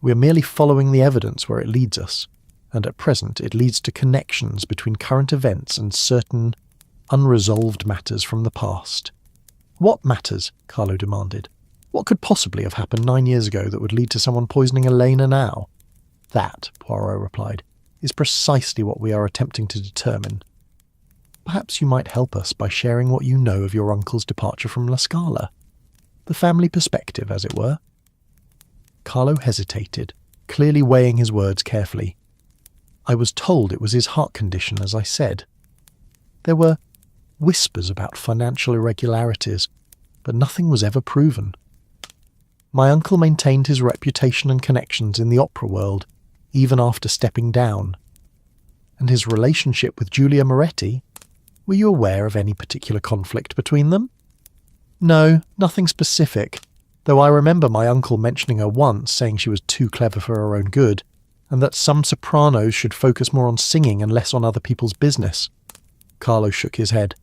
"We are merely following the evidence where it leads us, and at present it leads to connections between current events and certain unresolved matters from the past." "What matters?" Carlo demanded. "What could possibly have happened 9 years ago that would lead to someone poisoning Elena now?" "That," Poirot replied, "is precisely what we are attempting to determine. Perhaps you might help us by sharing what you know of your uncle's departure from La Scala. The family perspective, as it were." Carlo hesitated, clearly weighing his words carefully. I was told it was his heart condition, as I said. There were whispers about financial irregularities, but nothing was ever proven. My uncle maintained his reputation and connections in the opera world, even after stepping down. And his relationship with Giulia Moretti? Were you aware of any particular conflict between them? No, nothing specific, though I remember my uncle mentioning her once, saying she was too clever for her own good, and that some sopranos should focus more on singing and less on other people's business. Carlo shook his head.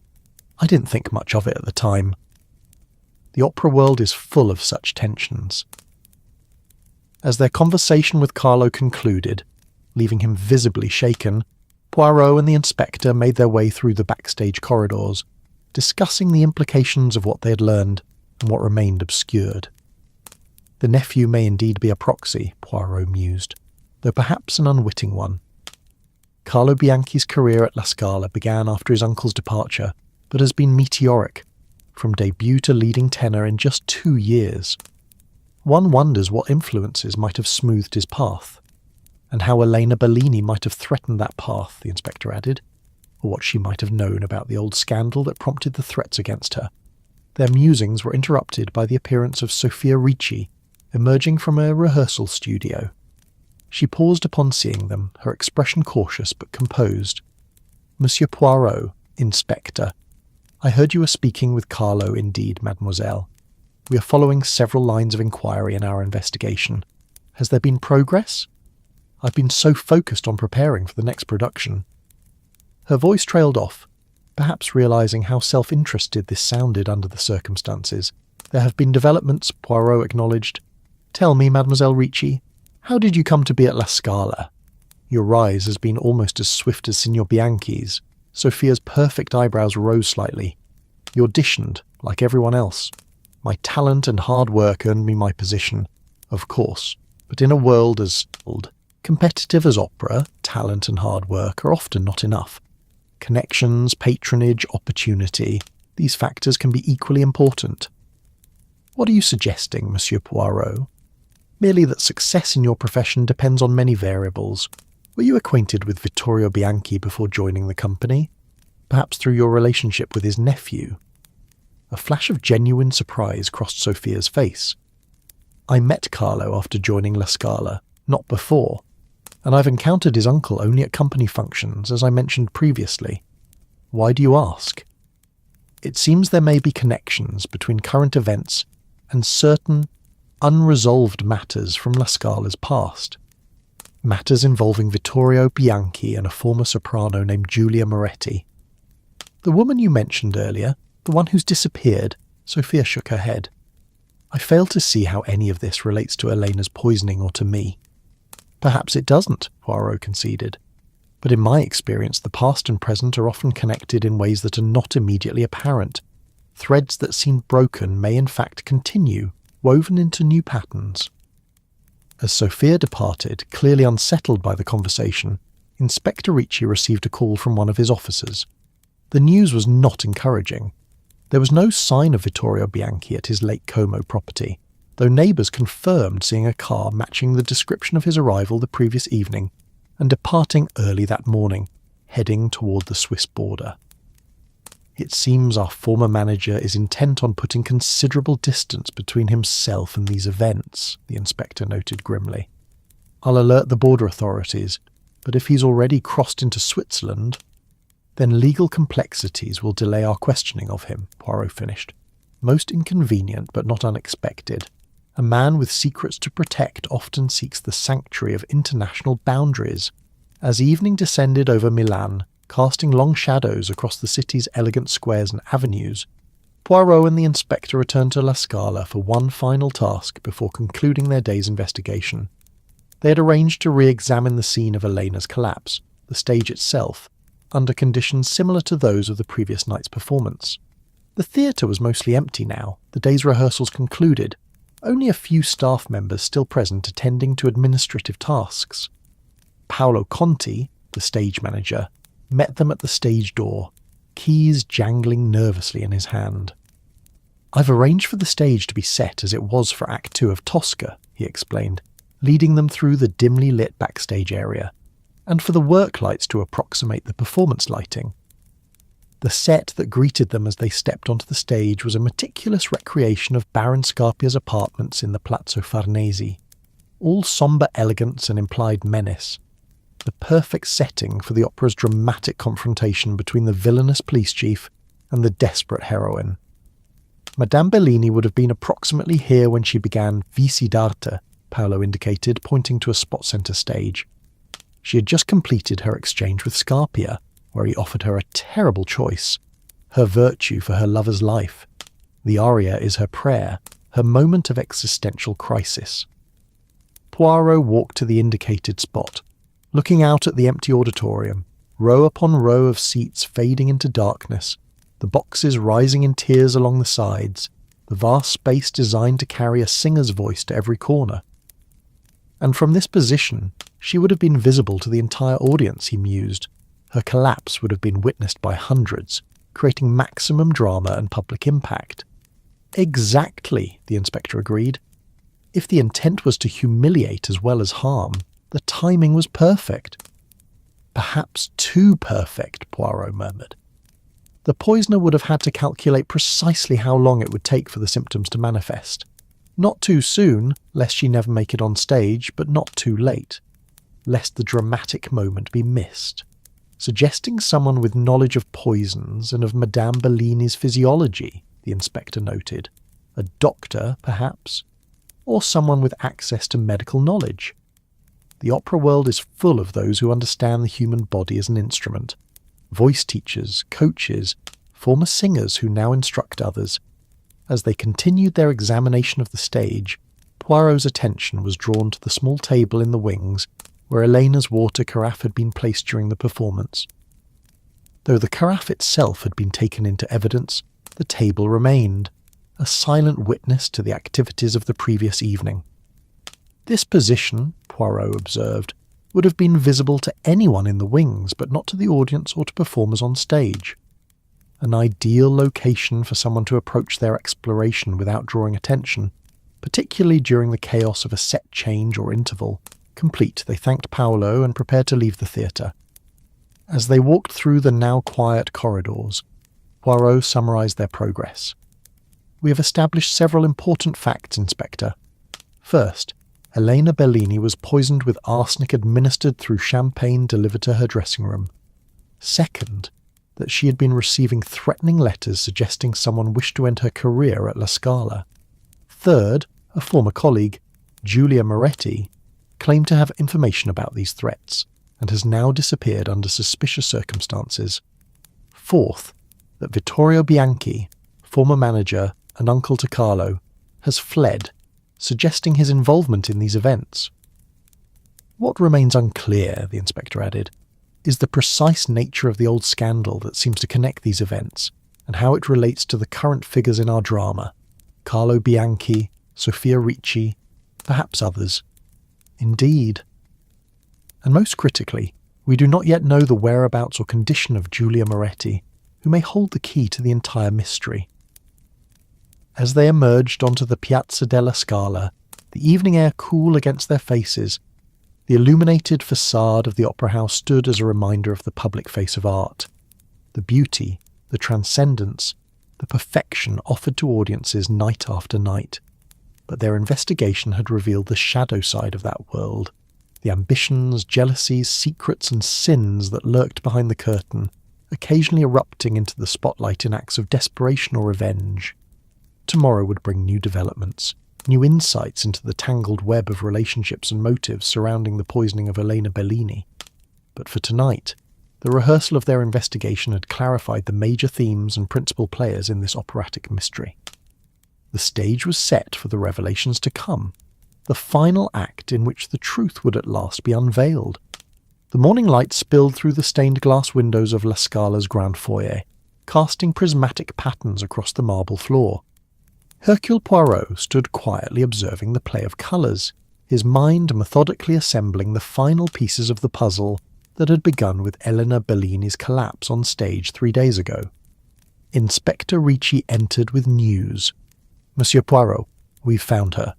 I didn't think much of it at the time. The opera world is full of such tensions. As their conversation with Carlo concluded, leaving him visibly shaken, Poirot and the inspector made their way through the backstage corridors, discussing the implications of what they had learned and what remained obscured. The nephew may indeed be a proxy, Poirot mused, though perhaps an unwitting one. Carlo Bianchi's career at La Scala began after his uncle's departure, but has been meteoric, from debut to leading tenor in just 2 years. One wonders what influences might have smoothed his path, and how Elena Bellini might have threatened that path, the inspector added, or what she might have known about the old scandal that prompted the threats against her. Their musings were interrupted by the appearance of Sophia Ricci, emerging from a rehearsal studio. She paused upon seeing them, her expression cautious but composed. Monsieur Poirot, Inspector, I heard you were speaking with Carlo indeed, mademoiselle. We are following several lines of inquiry in our investigation. Has there been progress? I've been so focused on preparing for the next production. Her voice trailed off, perhaps realizing how self-interested this sounded under the circumstances. There have been developments, Poirot acknowledged. Tell me, Mademoiselle Ricci, how did you come to be at La Scala? Your rise has been almost as swift as Signor Bianchi's. Sophia's perfect eyebrows rose slightly. You auditioned, like everyone else. My talent and hard work earned me my position, of course, but in a world as competitive as opera, talent and hard work are often not enough. Connections, patronage, opportunity, these factors can be equally important. What are you suggesting, Monsieur Poirot? Merely that success in your profession depends on many variables. Were you acquainted with Vittorio Bianchi before joining the company? Perhaps through your relationship with his nephew? A flash of genuine surprise crossed Sophia's face. I met Carlo after joining La Scala, not before, and I've encountered his uncle only at company functions, as I mentioned previously. Why do you ask? It seems there may be connections between current events and certain unresolved matters from La Scala's past. Matters involving Vittorio Bianchi and a former soprano named Giulia Moretti. The woman you mentioned earlier, the one who's disappeared, Sophia shook her head. I fail to see how any of this relates to Elena's poisoning or to me. Perhaps it doesn't, Poirot conceded. But in my experience, the past and present are often connected in ways that are not immediately apparent. Threads that seemed broken may in fact continue, woven into new patterns. As Sophia departed, clearly unsettled by the conversation, Inspector Ricci received a call from one of his officers. The news was not encouraging. There was no sign of Vittorio Bianchi at his Lake Como property, though neighbours confirmed seeing a car matching the description of his arrival the previous evening and departing early that morning, heading toward the Swiss border. It seems our former manager is intent on putting considerable distance between himself and these events, the inspector noted grimly. I'll alert the border authorities, but if he's already crossed into Switzerland, then legal complexities will delay our questioning of him, Poirot finished. Most inconvenient but not unexpected. A man with secrets to protect often seeks the sanctuary of international boundaries. As evening descended over Milan, casting long shadows across the city's elegant squares and avenues, Poirot and the inspector returned to La Scala for one final task before concluding their day's investigation. They had arranged to re-examine the scene of Elena's collapse, the stage itself, under conditions similar to those of the previous night's performance. The theatre was mostly empty now, the day's rehearsals concluded, only a few staff members still present attending to administrative tasks. Paolo Conti, the stage manager, met them at the stage door, keys jangling nervously in his hand. "I've arranged for the stage to be set as it was for Act 2 of Tosca," he explained, leading them through the dimly lit backstage area, and for the work lights to approximate the performance lighting. The set that greeted them as they stepped onto the stage was a meticulous recreation of Baron Scarpia's apartments in the Palazzo Farnese, all sombre elegance and implied menace, the perfect setting for the opera's dramatic confrontation between the villainous police chief and the desperate heroine. Madame Bellini would have been approximately here when she began Vici d'arte, Paolo indicated, pointing to a spot centre stage. She had just completed her exchange with Scarpia, where he offered her a terrible choice, her virtue for her lover's life. The aria is her prayer, her moment of existential crisis. Poirot walked to the indicated spot, looking out at the empty auditorium, row upon row of seats fading into darkness, the boxes rising in tiers along the sides, the vast space designed to carry a singer's voice to every corner. And from this position, she would have been visible to the entire audience, he mused. Her collapse would have been witnessed by hundreds, creating maximum drama and public impact. Exactly, the inspector agreed. If the intent was to humiliate as well as harm, the timing was perfect. Perhaps too perfect, Poirot murmured. The poisoner would have had to calculate precisely how long it would take for the symptoms to manifest. Not too soon, lest she never make it on stage, but not too late, lest the dramatic moment be missed. Suggesting someone with knowledge of poisons and of Madame Bellini's physiology, the inspector noted. A doctor, perhaps, or someone with access to medical knowledge. The opera world is full of those who understand the human body as an instrument. Voice teachers, coaches, former singers who now instruct others. As they continued their examination of the stage, Poirot's attention was drawn to the small table in the wings where Elena's water carafe had been placed during the performance. Though the carafe itself had been taken into evidence, the table remained, a silent witness to the activities of the previous evening. This position, Poirot observed, would have been visible to anyone in the wings, but not to the audience or to performers on stage. An ideal location for someone to approach their exploration without drawing attention, particularly during the chaos of a set change or interval. Complete, they thanked Paolo and prepared to leave the theatre. As they walked through the now quiet corridors, Poirot summarised their progress. We have established several important facts, Inspector. First, Elena Bellini was poisoned with arsenic administered through champagne delivered to her dressing room. Second, that she had been receiving threatening letters suggesting someone wished to end her career at La Scala. Third, a former colleague, Giulia Moretti, claimed to have information about these threats and has now disappeared under suspicious circumstances. Fourth, that Vittorio Bianchi, former manager and uncle to Carlo, has fled, suggesting his involvement in these events. What remains unclear, the inspector added, is the precise nature of the old scandal that seems to connect these events and how it relates to the current figures in our drama, Carlo Bianchi, Sofia Ricci, perhaps others. Indeed. And most critically, we do not yet know the whereabouts or condition of Giulia Moretti, who may hold the key to the entire mystery. As they emerged onto the Piazza della Scala, the evening air cool against their faces, the illuminated facade of the opera house stood as a reminder of the public face of art, the beauty, the transcendence, the perfection offered to audiences night after night. But their investigation had revealed the shadow side of that world, the ambitions, jealousies, secrets and sins that lurked behind the curtain, occasionally erupting into the spotlight in acts of desperation or revenge. Tomorrow would bring new developments, new insights into the tangled web of relationships and motives surrounding the poisoning of Elena Bellini. But for tonight, the rehearsal of their investigation had clarified the major themes and principal players in this operatic mystery. The stage was set for the revelations to come, the final act in which the truth would at last be unveiled. The morning light spilled through the stained glass windows of La Scala's grand foyer, casting prismatic patterns across the marble floor. Hercule Poirot stood quietly observing the play of colours, his mind methodically assembling the final pieces of the puzzle that had begun with Elena Bellini's collapse on stage 3 days ago. Inspector Ricci entered with news. "Monsieur Poirot, we've found her.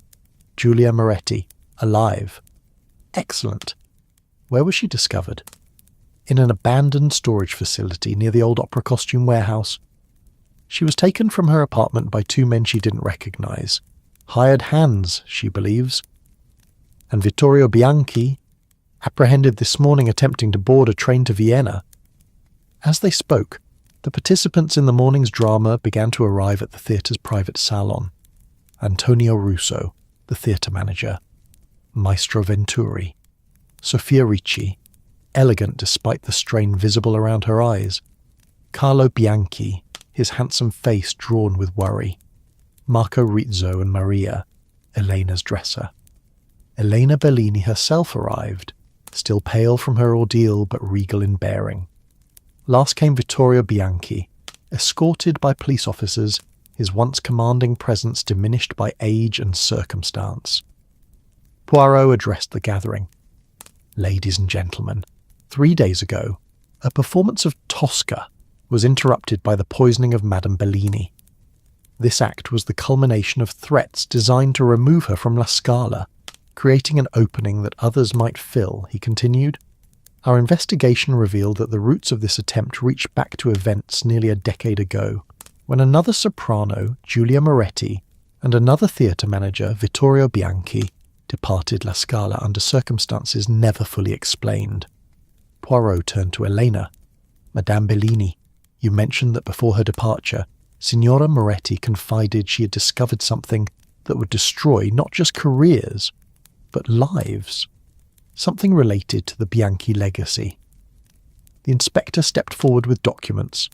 Giulia Moretti. Alive. Excellent. Where was she discovered? In an abandoned storage facility near the old opera costume warehouse. She was taken from her apartment by two men she didn't recognize. Hired hands, she believes. And Vittorio Bianchi, apprehended this morning attempting to board a train to Vienna. As they spoke, the participants in the morning's drama began to arrive at the theatre's private salon. Antonio Russo, the theatre manager. Maestro Venturi. Sofia Ricci, elegant despite the strain visible around her eyes. Carlo Bianchi, his handsome face drawn with worry. Marco Rizzo and Maria, Elena's dresser. Elena Bellini herself arrived, still pale from her ordeal but regal in bearing. Last came Vittorio Bianchi, escorted by police officers, his once commanding presence diminished by age and circumstance. Poirot addressed the gathering. Ladies and gentlemen, 3 days ago, a performance of Tosca was interrupted by the poisoning of Madame Bellini. This act was the culmination of threats designed to remove her from La Scala, creating an opening that others might fill, he continued. Our investigation revealed that the roots of this attempt reached back to events nearly a decade ago, when another soprano, Giulia Moretti, and another theatre manager, Vittorio Bianchi, departed La Scala under circumstances never fully explained. Poirot turned to Elena. Madame Bellini, you mentioned that before her departure, Signora Moretti confided she had discovered something that would destroy not just careers, but lives. Something related to the Bianchi legacy. The inspector stepped forward with documents.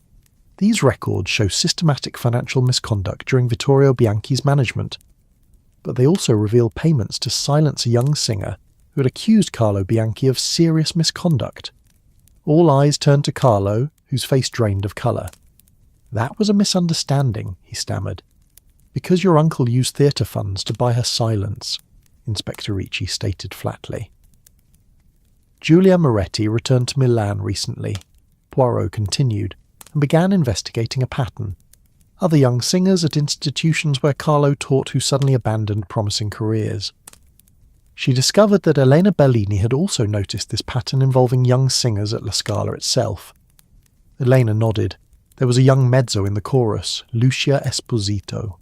These records show systematic financial misconduct during Vittorio Bianchi's management, but they also reveal payments to silence a young singer who had accused Carlo Bianchi of serious misconduct. All eyes turned to Carlo, whose face drained of colour. That was a misunderstanding, he stammered. Because your uncle used theatre funds to buy her silence, Inspector Ricci stated flatly. Giulia Moretti returned to Milan recently, Poirot continued, and began investigating a pattern. Other young singers at institutions where Carlo taught who suddenly abandoned promising careers. She discovered that Elena Bellini had also noticed this pattern involving young singers at La Scala itself. Elena nodded. There was a young mezzo in the chorus, Lucia Esposito.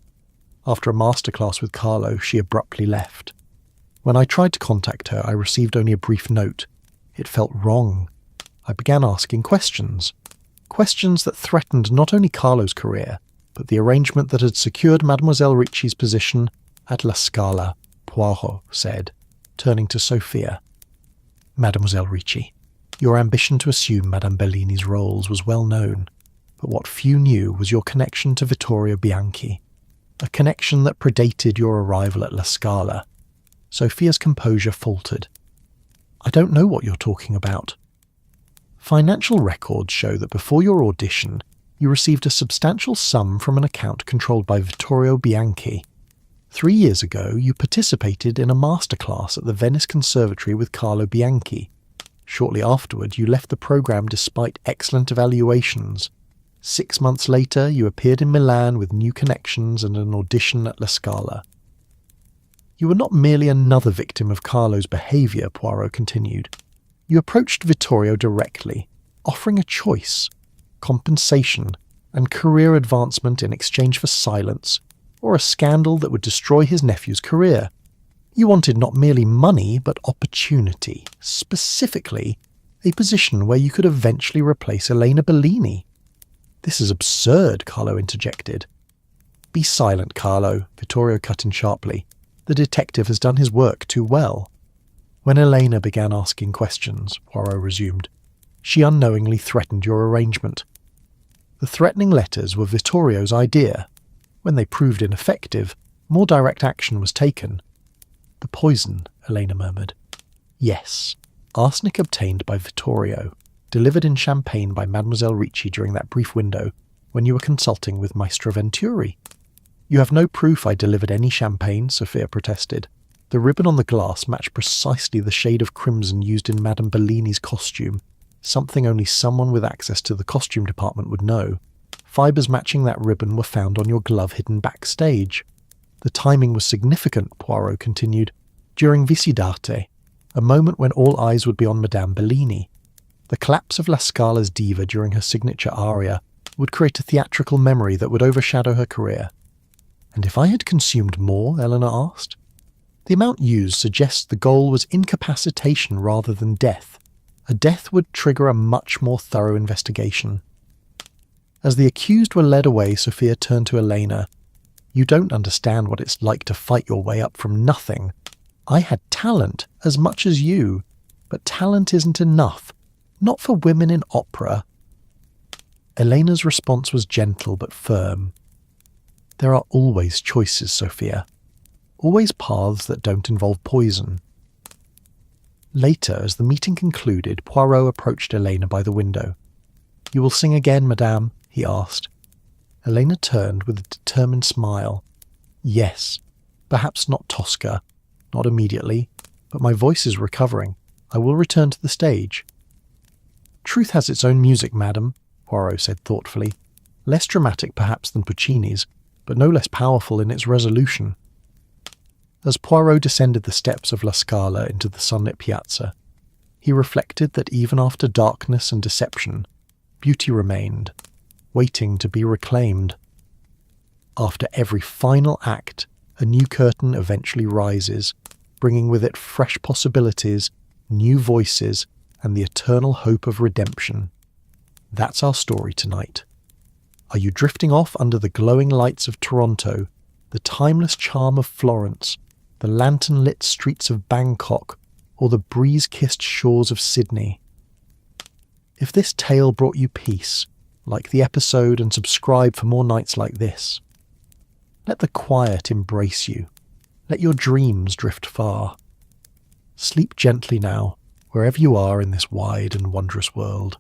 After a masterclass with Carlo, she abruptly left. When I tried to contact her, I received only a brief note. It felt wrong. I began asking questions. Questions that threatened not only Carlo's career, but the arrangement that had secured Mademoiselle Ricci's position at La Scala, Poirot said, turning to Sophia. Mademoiselle Ricci, your ambition to assume Madame Bellini's roles was well known, but what few knew was your connection to Vittorio Bianchi, a connection that predated your arrival at La Scala. Sophia's composure faltered. I don't know what you're talking about. Financial records show that before your audition, you received a substantial sum from an account controlled by Vittorio Bianchi. 3 years ago, you participated in a masterclass at the Venice Conservatory with Carlo Bianchi. Shortly afterward, you left the program despite excellent evaluations. 6 months later, you appeared in Milan with new connections and an audition at La Scala. You were not merely another victim of Carlo's behaviour, Poirot continued. You approached Vittorio directly, offering a choice, compensation, and career advancement in exchange for silence, or a scandal that would destroy his nephew's career. You wanted not merely money, but opportunity, specifically a position where you could eventually replace Elena Bellini. This is absurd, Carlo interjected. Be silent, Carlo, Vittorio cut in sharply. The detective has done his work too well. When Elena began asking questions, Poirot resumed, she unknowingly threatened your arrangement. The threatening letters were Vittorio's idea. When they proved ineffective, more direct action was taken. The poison, Elena murmured. Yes, arsenic obtained by Vittorio, delivered in champagne by Mademoiselle Ricci during that brief window when you were consulting with Maestro Venturi. You have no proof I delivered any champagne, Sophia protested. The ribbon on the glass matched precisely the shade of crimson used in Madame Bellini's costume, something only someone with access to the costume department would know. Fibres matching that ribbon were found on your glove hidden backstage. The timing was significant, Poirot continued. During Visidate, a moment when all eyes would be on Madame Bellini, the collapse of La Scala's diva during her signature aria would create a theatrical memory that would overshadow her career. And if I had consumed more, Eleanor asked? The amount used suggests the goal was incapacitation rather than death. A death would trigger a much more thorough investigation. As the accused were led away, Sophia turned to Elena. You don't understand what it's like to fight your way up from nothing. I had talent as much as you, but talent isn't enough. Not for women in opera. Elena's response was gentle but firm. There are always choices, Sophia. Always paths that don't involve poison. Later, as the meeting concluded, Poirot approached Elena by the window. You will sing again, madame? He asked. Elena turned with a determined smile. Yes, perhaps not Tosca, not immediately, but my voice is recovering. I will return to the stage. Truth has its own music, madam, Poirot said thoughtfully. Less dramatic perhaps than Puccini's, but no less powerful in its resolution. As Poirot descended the steps of La Scala into the sunlit piazza, he reflected that even after darkness and deception, beauty remained, waiting to be reclaimed. After every final act, a new curtain eventually rises, bringing with it fresh possibilities, new voices, and the eternal hope of redemption. That's our story tonight. Are you drifting off under the glowing lights of Toronto, the timeless charm of Florence, the lantern-lit streets of Bangkok, or the breeze-kissed shores of Sydney? If this tale brought you peace, like the episode and subscribe for more nights like this. Let the quiet embrace you. Let your dreams drift far. Sleep gently now, wherever you are in this wide and wondrous world.